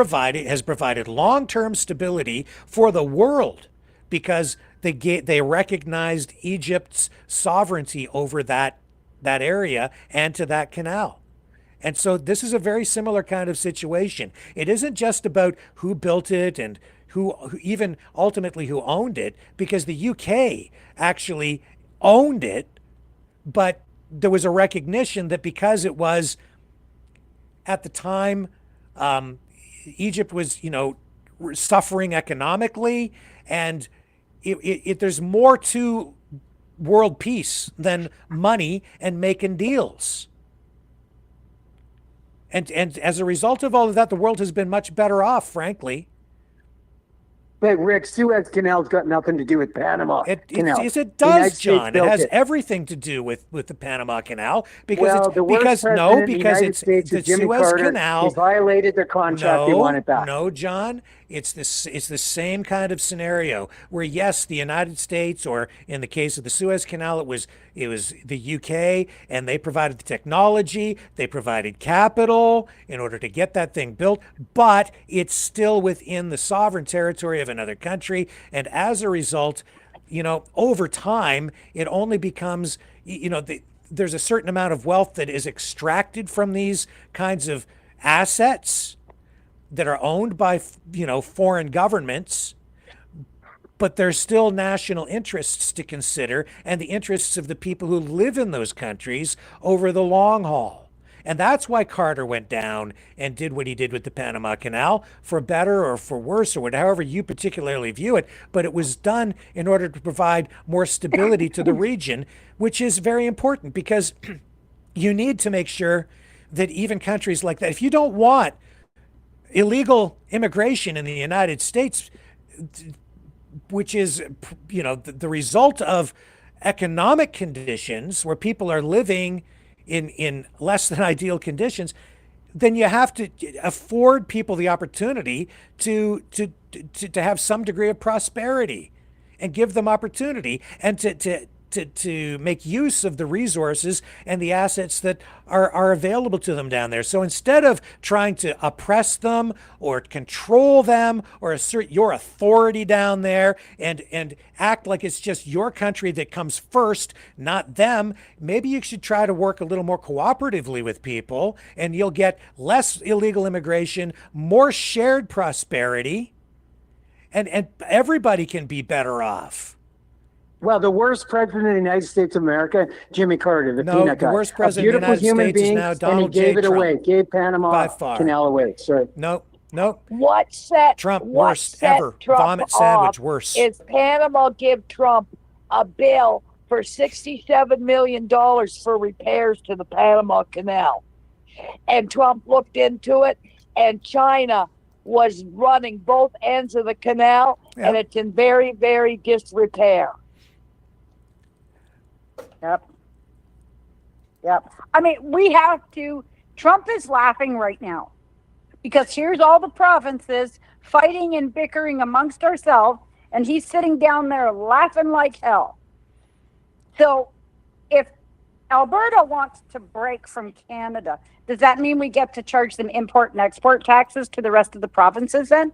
has provided long-term stability for the world because they recognized Egypt's sovereignty over that area and to that canal. And so this is a very similar kind of situation. It isn't just about who built it and who even ultimately who owned it, because the UK actually owned it, but there was a recognition that because it was, at the time, Egypt was, suffering economically, and there's more to world peace than money and making deals. And as a result of all of that, the world has been much better off, frankly. But Rick, Suez Canal's got nothing to do with Panama Canal. Yes, it does, John. It has everything to do with the Panama Canal because it's the Suez Canal. He violated their contract. They want it back. No, John. It's the same kind of scenario where, yes, the United States, or in the case of the Suez Canal, it was the UK, and they provided the technology, they provided capital in order to get that thing built, but it's still within the sovereign territory of another country, and as a result, over time, it only becomes, there's a certain amount of wealth that is extracted from these kinds of assets that are owned by, foreign governments, but there's still national interests to consider and the interests of the people who live in those countries over the long haul. And that's why Carter went down and did what he did with the Panama Canal, for better or for worse, or however you particularly view it. But it was done in order to provide more stability to the region, which is very important because you need to make sure that even countries like that, if you don't want illegal immigration in the United States, which is, the result of economic conditions where people are living in less than ideal conditions, then you have to afford people the opportunity to have some degree of prosperity and give them opportunity and to make use of the resources and the assets that are available to them down there. So instead of trying to oppress them or control them or assert your authority down there and act like it's just your country that comes first, not them, maybe you should try to work a little more cooperatively with people, and you'll get less illegal immigration, more shared prosperity, and everybody can be better off. Well, the worst president of the United States of America, Jimmy Carter, the peanut guy. The worst president of the United States is now Donald J. And he gave it away, gave Panama Canal away. Sorry. No. What set Trump what worst set ever? Trump Vomit sandwich worse. Is Panama give Trump a bill for $67 million for repairs to the Panama Canal? And Trump looked into it, and China was running both ends of the canal, and it's in very, very disrepair. Yep. I mean, we have to. Trump is laughing right now because here's all the provinces fighting and bickering amongst ourselves, and he's sitting down there laughing like hell. So if Alberta wants to break from Canada, does that mean we get to charge them import and export taxes to the rest of the provinces then?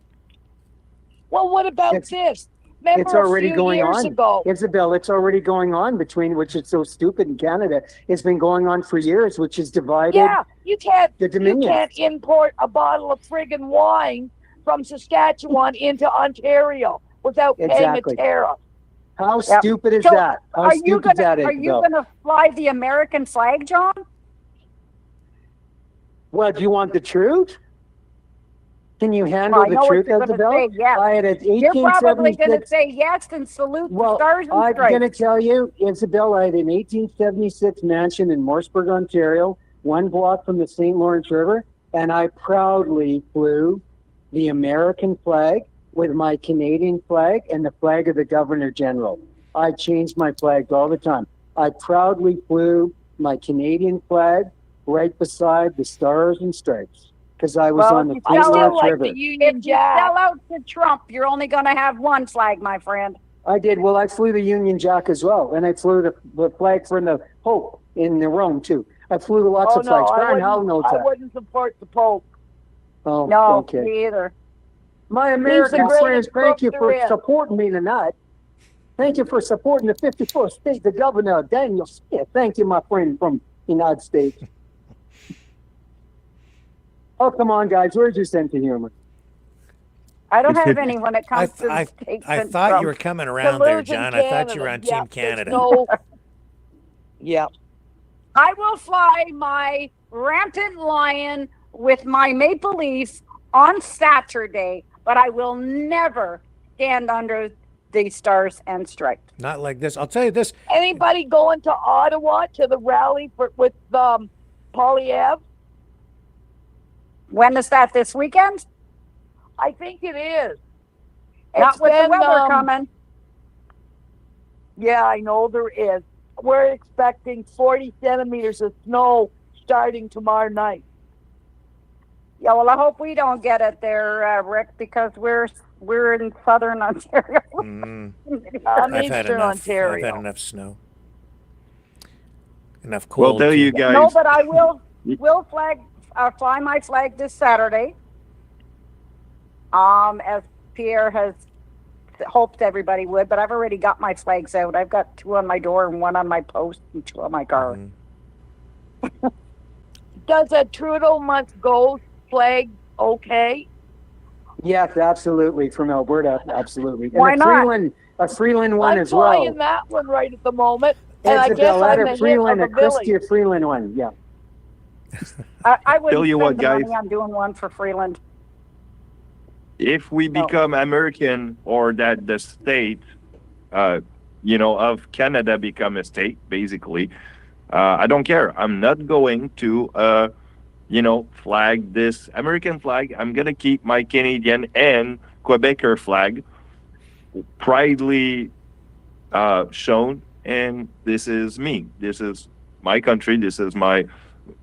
Well, what about this? Remember it's already going on. Ago. Isabel, it's already going on which is so stupid in Canada. It's been going on for years, which is divided. Yeah, you can't Dominion. import a bottle of friggin' wine from Saskatchewan into Ontario without paying a tariff. How stupid is that? How stupid is that, Isabel? Are you going to fly the American flag, John? Well, do you want the truth? Can you handle the truth, Isabel? Yes. You're probably going to say yes and salute the stars and stripes. I'm going to tell you, Isabel, I had an 1876 mansion in Morrisburg, Ontario, 1 block from the St. Lawrence River, and I proudly flew the American flag with my Canadian flag and the flag of the Governor General. I changed my flags all the time. I proudly flew my Canadian flag right beside the stars and stripes. Because I was on the St. Lawrence River. If you sell out to Trump, you're only going to have one flag, my friend. I did. Well, I flew the Union Jack as well. And I flew the flag from the Pope in Rome, too. I flew lots of flags. Brian Howell knows I that. wouldn't support the Pope. Oh, No, okay. me either. My American greatest friends, thank you crook for there is. supporting me tonight. Thank you for supporting the 54th state, the governor, Daniel Smith. Thank you, my friend from the United States. Oh, come on, guys. Where's your sense of humor? I don't have any when it comes to the statements I thought you were coming around there, John. I thought you were on Team Canada. Yeah. I will fly my rampant lion with my maple leaf on Saturday, but I will never stand under the stars and stripes. Not like this. I'll tell you this. Anybody going to Ottawa to the rally with Polyev? When is that, this weekend? I think it is. Not It's with the been, weather coming. Yeah, I know there is. We're expecting 40 centimeters of snow starting tomorrow night. Yeah, well, I hope we don't get it there, Rick, because we're in southern Ontario. I'm I've had Eastern enough. Ontario. I've had enough snow. Enough cold. Well, there you guys. No, but I will fly my flag this Saturday. As Pierre has hoped everybody would, but I've already got my flags out. I've got 2 on my door and 1 on my post and 2 on my car. Does a Trudeau must go flag okay? Yes, absolutely. From Alberta, absolutely. And Why not? A Freeland one I'm as well. flying that one right at the moment. And I It's a guess I'm letter the Freeland, hit a of the village. Christie Freeland one. Yeah. I wouldn't Tell you spend what, the guys. money on doing one for Freeland. If we become American, or that the state, of Canada become a state, basically, I don't care. I'm not going to, flag this American flag. I'm going to keep my Canadian and Quebecer flag proudly shown. And this is me. This is my country. This is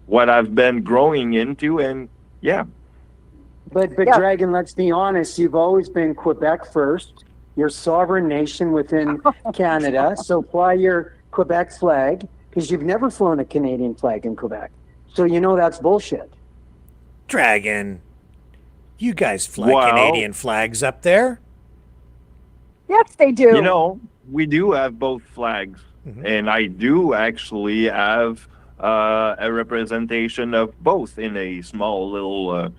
what I've been growing into. And yeah. But Dragon, let's be honest, you've always been Quebec first. You're a sovereign nation within Canada. So fly your Quebec flag, because you've never flown a Canadian flag in Quebec. So you know that's bullshit. Dragon, you guys fly Canadian flags up there? Yes, they do. We do have both flags. And I do actually have a representation of both in a small little...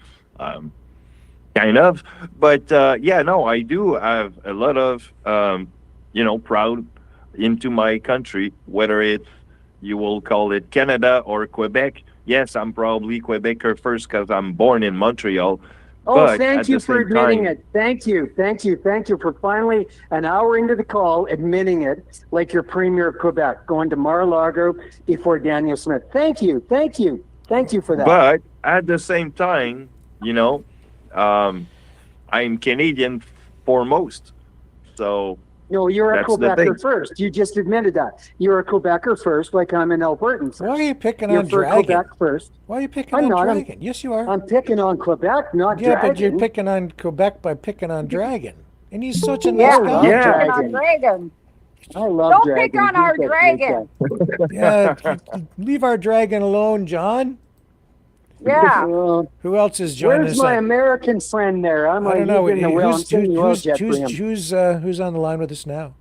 kind of, but I do have a lot of proud into my country, whether you will call it Canada or Quebec. Yes, I'm probably Quebecer first because I'm born in Montreal. Oh, thank you for admitting it. Thank you for finally, an hour into the call, admitting it, like your Premier of Quebec, going to Mar-a-Lago before Daniel Smith. Thank you for that. But at the same time, I'm Canadian foremost. So no, you're a Quebecer first. You just admitted that. You're a Quebecer first, like I'm an Albertan. Why are you picking you're on for Dragon? Quebec first. Why are you picking on Dragon? Yes, you are. I'm picking on Quebec, not Dragon. Yeah, but you're picking on Quebec by picking on Dragon. And he's such a Yeah, nice guy. picking on Dragon. I love Don't Dragon. pick on our He's a Dragon. great guy. Yeah, leave our Dragon alone, John. Yeah. Who else is joining Where's us? my American friend there? I'm I like, don't know. he's in the wheel. I'm sending you a jet for him. Who's on the line with us now?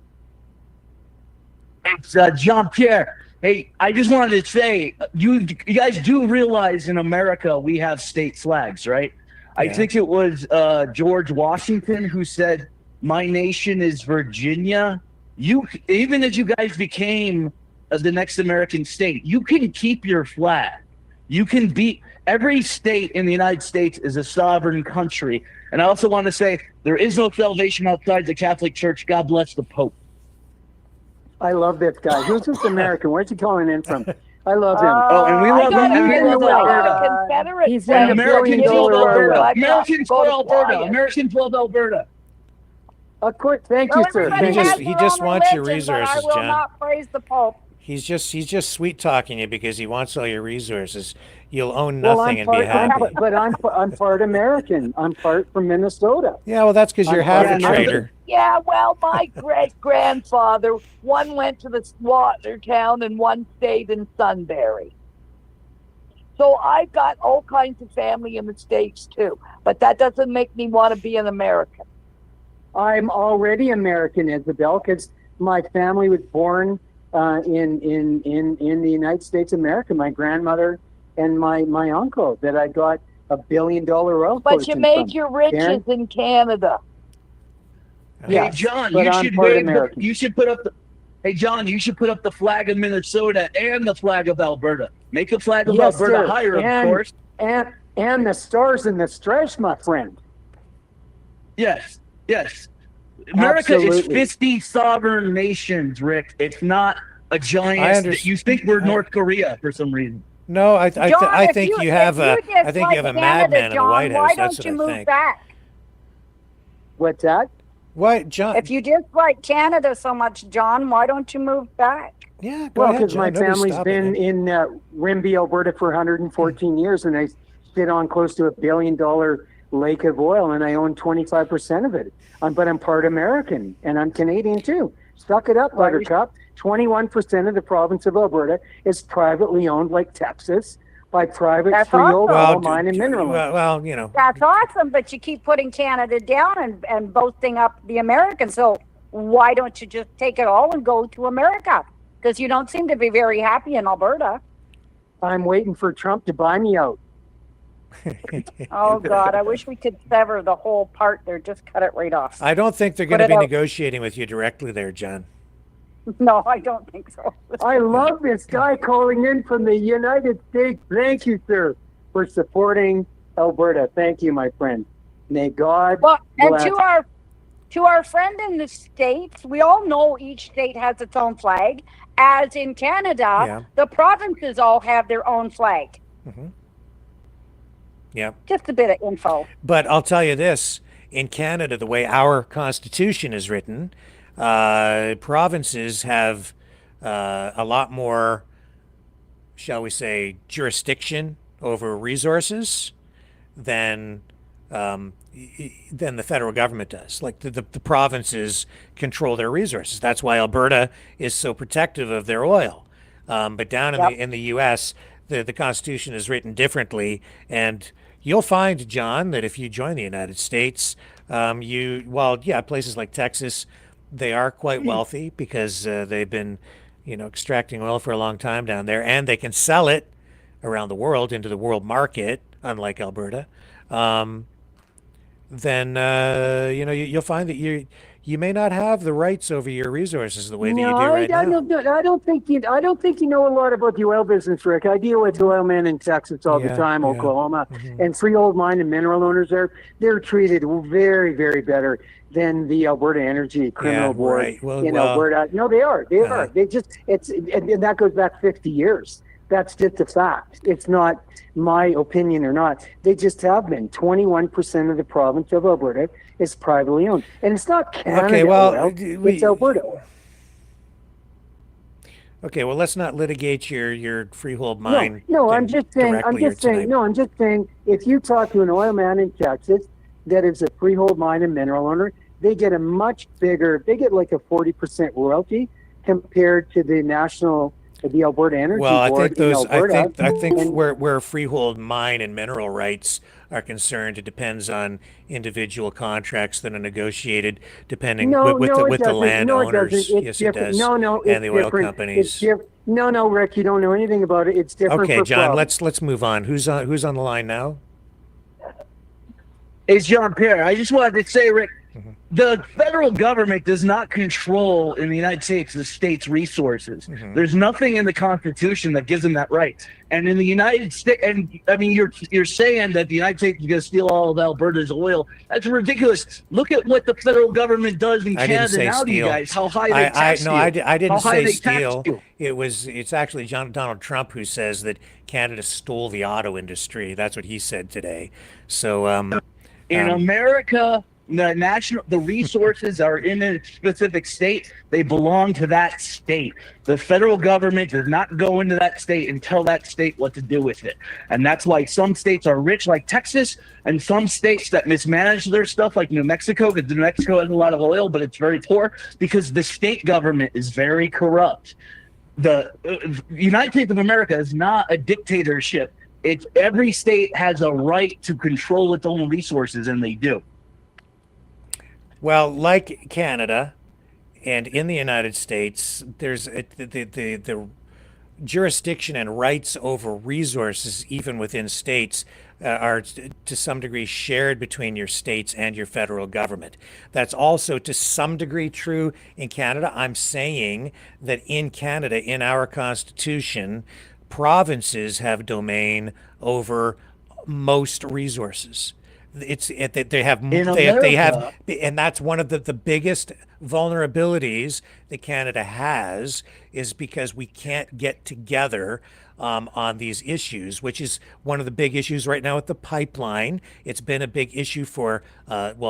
It's Jean-Pierre. Hey, I just wanted to say, you guys do realize in America we have state flags, right? I think it was George Washington who said, "My nation is Virginia." Even as you guys became the next American state, you can keep your flag. You can be... Every state in the United States is a sovereign country. And I also want to say, there is no salvation outside the Catholic Church. God bless the Pope. I love this guy. Who's this American? Where's he calling in from? I love him. And we love him. And we love Alberta. Confederate. He's in the Americans $1 love billion Alberta. Alberta. Americans love Alberta. Americans love Alberta. Of course. Thank you, sir. He just wants your resources, I will John. not praise the Pope. He's just sweet talking you because he wants all your resources. You'll own nothing and be happy. But I'm part American. I'm part from Minnesota. Yeah, well, that's because you're half a traitor. Yeah, well, my great-grandfather, one went to the Watertown and one stayed in Sunbury. So I've got all kinds of family in the States too, but that doesn't make me want to be an American. I'm already American, Isabel, because my family was born in the United States of America. My grandmother and my uncle that I got $1 billion oil. But you made your riches in Canada. Hey John, you should put up the. Hey John, you should put up the flag of Minnesota and the flag of Alberta. Make the flag of Alberta higher, of course. And the stars and the stripes, my friend. Yes. America is Absolutely. 50 sovereign nations, Rick. It's not a giant. You think we're North Korea for some reason. No, I think you have a Canada, madman in the White House. Why That's don't you what I move think. back? What's that? What, John? If you dislike Canada so much, John, why don't you move back? Yeah, Well, because my family's been in Rimbey, Alberta for 114 years, and I sit on close to $1 billion lake of oil, and I own 25% of it. But I'm part American, and I'm Canadian too. Suck it up, Buttercup. 21% of the province of Alberta is privately owned, like Texas, by private freehold oil mine and mineral. Well, you know. That's awesome, but you keep putting Canada down and boasting up the Americans. So why don't you just take it all and go to America? Because you don't seem to be very happy in Alberta. I'm waiting for Trump to buy me out. Oh, God, I wish we could sever the whole part there. Just cut it right off. I don't think they're going to be negotiating with you directly there, John. No, I don't think so. I love this guy calling in from the United States. Thank you, sir, for supporting Alberta. Thank you, my friend. May God bless. And to our friend in the States, we all know each state has its own flag. As in Canada, the provinces all have their own flag. Mm-hmm. Yeah. Just a bit of info. But I'll tell you this, in Canada, the way our Constitution is written, provinces have a lot more, shall we say, jurisdiction over resources than the federal government does. Like the provinces control their resources. That's why Alberta is so protective of their oil. But down in the U.S., the Constitution is written differently, and you'll find, John, that if you join the United States, places like Texas, they are quite wealthy because they've been, extracting oil for a long time down there, and they can sell it around the world into the world market, unlike Alberta. Then you'll find that you may not have the rights over your resources the way that you do right now. I don't think you know a lot about the oil business, Rick. I deal with oil men in Texas all the time, Oklahoma, and freehold mine and mineral owners they're treated very, very better than the Alberta Energy Criminal Board in Alberta. No, they are. They are. They just and that goes back 50 years. That's just a fact. It's not my opinion or not. They just have been. 21% of the province of Alberta is privately owned. And it's not Canada oil, it's Alberta oil. Okay, well, let's not litigate your freehold mine. No, I'm just saying, if you talk to an oil man in Texas that is a freehold mine and mineral owner, they get a much bigger, they get like a 40% royalty compared to the Alberta Energy Board in Alberta. I think where freehold mine and mineral rights are concerned, it depends on individual contracts that are negotiated depending with the landowners. Yes, it does. And the oil companies. No, Rick, you don't know anything about it. It's different. Okay, John, province. let's move on. Who's on the line now? It's Jean-Pierre. I just wanted to say, Rick, the federal government does not control in the United States the state's resources. There's nothing in the Constitution that gives them that right. And in the United States, and I mean, you're saying that the United States is going to steal all of Alberta's oil. That's ridiculous. Look at what the federal government does in Canada now to you guys. How high they tax you. I didn't say steal. It's actually Donald Trump who says that Canada stole the auto industry. That's what he said today. So in America, the resources are in a specific state. They belong to that state. The federal government does not go into that state and tell that state what to do with it. And that's why some states are rich, like Texas, and some states that mismanage their stuff, like New Mexico, because New Mexico has a lot of oil, but it's very poor because the state government is very corrupt. The United States of America is not a dictatorship It's every state has a right to control its own resources, and they do. Well, like Canada and in the United States, there's the jurisdiction and rights over resources, even within states, are to some degree shared between your states and your federal government. That's also to some degree true in Canada. I'm saying that in Canada, in our Constitution, provinces have domain over most resources. They have, and that's one of the biggest vulnerabilities that Canada has, is because we can't get together on these issues, which is one of the big issues right now with the pipeline. It's been a big issue for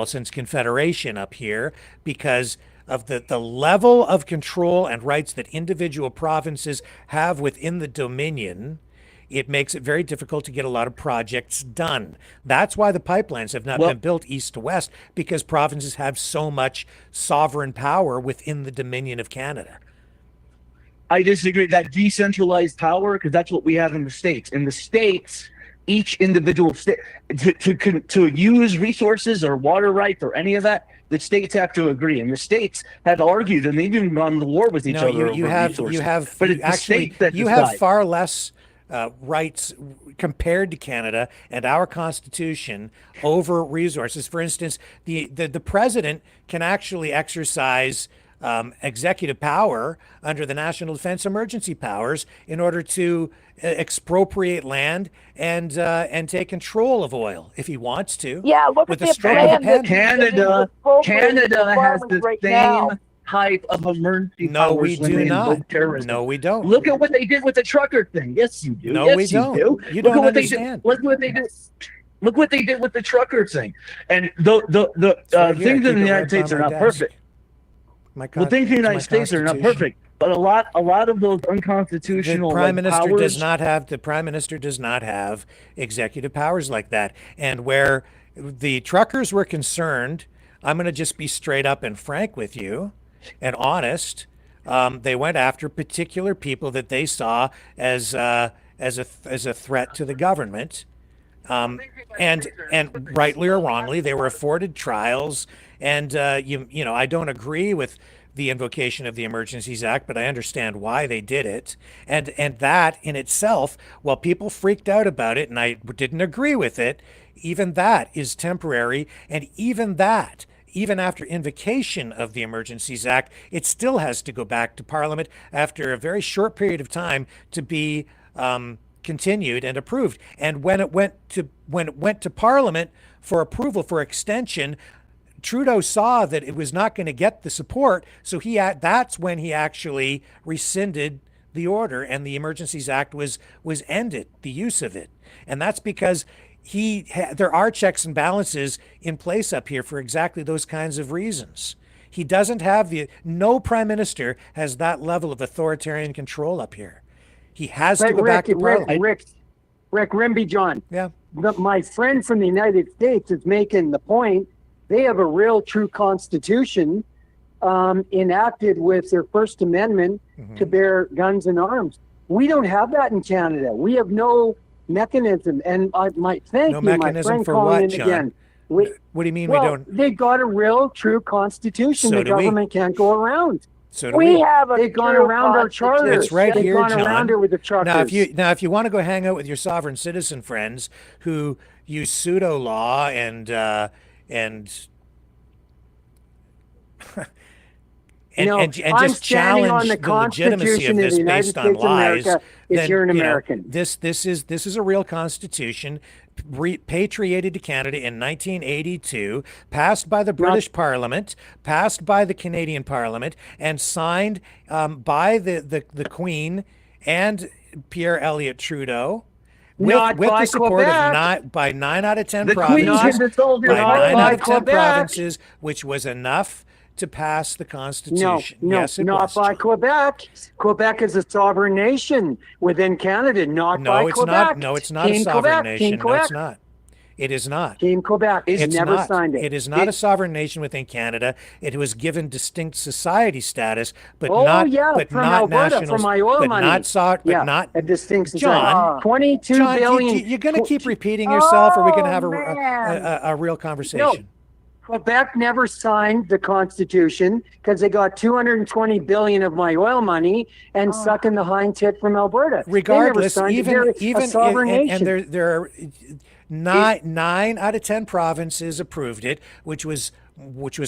since Confederation up here, because of the level of control and rights that individual provinces have within the Dominion. It makes it very difficult to get a lot of projects done. That's why the pipelines have not been built east to west, because provinces have so much sovereign power within the Dominion of Canada. I disagree. That decentralized power, because that's what we have in the States. In the States, each individual state, to use resources or water rights or any of that, the states have to agree. And the states have argued, and they've even gone to war with each other. You have far less rights compared to Canada and our Constitution over resources. For instance, the president can actually exercise executive power under the National Defense Emergency Powers in order to expropriate land and take control of oil if he wants to. Yeah, look with at the stroke of a pen. Canada has the same type of emergency powers. We do not. No, we don't. Look at what they did with the trucker thing. Yes, you do. No, yes, we don't. Do. You don't understand. Look what they did. Look what they did with the trucker thing. And the things in the United States are not perfect. Things in the United States are not perfect, but a lot of those unconstitutional the prime minister powers, does not have executive powers like that. And where the truckers were concerned, I'm going to just be straight up and frank with you and honest. They went after particular people that they saw as a threat to the government, and rightly or wrongly, they were afforded trials. And I don't agree with the invocation of the Emergencies Act, but I understand why they did it. And that in itself, while people freaked out about it, and I didn't agree with it, even that is temporary. And even after invocation of the Emergencies Act, it still has to go back to Parliament after a very short period of time to be continued and approved. And when it went to Parliament for approval for extension, Trudeau saw that it was not going to get the support, so that's when he actually rescinded the order, and the Emergencies Act was ended, the use of it. And that's because there are checks and balances in place up here for exactly those kinds of reasons. He doesn't have no prime minister has that level of authoritarian control up here. He has to go back to Parliament. Rick Rimby John. Yeah. My friend from the United States is making the point. They have a real true constitution enacted with their First Amendment to bear guns and arms. We don't have that in Canada. We have no mechanism. And my friend for calling what, in John? again. What do you mean we don't? They've got a real true constitution. The government can't go around. So do we. They've gone around our charter. It's right They've here, gone John. around it with the truckers. Now, if you want to go hang out with your sovereign citizen friends who use pseudo law and just challenge the legitimacy of this based on lies, if you're an American. This is a real constitution repatriated to Canada in 1982, passed by the British Parliament, passed by the Canadian Parliament, and signed by the Queen and Pierre Elliott Trudeau. With the support of 9 out of 10 provinces, which was enough to pass the Constitution. Not by Quebec. Quebec is a sovereign nation within Canada, not by Quebec. No, it's not a sovereign nation. No, it's not. It is not. Team Quebec It's never not. signed it. It is not a sovereign nation within Canada. It was given distinct society status, but Oh not yeah, but from not Alberta, national, from my oil but money. not but yeah, not a distinct society. John. 22 John, billion. you're going to keep repeating yourself, or are we going to have man. a real conversation? No, Quebec never signed the Constitution because they got 220 billion of my oil money and sucking the hind tit from Alberta. Regardless, they never signed it. even They're a sovereign and nation. there are nine out of 10 provinces approved it, which was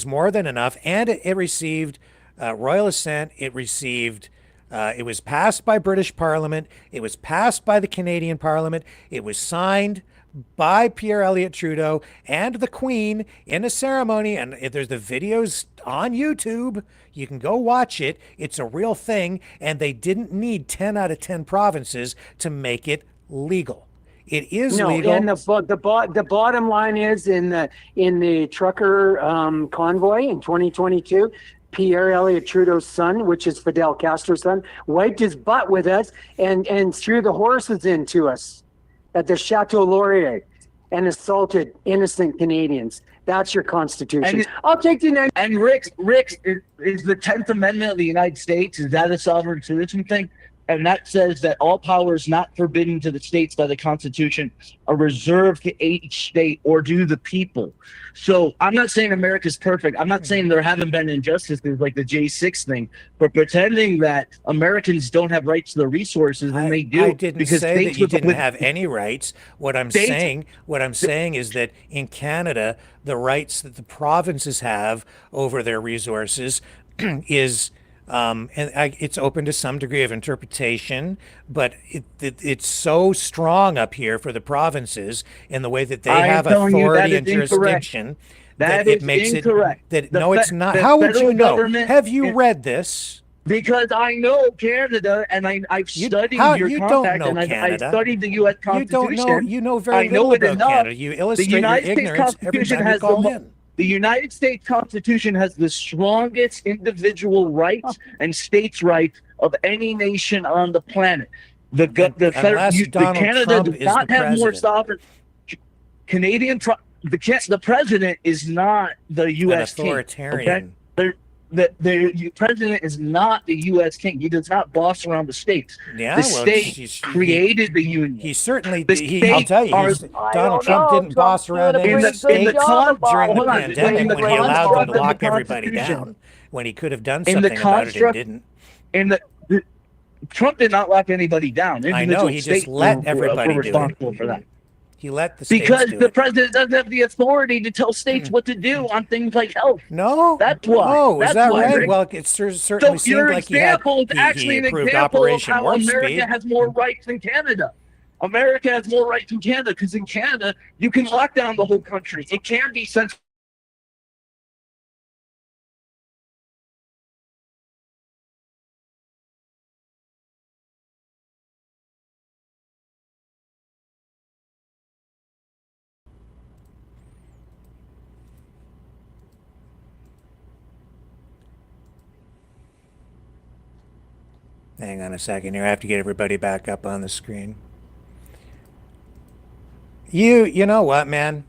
more than enough, and it received royal assent. It received. It was passed by British Parliament. It was passed by the Canadian Parliament. It was signed by Pierre Elliott Trudeau and the Queen in a ceremony. And there's the videos on YouTube. You can go watch it. It's a real thing. And they didn't need 10 out of 10 provinces to make it legal. It is legal. And the bottom line is in the trucker convoy in 2022. Pierre Elliott Trudeau's son, which is Fidel Castro's son, wiped his butt with us and threw the horses into us at the Chateau Laurier and assaulted innocent Canadians. That's your Constitution. I'll take the next. And Rick, is the 10th Amendment of the United States, is that a sovereign citizen thing? And that says that all powers not forbidden to the states by the Constitution are reserved to each state or to the people. So I'm not saying America's perfect. I'm not saying there haven't been injustices like the J6 thing, but pretending that Americans don't have rights to the resources, and they do. I didn't say that you didn't have any rights. What I'm saying is that in Canada, the rights that the provinces have over their resources is it's open to some degree of interpretation, but it's so strong up here for the provinces in the way that they have authority and jurisdiction that it makes incorrect. It's not. How would you know? Have you read this? Because I know Canada, and I've studied your compact, and I've studied the U.S. Constitution. You know very little about Canada. You illustrate your ignorance every time you call in. The United States Constitution has the strongest individual rights and states' rights of any nation on the planet. Canada does not have more sovereign. The president is not the U.S. king. Authoritarian. Okay? The president is not the U.S. king. He does not boss around the states. Yeah, the states created the union. He certainly. I'll tell you, Donald Trump didn't boss around any state during the pandemic when he allowed them to lock everybody down. When he could have done something about it and didn't. Trump did not lock anybody down. I know. He just let everybody do it. Responsible for that. He let the states because do the it. president doesn't have the authority to tell states what to do on things like health. No, that's why. Oh, is that right? Rick. Well, it certainly seemed like he approved Operation how Warp America Speed. has more rights than Canada. America has more rights than Canada because in Canada you can lock down the whole country. It can be censored. Hang on a second here. I have to get everybody back up on the screen. You know what, man?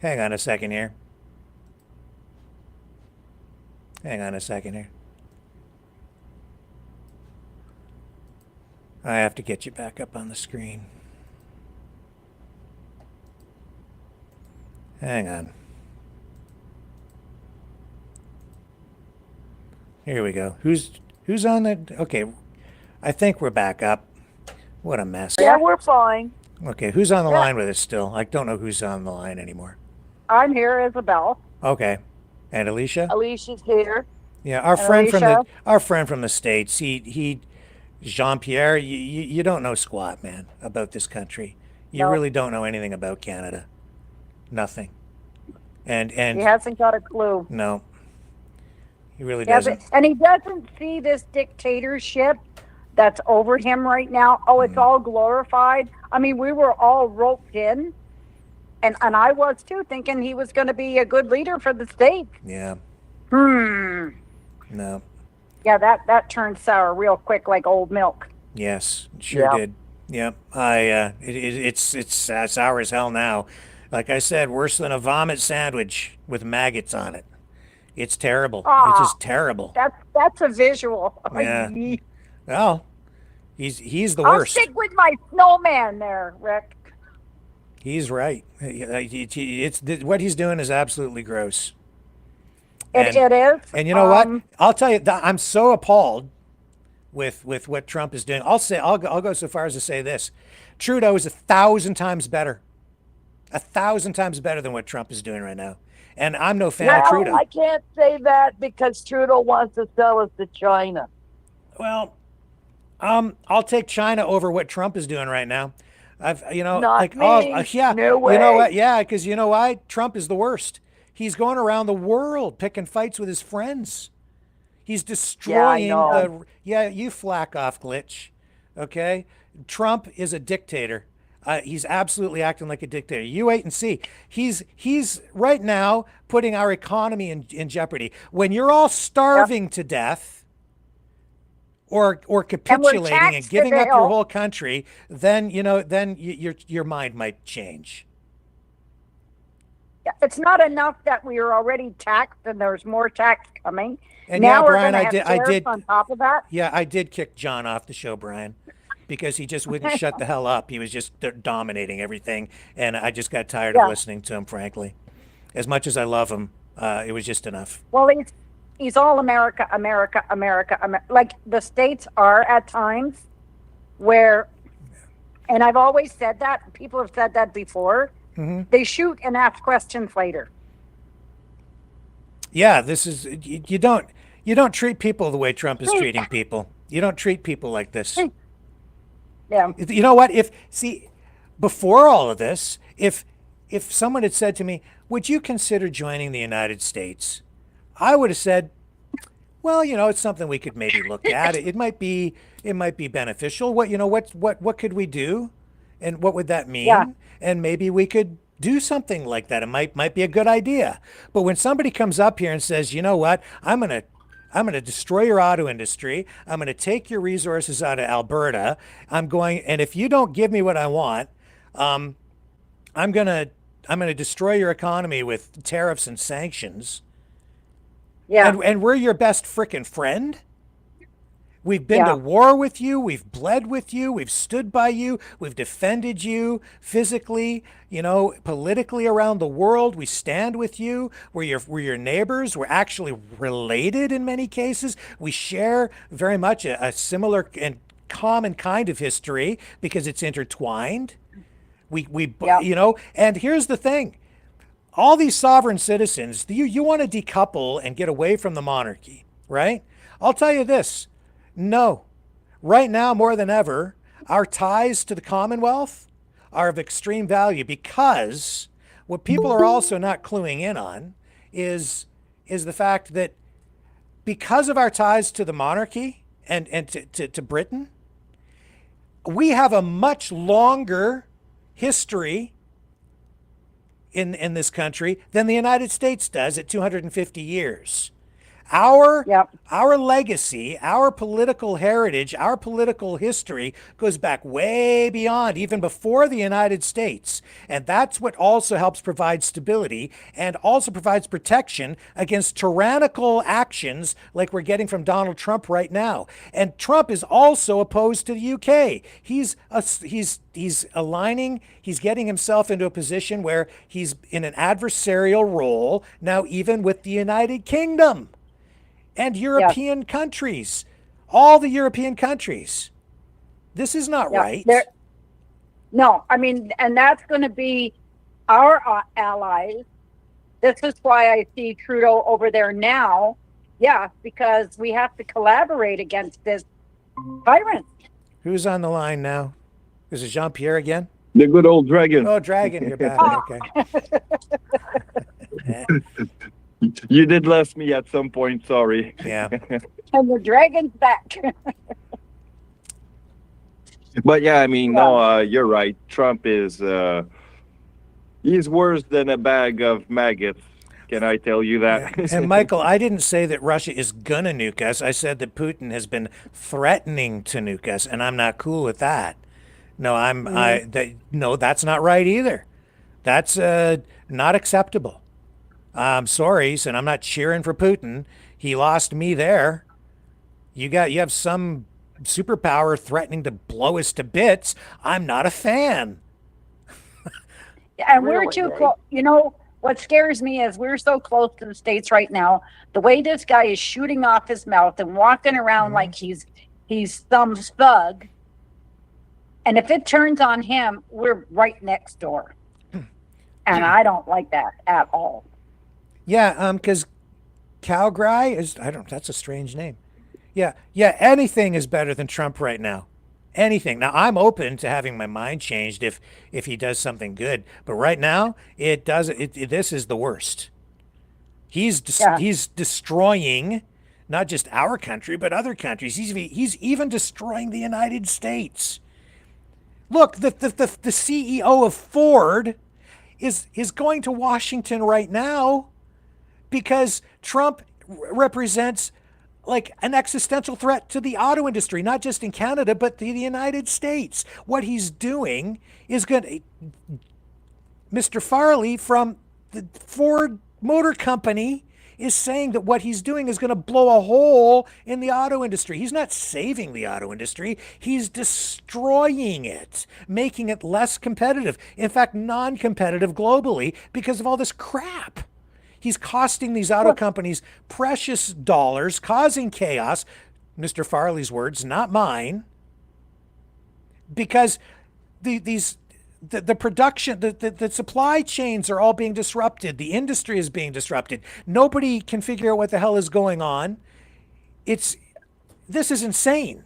Hang on a second here. Hang on a second here. I have to get you back up on the screen. Hang on. Here we go. Who's on the... Okay, I think we're back up. What a mess. Yeah, we're fine. Okay, who's on the line with us still? I don't know who's on the line anymore. I'm here, Isabel. Okay. And Alicia? Alicia's here. Yeah, our friend from the States, he Jean-Pierre, you don't know squat, man, about this country. You really don't know anything about Canada. Nothing. And he hasn't got a clue. No. He really doesn't. And he doesn't see this dictatorship that's over him right now. Oh, it's all glorified. I mean, we were all roped in, and I was too, thinking he was going to be a good leader for the state. Yeah. No. Yeah, that turned sour real quick, like old milk. Yes, it sure did. Yep. It's sour as hell now. Like I said, worse than a vomit sandwich with maggots on it. It's terrible. It's Ah, just terrible. that's a visual. Yeah. Well, he's the I'll worst. stick with my snowman there, Rick. He's right. It's what he's doing is absolutely gross. It is. And you know what? I'll tell you, I'm so appalled with what Trump is doing. I'll go so far as to say this: Trudeau is 1,000 times better, 1,000 times better than what Trump is doing right now. And I'm no fan of Trudeau. I can't say that because Trudeau wants to sell us to China. Well, I'll take China over what Trump is doing right now. Not me. Yeah, No way. You know what? Yeah, because you know why? Trump is the worst. He's going around the world picking fights with his friends. He's destroying you flack off, Glitch. Okay? Trump is a dictator. He's absolutely acting like a dictator. You wait and see. He's right now putting our economy in jeopardy. When you're all starving to death or capitulating and giving up your whole country, then your mind might change. It's not enough that we are already taxed and there's more tax coming. And now yeah, Brian, we're I did on top of that. Yeah, I did kick John off the show, Brian, because he just wouldn't shut the hell up. He was just dominating everything, and I just got tired of listening to him. Frankly, as much as I love him, it was just enough. Well, he's all America, America, America, America. Like the states are at times where, and I've always said that. People have said that before. Mm-hmm. They shoot and ask questions later. Yeah, this is you don't treat people the way Trump is treating people. You don't treat people like this. Yeah. You know what? Before all of this, if someone had said to me, "Would you consider joining the United States?" I would have said, "Well, it's something we could maybe look at. It might be beneficial. What could we do, and what would that mean? Yeah. And maybe we could do something like that. It might be a good idea." But when somebody comes up here and says, "You know what? I'm gonna destroy your auto industry. I'm gonna take your resources out of Alberta. And if you don't give me what I want, I'm gonna destroy your economy with tariffs and sanctions." Yeah. And we're your best frickin' friend. We've been to war with you. We've bled with you. We've stood by you. We've defended you physically, politically around the world. We stand with you. We're your neighbors. We're actually related in many cases. We share very much a similar and common kind of history because it's intertwined. And here's the thing. All these sovereign citizens, you want to decouple and get away from the monarchy, right? I'll tell you this. No. Right now, more than ever, our ties to the Commonwealth are of extreme value because what people are also not cluing in on is the fact that because of our ties to the monarchy and to Britain, we have a much longer history in this country than the United States does at 250 years. Our legacy, our political heritage, our political history goes back way beyond, even before the United States. And that's what also helps provide stability and also provides protection against tyrannical actions like we're getting from Donald Trump right now. And Trump is also opposed to the UK. He's aligning, he's getting himself into a position where he's in an adversarial role now, even with the United Kingdom. And European countries, all the European countries. This is not right. No, I mean, and that's going to be our allies. This is why I see Trudeau over there now. Yeah, because we have to collaborate against this tyrant. Who's on the line now? Is it Jean-Pierre again? The good old dragon. Oh, dragon, you're back. Okay. You did lose me at some point, sorry. Yeah. And the dragon's back. But yeah, I mean, no, you're right. Trump is, he's worse than a bag of maggots. Can I tell you that? Yeah. And Michael, I didn't say that Russia is gonna nuke us. I said that Putin has been threatening to nuke us, and I'm not cool with that. No, no, that's not right either. That's not acceptable. I'm sorry, and I'm not cheering for Putin. He lost me there. You have some superpower threatening to blow us to bits. I'm not a fan. And we're too close. What scares me is we're so close to the States right now. The way this guy is shooting off his mouth and walking around like he's some thug. And if it turns on him, we're right next door. And I don't like that at all. Yeah, because Calgary is, that's a strange name. Yeah, anything is better than Trump right now. Anything. Now, I'm open to having my mind changed if he does something good. But right now, this is the worst. He's destroying not just our country, but other countries. He's even destroying the United States. Look, the CEO of Ford is going to Washington right now because Trump represents like an existential threat to the auto industry, not just in Canada, but the United States. What he's doing is Mr. Farley from the Ford Motor Company is saying that what he's doing is going to blow a hole in the auto industry. He's not saving the auto industry. He's destroying it, making it less competitive. In fact, non-competitive globally because of all this crap. He's costing these auto companies precious dollars, causing chaos. Mr. Farley's words, not mine. Because the production, the supply chains are all being disrupted. The industry is being disrupted. Nobody can figure out what the hell is going on. This is insane.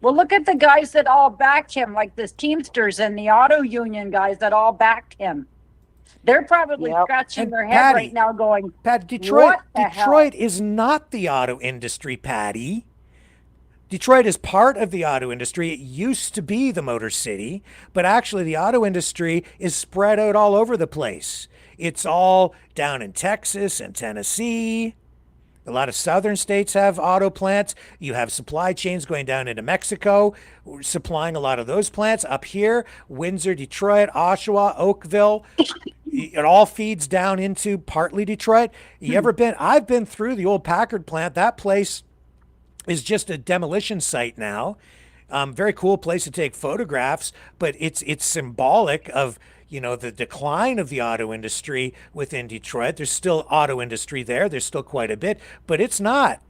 Well, look at the guys that all backed him, like the Teamsters and the auto union guys that all backed him. They're probably scratching their head right now going, Detroit is not the auto industry, Patty. Detroit is part of the auto industry. It used to be the Motor City, but actually the auto industry is spread out all over the place. It's all down in Texas and Tennessee. A lot of southern states have auto plants. You have supply chains going down into Mexico, supplying a lot of those plants. Up here, Windsor, Detroit, Oshawa, Oakville. It all feeds down into partly Detroit. I've been through the old Packard plant. That place is just a demolition site now. Very cool place to take photographs, but it's symbolic of the decline of the auto industry within Detroit. There's still auto industry there. There's still quite a bit, but it's not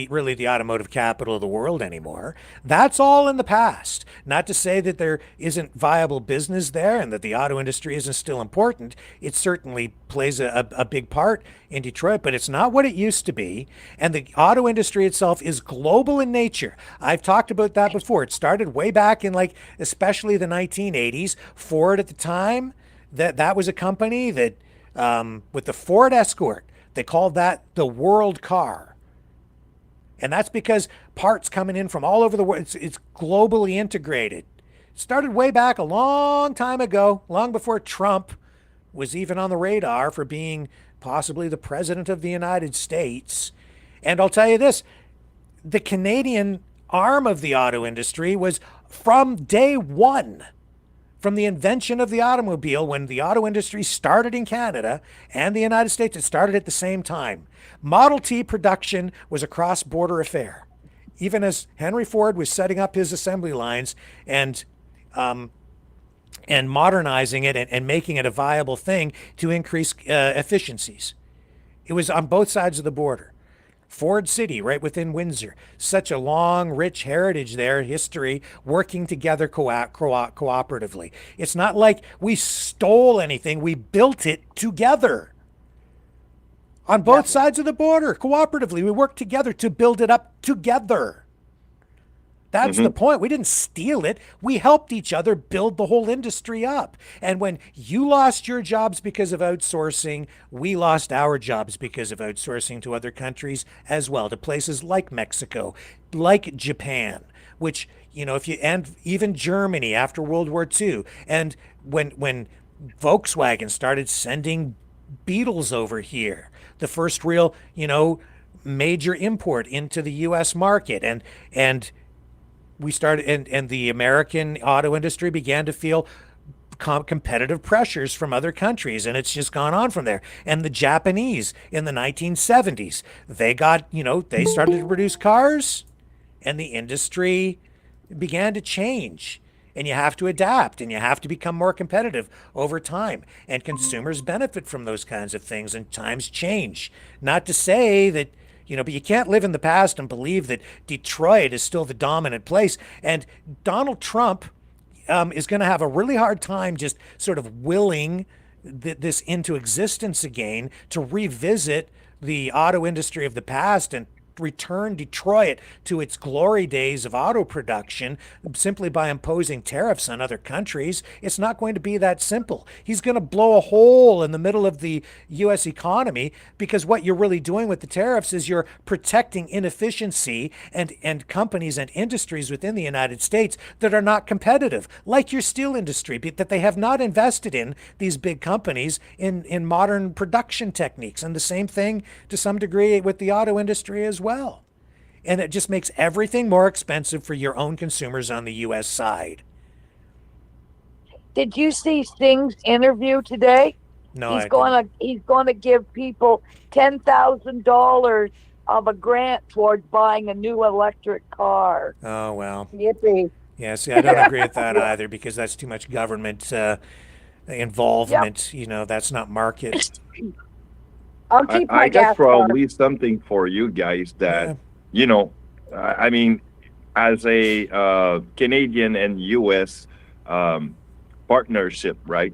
really the automotive capital of the world anymore. That's all in the past. Not to say that there isn't viable business there and that the auto industry isn't still important. It certainly plays a big part in Detroit, but it's not what it used to be. And the auto industry itself is global in nature. I've talked about that before. It started way back in especially the 1980s. Ford at the time, that was a company that with the Ford Escort, they called that the world car. And that's because parts coming in from all over the world, it's globally integrated. It started way back a long time ago, long before Trump was even on the radar for being possibly the president of the United States. And I'll tell you this, the Canadian arm of the auto industry was from day one, from the invention of the automobile, when the auto industry started in Canada and the United States, it started at the same time. Model T production was a cross-border affair. Even as Henry Ford was setting up his assembly lines and modernizing it and making it a viable thing to increase efficiencies. It was on both sides of the border. Ford City, right within Windsor. Such a long, rich heritage there, history, working together cooperatively. It's not like we stole anything. We built it together. On both sides of the border, cooperatively. We worked together to build it up together. That's the point. We didn't steal it. We helped each other build the whole industry up. And when you lost your jobs because of outsourcing, we lost our jobs because of outsourcing to other countries as well, to places like Mexico, like Japan, which, and even Germany after World War II. And when Volkswagen started sending Beetles over here, the first real, major import into the U.S. market, and we started, and the American auto industry began to feel competitive pressures from other countries, and it's just gone on from there. And the Japanese in the 1970s, they got, they started to produce cars, and the industry began to change. And you have to adapt, and you have to become more competitive over time. And consumers benefit from those kinds of things, and times change. Not to say that, but you can't live in the past and believe that Detroit is still the dominant place. And Donald Trump is going to have a really hard time just sort of willing this into existence again, to revisit the auto industry of the past and return Detroit to its glory days of auto production simply by imposing tariffs on other countries. It's not going to be that simple. He's going to blow a hole in the middle of the U.S. economy, because what you're really doing with the tariffs is you're protecting inefficiency and companies and industries within the United States that are not competitive, like your steel industry, that they have not invested in, these big companies, in modern production techniques. And the same thing to some degree with the auto industry as well. And it just makes everything more expensive for your own consumers on the U.S. side. Did you see Singh's interview today? No, he's going to give people $10,000 of a grant towards buying a new electric car. Oh, well. Yippee. Yeah, see, I don't agree with that either, because that's too much government involvement. Yep. That's not market. I'll keep my I gas got probably something for you guys that, I mean, as a Canadian and U.S. Partnership, right?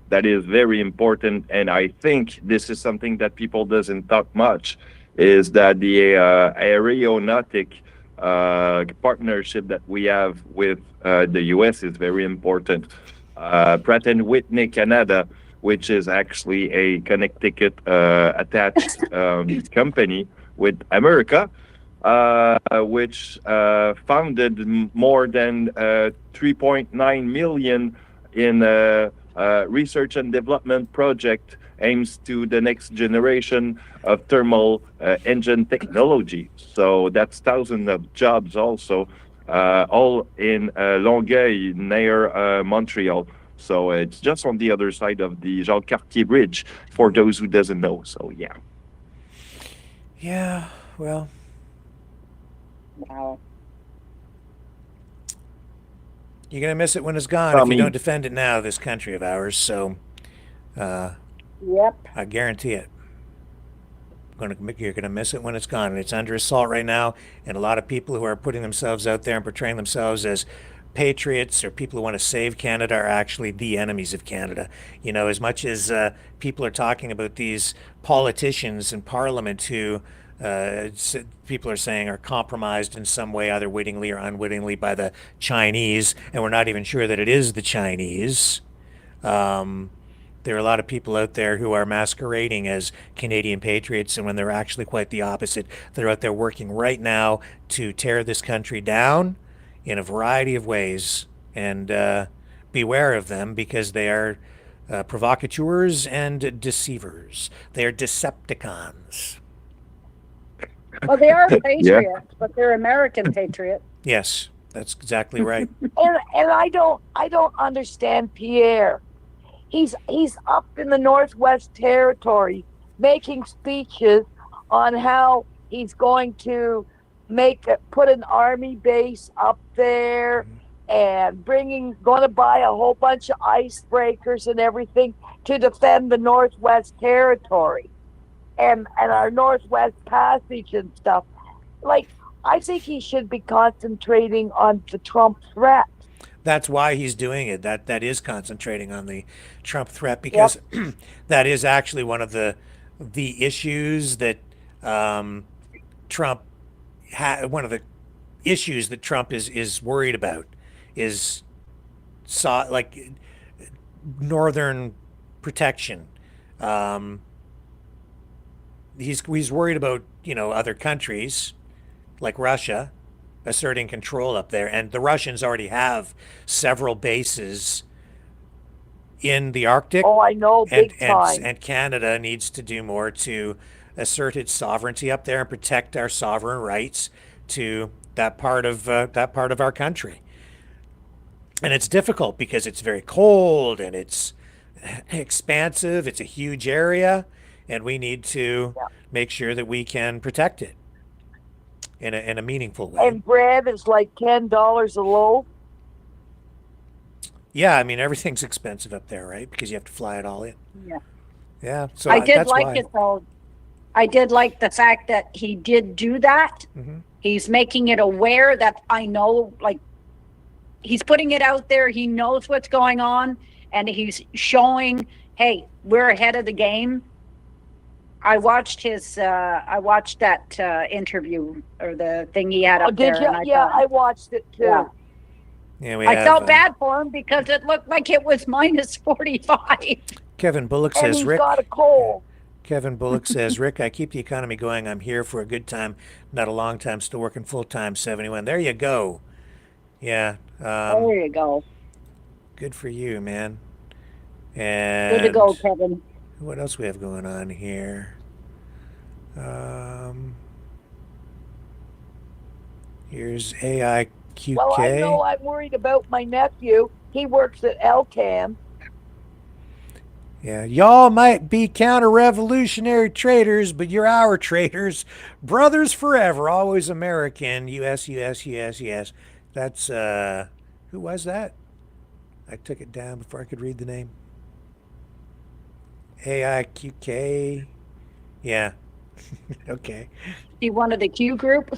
That is very important, and I think this is something that people doesn't talk much, is that the aeronautic partnership that we have with the U.S. is very important. Pratt & Whitney Canada, which is actually a Connecticut attached company with America, which funded more than 3.9 million in research and development project aims to the next generation of thermal engine technology. So that's thousands of jobs also, all in Longueuil near Montreal. So it's just on the other side of the Jacques Cartier Bridge, for those who doesn't know. So yeah. Yeah, well. Wow. You're going to miss it when it's gone if you don't defend it now, this country of ours. So, yep. I guarantee it. You're going to miss it when it's gone. And it's under assault right now. And a lot of people who are putting themselves out there and portraying themselves as patriots or people who want to save Canada are actually the enemies of Canada. As much as people are talking about these politicians in Parliament who people are saying are compromised in some way, either wittingly or unwittingly, by the Chinese, and we're not even sure that it is the Chinese. There are a lot of people out there who are masquerading as Canadian patriots, and when they're actually quite the opposite. They're out there working right now to tear this country down in a variety of ways, and beware of them, because they are provocateurs and deceivers. They are Decepticons. Well, they are patriots, but they're American patriots. Yes, that's exactly right. And I don't understand Pierre. He's up in the Northwest Territory making speeches on how he's going to put an army base up there and going to buy a whole bunch of icebreakers and everything to defend the Northwest Territory and our Northwest Passage and stuff. Like, I think he should be concentrating on the Trump threat. That's why he's doing it. That is concentrating on the Trump threat, because that is actually one of the issues that Trump one of the issues that Trump is worried about is like northern protection. He's worried about other countries like Russia asserting control up there, and the Russians already have several bases in the Arctic. Oh, I know, big time. And Canada needs to do more to assert its sovereignty up there and protect our sovereign rights to that part of our country. And it's difficult because it's very cold and it's expansive. It's a huge area, and we need to make sure that we can protect it in a meaningful way. And bread is like $10 a loaf. Yeah, I mean everything's expensive up there, right? Because you have to fly it all in. Yeah. Yeah, so I did that's like why. it though. I did like the fact that he did do that. Mhm. He's making it aware that I know, like, he's putting it out there. He knows what's going on, and he's showing, hey, we're ahead of the game. I watched that interview or the thing he had up Did there. you? And Yeah, I watched it too. Yeah. Yeah, we I have, felt bad for him because it looked like it was minus 45. Kevin Bullock And says, he's Rick. got a cold. Kevin Bullock says, Rick, I keep the economy going. I'm here for a good time, not a long time. Still working full time. 71. There you go. Yeah. There you go. Good for you, man. Good And to go, Kevin. what else we have going on here? Here's AIQK. Well, I know I'm worried about my nephew. He works at LCAN. Yeah, y'all might be counter-revolutionary traitors, but you're our traitors. Brothers forever, always American. US, US, US, US. That's, who was that? I took it down before I could read the name. AIQK. Yeah. Okay. He wanted the Q group.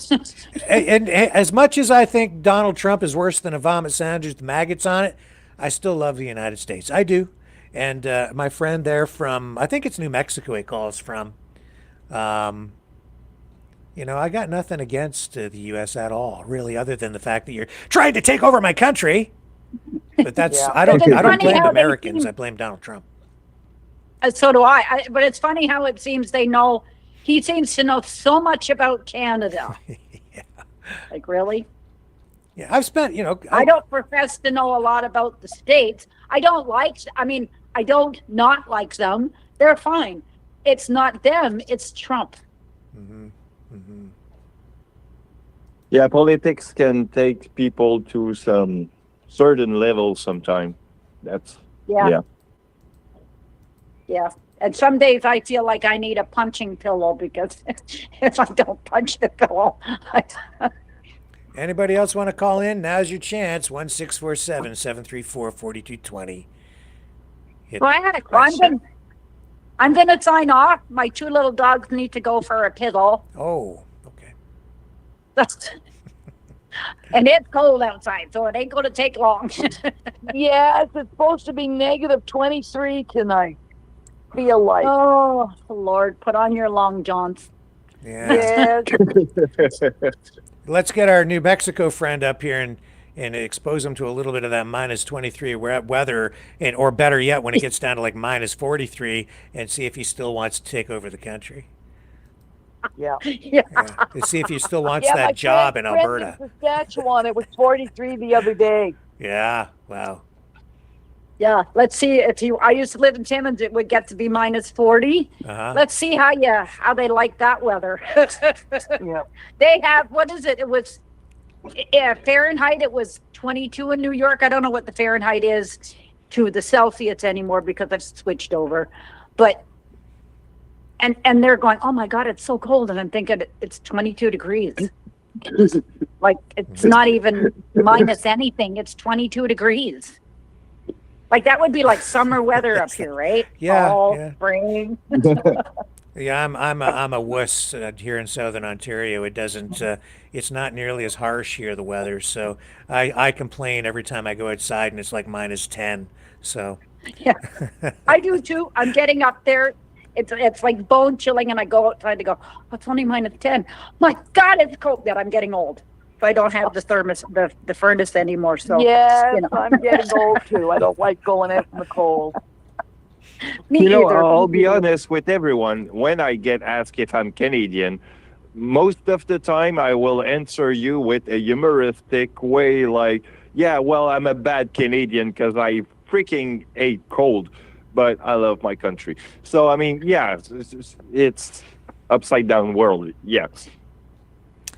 And as much as I think Donald Trump is worse than a vomit sandwich with maggots on it, I still love the United States. I do. And my friend there from, I think it's New Mexico he calls from, you know, I got nothing against the U.S. at all, really, other than the fact that you're trying to take over my country. But that's, I don't blame Americans. I blame Donald Trump. So do I. But it's funny how it seems he seems to know so much about Canada. Yeah. Like, really? Yeah, I've spent, you know. I don't profess to know a lot about the states. I don't not like them. They're fine. It's not them, it's Trump. Mm-hmm. Mm-hmm. Yeah, politics can take people to some certain level sometime. That's, Yeah. And some days I feel like I need a punching pillow because if I don't punch the pillow, Anybody else want to call in? Now's your chance. 1-647-734-4220. I'm gonna sign off. My two little dogs need to go for a piddle. Oh, okay. And it's cold outside, so it ain't gonna take long. Yes, it's supposed to be negative 23 tonight. Feel like. Oh, Lord, put on your long johns. Yeah. Yes. Let's get our New Mexico friend up here and expose him to a little bit of that minus 23 weather, or better yet, when it gets down to like minus 43, and see if he still wants to take over the country. Yeah. To see if he still wants that job in Alberta. In Saskatchewan, it was 43 the other day. Yeah. Wow. Yeah, let's see I used to live in Timmins, it would get to be minus 40. Uh-huh. Let's see how they like that weather. Yeah. They have, what is it? It was Fahrenheit, it was 22 in New York. I don't know what the Fahrenheit is to the Celsius anymore because I've switched over. But and they're going, oh my God, it's so cold. And I'm thinking it's 22 degrees. Like, it's not even minus anything. It's 22 degrees. Like, that would be like summer weather up here, right? Yeah, Fall, yeah. spring. Yeah, I'm a wuss here in Southern Ontario. It doesn't, it's not nearly as harsh here, the weather. So I complain every time I go outside and it's like minus 10. So. Yeah, I do too. I'm getting up there. It's like bone chilling, and I go outside to go, oh, it's only minus 10. My God, it's cold. That I'm getting old. I don't have the the furnace anymore. So yes, you know. I'm getting old too. I don't like going out in the cold. Me You know, either. I'll be honest with everyone. When I get asked if I'm Canadian, most of the time I will answer you with a humoristic way, like, yeah, well, I'm a bad Canadian because I freaking hate cold, but I love my country. So, I mean, yeah, it's upside down world, yes.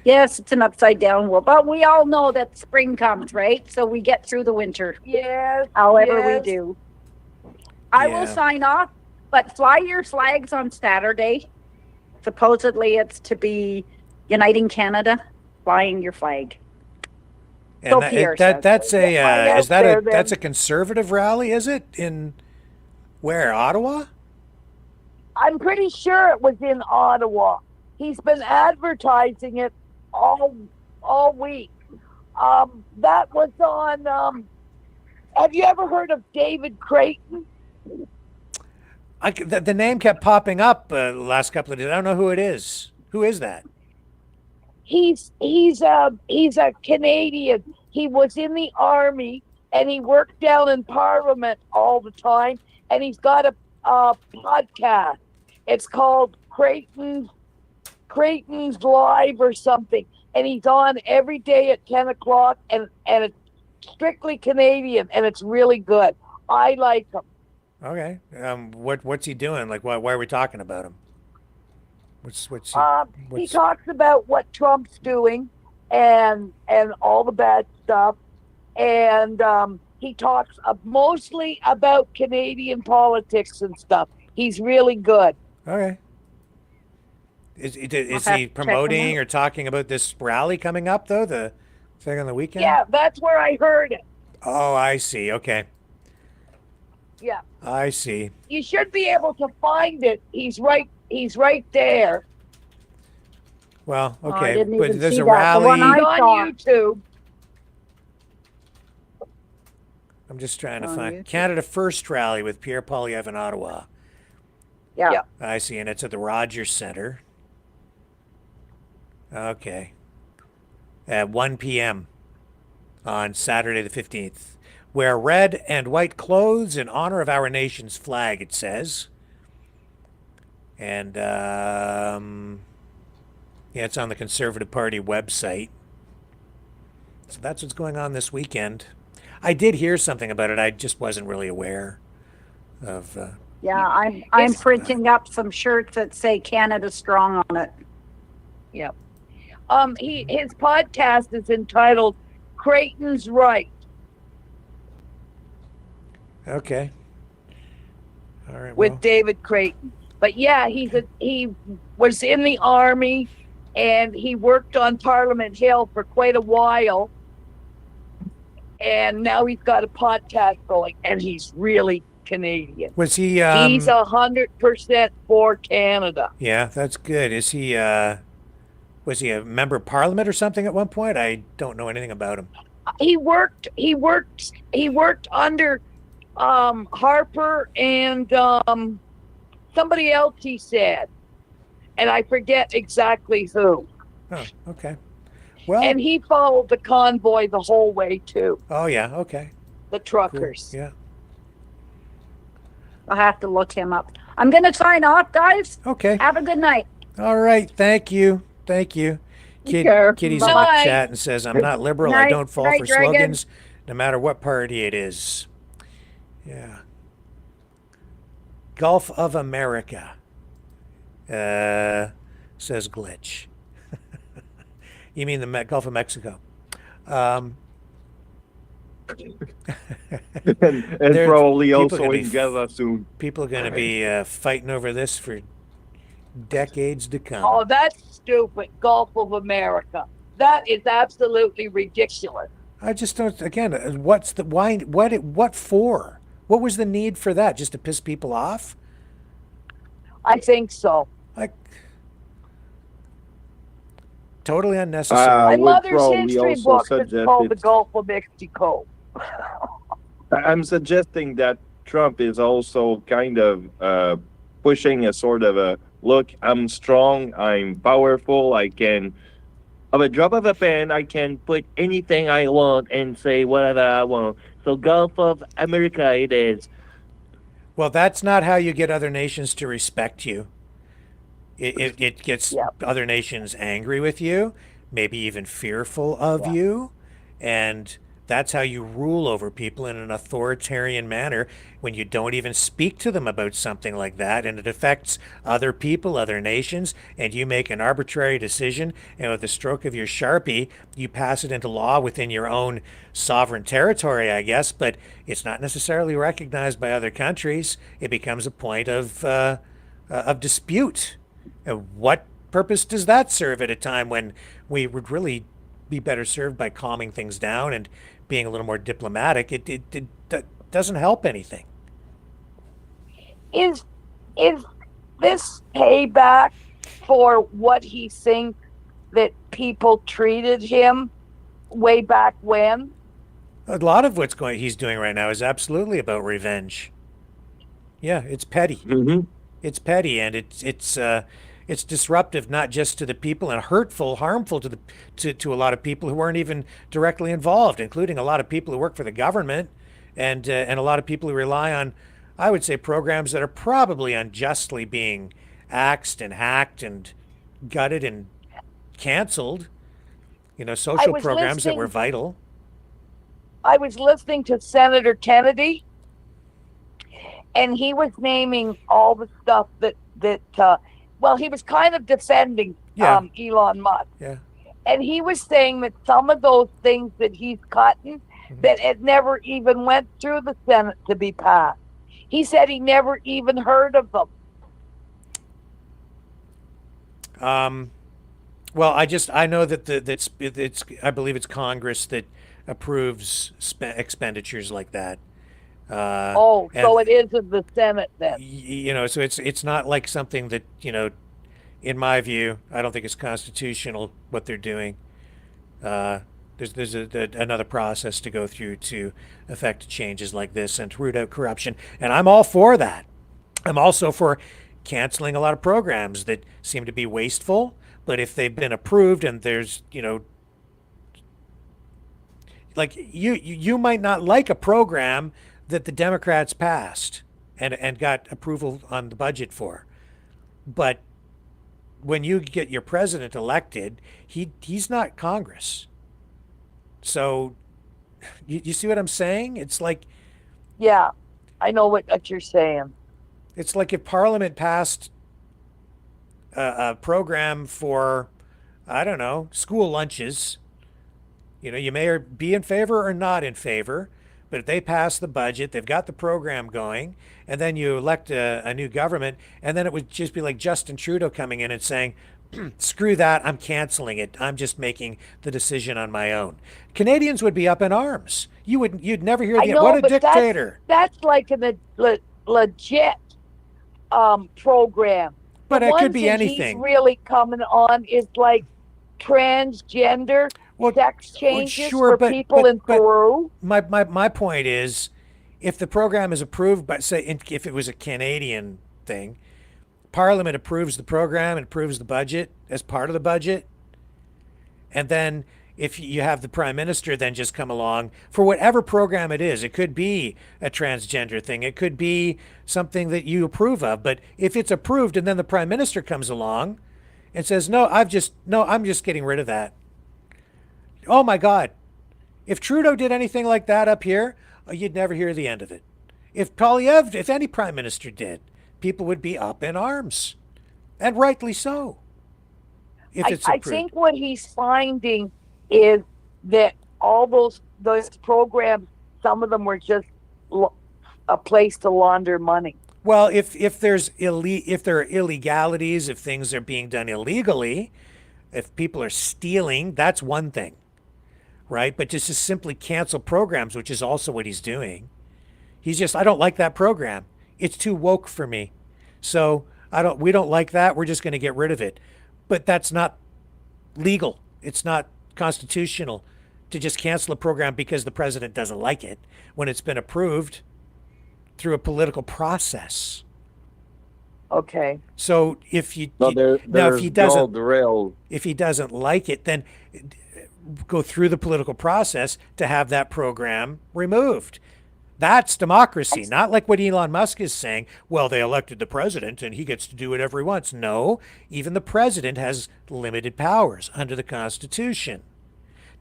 Yes, it's an upside down world, but we all know that spring comes, right? So we get through the winter. Yes. However we yes. do. I will Yeah. sign off, but fly your flags on Saturday. Supposedly it's to be uniting Canada, flying your flag. And So that, Pierre that's says. a Fly out is that there, a that's then. a conservative rally? Is it in where, Ottawa? I'm pretty sure it was in Ottawa. He's been advertising it all week. That was on. Have you ever heard of David Creighton? The name kept popping up the last couple of days. I don't know who it is. Who is that? He's a Canadian. He was in the army and he worked down in Parliament all the time. And he's got a podcast. It's called Creighton's Live or something. And he's on every day at 10 o'clock. And it's strictly Canadian, and it's really good. I like him. Okay. What's he doing? Like, why are we talking about him? He talks about what Trump's doing and all the bad stuff, and he talks mostly about Canadian politics and stuff. He's really good. Okay. Is he promoting or talking about this rally coming up, though, the thing on the weekend? Yeah, that's where I heard it. Oh, I see. Okay. Yeah. I see. You should be able to find it. He's right there. Well, I okay, didn't but even there's see a that. The rally. one I He's on saw. YouTube. I'm just trying to On find YouTube. Canada First rally with Pierre Poilievre in Ottawa. Yeah. I see, and it's at the Rogers Centre. Okay. At 1 p.m. on Saturday the 15th. Wear red and white clothes in honor of our nation's flag, it says. And, yeah, it's on the Conservative Party website. So that's what's going on this weekend. I did hear something about it. I just wasn't really aware of... Yeah, I'm printing up some shirts that say Canada Strong on it. Yep. His podcast is entitled Creighton's Right. Okay. All right. With David Creighton. But yeah, he was in the army and he worked on Parliament Hill for quite a while. And now he's got a podcast going, and he's really Canadian. Was he? He's 100% for Canada. Yeah, that's good. Is he? Was he a member of Parliament or something at one point? I don't know anything about him. He worked under Harper and somebody else, he said, and I forget exactly who. Oh, okay. Well, and he followed the convoy the whole way too. Oh yeah, okay. The truckers. Cool. Yeah. I'll have to look him up. I'm going to sign off, guys. Okay. Have a good night. All right. Thank you. Thank you. Kitty's in the Bye. chat and says, "I'm not liberal. I Night. don't fall Night, for Dragon. slogans, no matter what party it is." Yeah. Gulf of America, says Glitch. You mean the Gulf of Mexico? And There- probably people also gonna in Gaza soon. People are going to be fighting over this for decades to come. Oh, that's stupid. Gulf of America. That is absolutely ridiculous. I just don't. Again, what's the why? What for? What was the need for that? Just to piss people off? I think so. Like totally unnecessary. My would mother's probably history also book is suggest called The it- Gulf of Mexico. I'm suggesting that Trump is also kind of pushing a sort of a look, I'm strong, I'm powerful, I can, of a drop of a pen, I can put anything I want and say whatever I want. So Gulf of America it is. Well, that's not how you get other nations to respect you. It gets other nations angry with you, maybe even fearful of you, and That's how you rule over people in an authoritarian manner, when you don't even speak to them about something like that, and it affects other people, other nations, and you make an arbitrary decision, and with the stroke of your Sharpie, you pass it into law within your own sovereign territory, I guess, but it's not necessarily recognized by other countries. It becomes a point of dispute. And what purpose does that serve at a time when we would really be better served by calming things down and being a little more diplomatic? It doesn't help anything. Is this payback for what he thinks that people treated him way back when? A lot of he's doing right now is absolutely about revenge. Yeah, it's petty. Mm-hmm. It's petty, and it's disruptive, not just to the people, and hurtful, harmful to a lot of people who weren't even directly involved, including a lot of people who work for the government, and a lot of people who rely on, I would say, programs that are probably unjustly being axed and hacked and gutted and canceled. Social programs that were vital. I was listening to Senator Kennedy, and he was naming all the stuff that he was kind of defending Elon Musk. Yeah. And he was saying that some of those things that he's cutting, that it never even went through the Senate to be passed. He said he never even heard of them. Well, I know that I believe it's Congress that approves expenditures like that. So it is in the Senate then. So it's not like something that, in my view, I don't think it's constitutional what they're doing. There's another process to go through to effect changes like this and to root out corruption. And I'm all for that. I'm also for canceling a lot of programs that seem to be wasteful, but if they've been approved and there's, like you might not like a program that the Democrats passed and got approval on the budget for, but when you get your president elected, he's not Congress. So you see what I'm saying? It's like, yeah, I know what you're saying. It's like if Parliament passed a program for, I don't know, school lunches. You may be in favor or not in favor, but if they pass the budget, they've got the program going, and then you elect a new government, and then it would just be like Justin Trudeau coming in and saying, screw that, I'm canceling it. I'm just making the decision on my own. Canadians would be up in arms. You'd never hear what a dictator. That's like a legit program. But it could be anything. He's really coming on is like transgender sex changes for people in Peru. My point is, if the program is approved by, say, if it was a Canadian thing, Parliament approves the program and approves the budget as part of the budget, and then if you have the Prime Minister then just come along for whatever program it is, it could be a transgender thing, it could be something that you approve of, but if it's approved and then the Prime Minister comes along and says, I'm just getting rid of that. Oh my God. If Trudeau did anything like that up here, you'd never hear the end of it. If Polyev, if any Prime Minister did, people would be up in arms. And rightly so. If it's approved. I think what he's finding is that all those programs, some of them were just a place to launder money. Well, if there are illegalities, if things are being done illegally, if people are stealing, that's one thing, right? But just to simply cancel programs, which is also what he's doing. I don't like that program. It's too woke for me. So we don't like that. We're just going to get rid of it. But that's not legal. It's not constitutional to just cancel a program because the president doesn't like it when it's been approved through a political process. Okay. So if he doesn't like it, then go through the political process to have that program removed. That's democracy, not like what Elon Musk is saying. Well, they elected the president and he gets to do whatever he wants. No, even the president has limited powers under the Constitution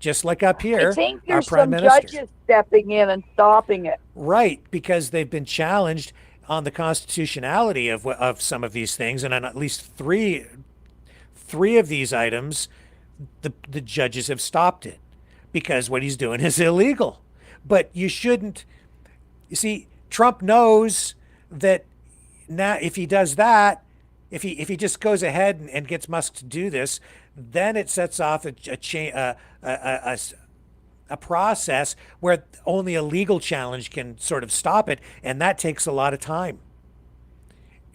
just like up here. I think our there's prime some minister. judges stepping in and stopping it. Right, because they've been challenged on the constitutionality of some of these things, and on at least three of these items, the judges have stopped it because what he's doing is illegal. But you shouldn't. You see, Trump knows that now if he does that, if he just goes ahead and gets Musk to do this, then it sets off a process where only a legal challenge can sort of stop it, and that takes a lot of time.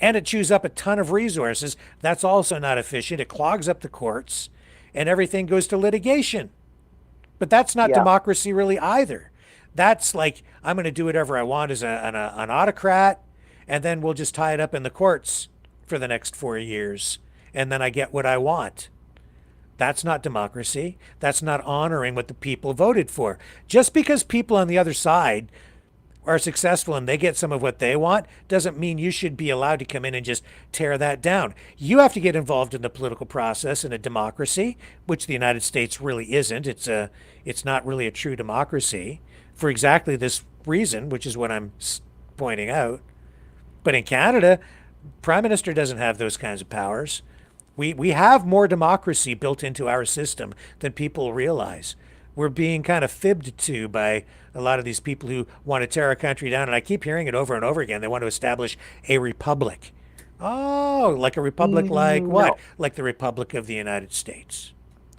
And it chews up a ton of resources. That's also not efficient. It clogs up the courts, and everything goes to litigation. But that's not democracy really either. That's like, I'm going to do whatever I want as an autocrat, and then we'll just tie it up in the courts for the next 4 years, and then I get what I want. That's not democracy. That's not honoring what the people voted for. Just because people on the other side are successful and they get some of what they want doesn't mean you should be allowed to come in and just tear that down. You have to get involved in the political process in a democracy, which the United States really isn't. It's not really a true democracy for exactly this reason, which is what I'm pointing out. But in Canada, Prime Minister doesn't have those kinds of powers. We have more democracy built into our system than people realize. We're being kind of fibbed to by a lot of these people who want to tear our country down. And I keep hearing it over and over again. They want to establish a republic. Oh, like a republic like what? No. Like the Republic of the United States,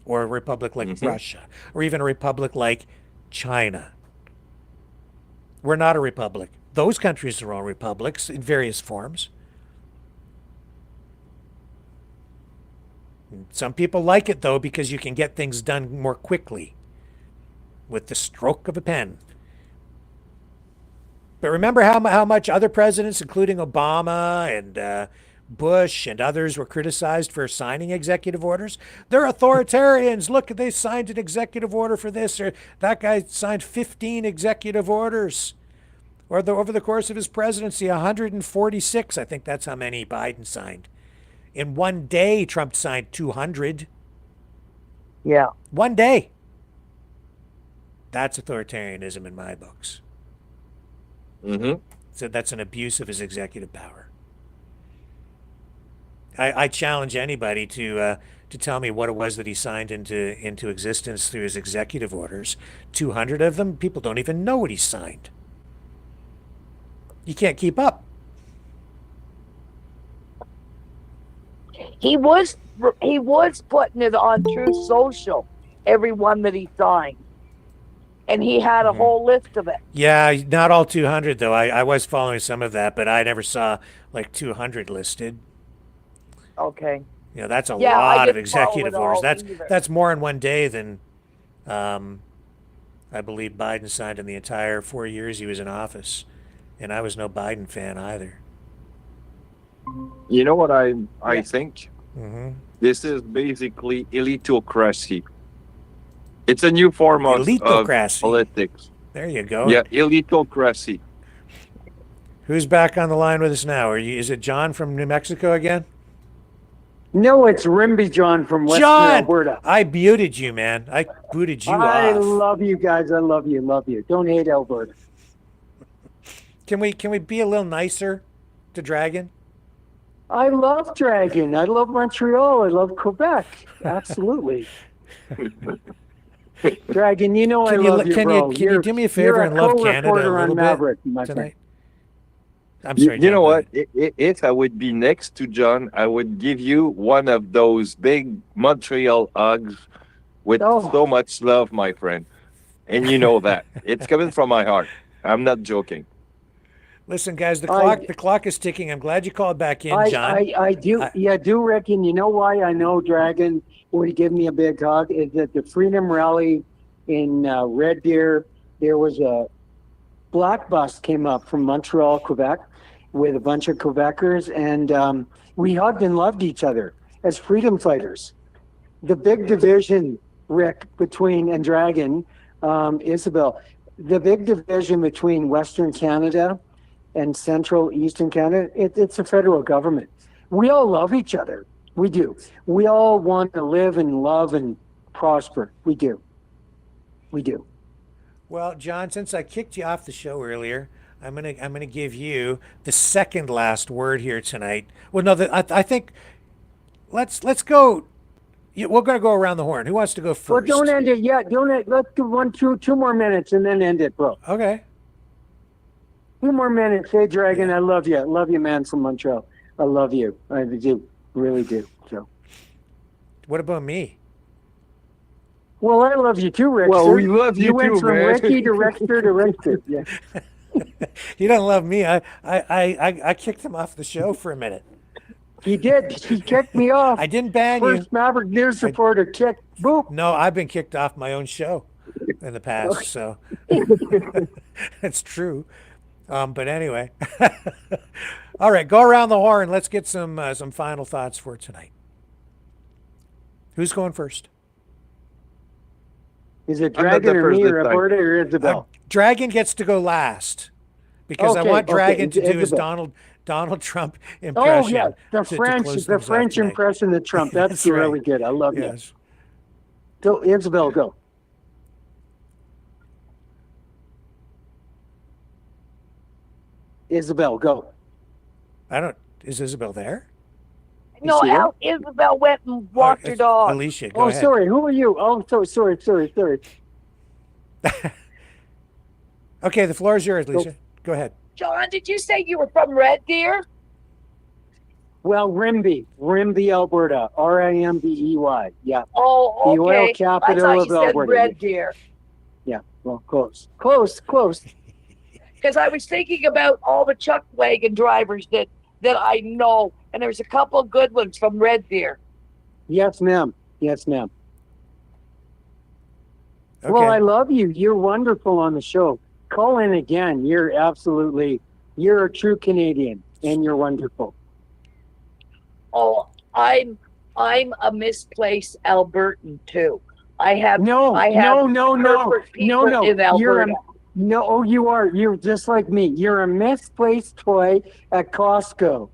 or a republic like Russia, or even a republic like China. We're not a republic. Those countries are all republics in various forms. Some people like it, though, because you can get things done more quickly with the stroke of a pen. But remember how much other presidents, including Obama and Bush and others, were criticized for signing executive orders? They're authoritarians. Look, they signed an executive order for this, or that guy signed 15 executive orders. Or over the course of his presidency, 146. I think that's how many Biden signed. In one day, Trump signed 200. Yeah. One day. That's authoritarianism in my books. So that's an abuse of his executive power. I challenge anybody to tell me what it was that he signed into existence through his executive orders. 200 of them, people don't even know what he signed. You can't keep up. He was putting it on Truth Social, every one that he signed. And he had a whole list of it. Yeah, not all 200, though. I was following some of that, but I never saw like 200 listed. Okay. You know, that's a lot of executive orders. That's more in one day than I believe Biden signed in the entire 4 years he was in office. And I was no Biden fan either. You know what I think? This is basically elitocracy. It's a new form of politics. There you go. Yeah, elitocracy. Who's back on the line with us now? Is it John from New Mexico again? No, it's Rimby John from Western Alberta. I muted you, man. I booted you off. I love you guys. I love you. Love you. Don't hate Alberta. Can we be a little nicer to Dragon? I love Dragon. I love Montreal. I love Quebec. Absolutely. Dragon, you know I love you, bro. Can you do me a favor and love Canada a little Maverick, bit tonight? I'm sorry. You know what? If I would be next to John, I would give you one of those big Montreal hugs with so much love, my friend. And you know that. It's coming from my heart. I'm not joking. Listen, guys, the clock is ticking. I'm glad you called back in, John. I do reckon. You know why I know Dragon would give me a big hug is that the Freedom Rally in Red Deer, there was a black bus came up from Montreal, Quebec, with a bunch of Quebecers, and we hugged and loved each other as freedom fighters. The big division, Rick, and Dragon, Isabel, the big division between Western Canada and Central Eastern Canada, it's a federal government. We all love each other. We do. We all want to live and love and prosper. We do. We do. Well, John, since I kicked you off the show earlier, I'm gonna give you the second last word here tonight. Well, no, I think let's go. We're gonna go around the horn. Who wants to go first? Well, don't end it yet. Let's do two more minutes and then end it, bro. Okay. 2 more minutes. Hey, Dragon, I love you. I love you, man, from Montreal. I love you. I do. Really do. So. What about me? Well, I love you too, Rick. Well, we love you too, went from man. Ricky to Rexter to Rexter. Yeah. You don't love me. I kicked him off the show for a minute. He did. He kicked me off. I didn't ban you. First Maverick News reporter kicked. Boop. No, I've been kicked off my own show in the past, so it's true. But anyway, all right, go around the horn. Let's get some final thoughts for tonight. Who's going first? Is it Dragon or me or Alberta or Isabel? Dragon gets to go last because I want Dragon to do his Donald Trump impression. Oh yeah, the French impression of Trump. That's right. Really good. I love it. So Isabel, go. Isabel, go. Is Isabel there? No, Isabel went and walked her dog. Alicia, go ahead. Sorry. Who are you? Oh, sorry. Okay, the floor is yours, Alicia. Go ahead. John, did you say you were from Red Deer? Well, Rimbey, Alberta. Rimbey. Yeah. Oh, okay. The oil capital I thought of you said Alberta. Red Deer. Yeah, well, close. Because I was thinking about all the chuck wagon drivers that I know, and there's a couple of good ones from Red Deer. Yes, ma'am. Okay. Well, I love you. You're wonderful on the show. Call in again. You're a true Canadian, and you're wonderful. Oh, I'm a misplaced Albertan too. I have no. In Alberta. You are. You're just like me. You're a misplaced toy at Costco.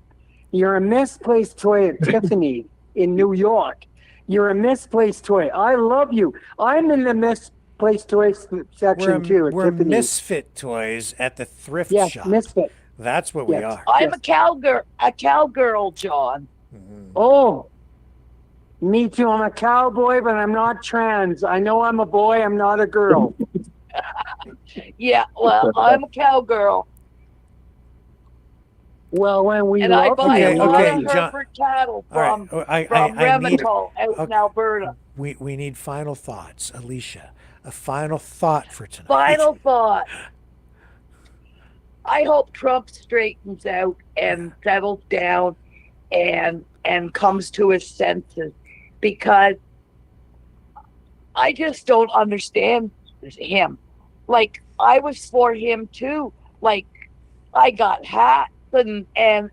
You're a misplaced toy at Tiffany in New York. You're a misplaced toy. I love you. I'm in the misplaced toys section too at We're Tiffany. misfit toys at the thrift shop. Misfit. That's what we are. I'm a cowgirl, John. Mm-hmm. Oh, me too. I'm a cowboy, but I'm not trans. I know I'm a boy. I'm not a girl. Yeah, well, I'm a cowgirl. Well, when we and I buy a lot of John, Hereford cattle from I Remington out in Alberta. We need final thoughts, Alicia. A final thought for tonight. Final thought. I hope Trump straightens out and settles down and comes to his senses, because I just don't understand him. Like, I was for him too. Like, I got hats and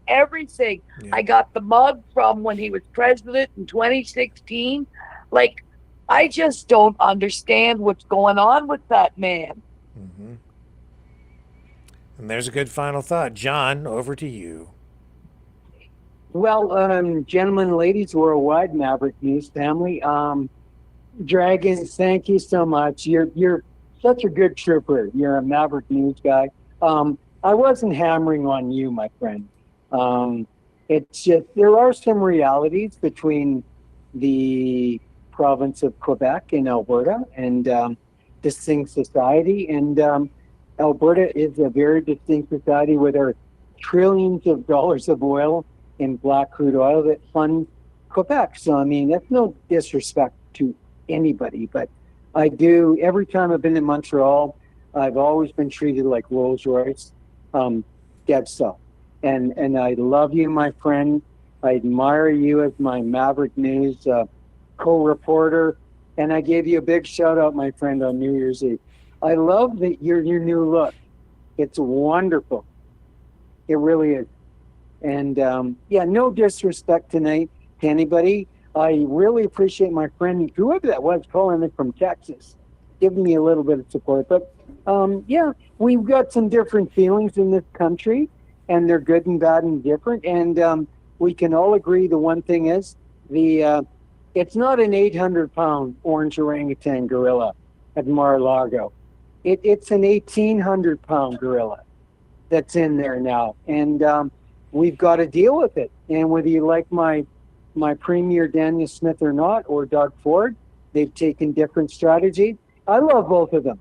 everything. Yeah. I got the mug from when he was president in 2016. Like, I just don't understand what's going on with that man. Mm-hmm. And there's a good final thought. John, over to you. Well, gentlemen, ladies, worldwide, Maverick News family. Dragon, thank you so much. You're such a good trooper. You're a Maverick News guy. I wasn't hammering on you, my friend. It's just there are some realities between the province of Quebec and Alberta and distinct society. And Alberta is a very distinct society with our trillions of dollars of oil in black crude oil that fund Quebec. So, I mean, that's no disrespect to anybody, but I do, every time I've been in Montreal, I've always been treated like Rolls Royce, dead stuff. And I love you, my friend. I admire you as my Maverick News co-reporter. And I gave you a big shout out, my friend, on New Year's Eve. I love your new look. It's wonderful. It really is. And no disrespect tonight to anybody. I really appreciate my friend, whoever that was, calling in from Texas, giving me a little bit of support. But we've got some different feelings in this country, and they're good and bad and different. And we can all agree the one thing is it's not an 800-pound orange orangutan gorilla at Mar-a-Lago. It's an 1,800-pound gorilla that's in there now, and we've got to deal with it. And whether you like my premier Daniel Smith or not, or Doug Ford, they've taken different strategy. I love both of them,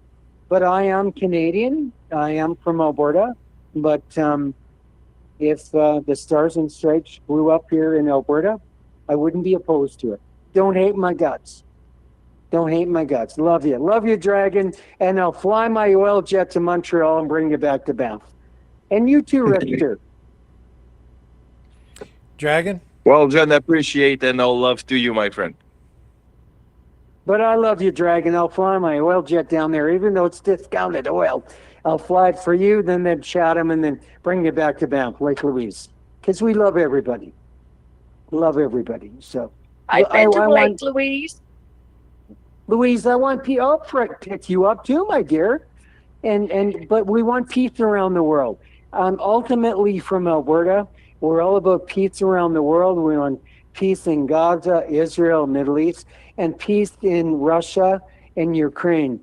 but I am Canadian. I am from Alberta, but if the Stars and Stripes grew up here in Alberta, I wouldn't be opposed to it. Don't hate my guts. Don't hate my guts. Love you. Love you, Dragon. And I'll fly my oil jet to Montreal and bring you back to Banff. And you too, Richter. Dragon? Well, John, appreciate and all love to you, my friend. But I love you, Dragon. I'll fly my oil jet down there, even though it's discounted oil. I'll fly it for you, then Chatham, and then bring you back to Banff, Lake Louise. Because we love everybody. Love everybody. So I've been to Lake Louise. Louise, I want I'll pick you up too, my dear. But we want peace around the world. Ultimately, from Alberta, we're all about peace around the world. We want peace in Gaza, Israel, Middle East, and peace in Russia and Ukraine.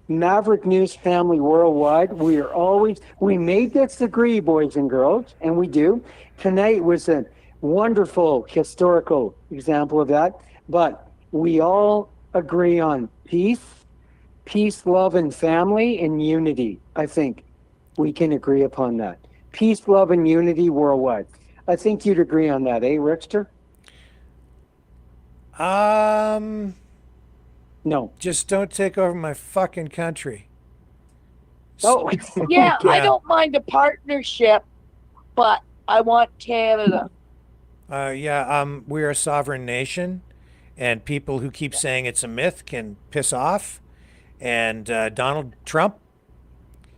Maverick News family worldwide, we may disagree, boys and girls, and we do. Tonight was a wonderful historical example of that, but we all agree on peace, love, and family, and unity. I think we can agree upon that. Peace, love, and unity worldwide. I think you'd agree on that, eh, Rickster? No. Just don't take over my fucking country. Oh, yeah, I don't mind a partnership, but I want Canada. We're a sovereign nation, and people who keep saying it's a myth can piss off. And Donald Trump,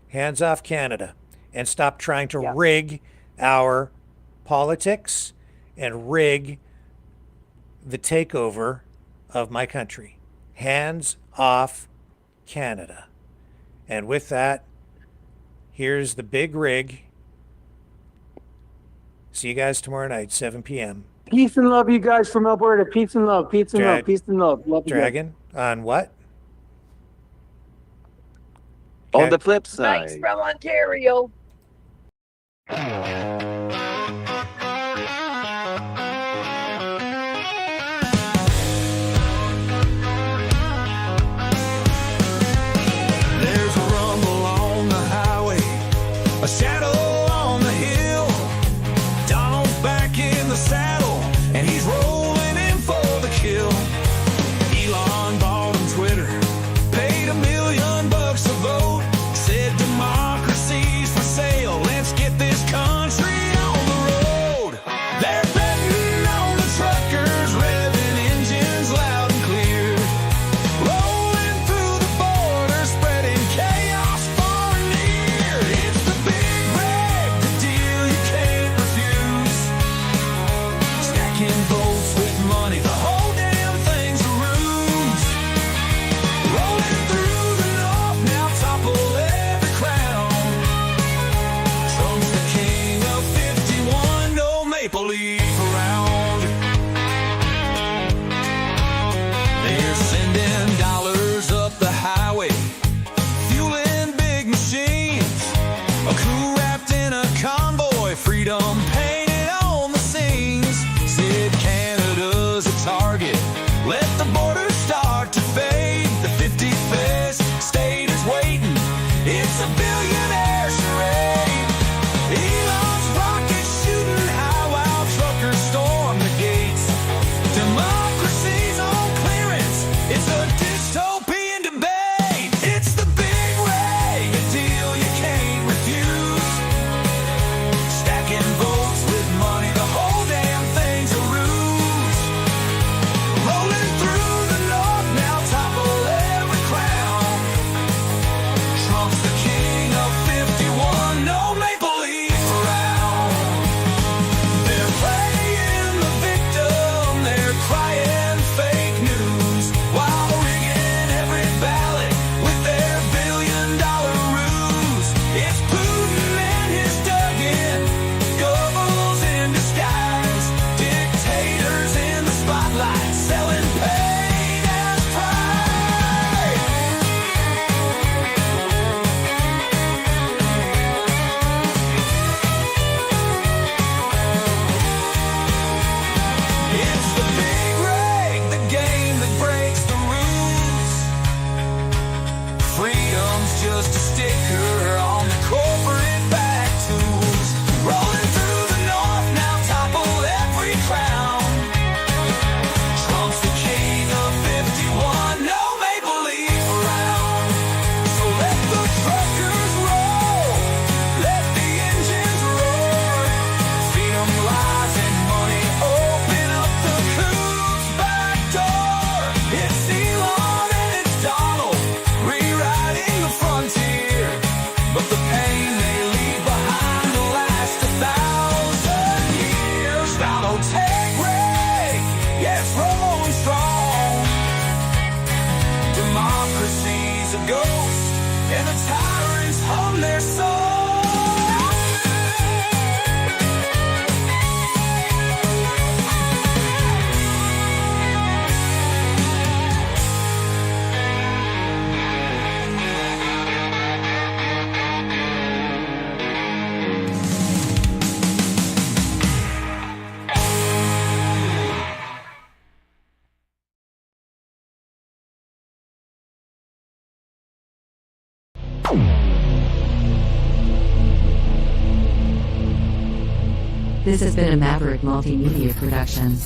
hands off Canada, and stop trying to rig our politics and rig the takeover of my country. Hands off Canada. And with that, here's the big rig. See you guys tomorrow night, 7 p.m. Peace and love, you guys from Alberta. Peace and love, peace and love, peace and love. Love you guys. Dragon, on what? On the flip side. Thanks from Ontario. There's a rumble on the highway, a shadow on the hill. Donald's back in the saddle, and he's rolling in for the kill. Elon bought him Twitter, paid $1 million a vote. Said democracy's for sale, let's get this country just a sticker on the corporate back tools. Rolling through the north now, topple every crown. Trump's the king of 51, no make-believe around. So let the truckers roll, let the engines roar. Feed 'em lies and money, open up the coup's back door. It's Elon and it's Donald, rewriting the frontier. But the pain they leave behind will last 1,000 years. Donald, take Ray, yeah, it's rolling strong. Democracy's a ghost, and the tyrants hum their song. This has been a Maverick Multimedia production.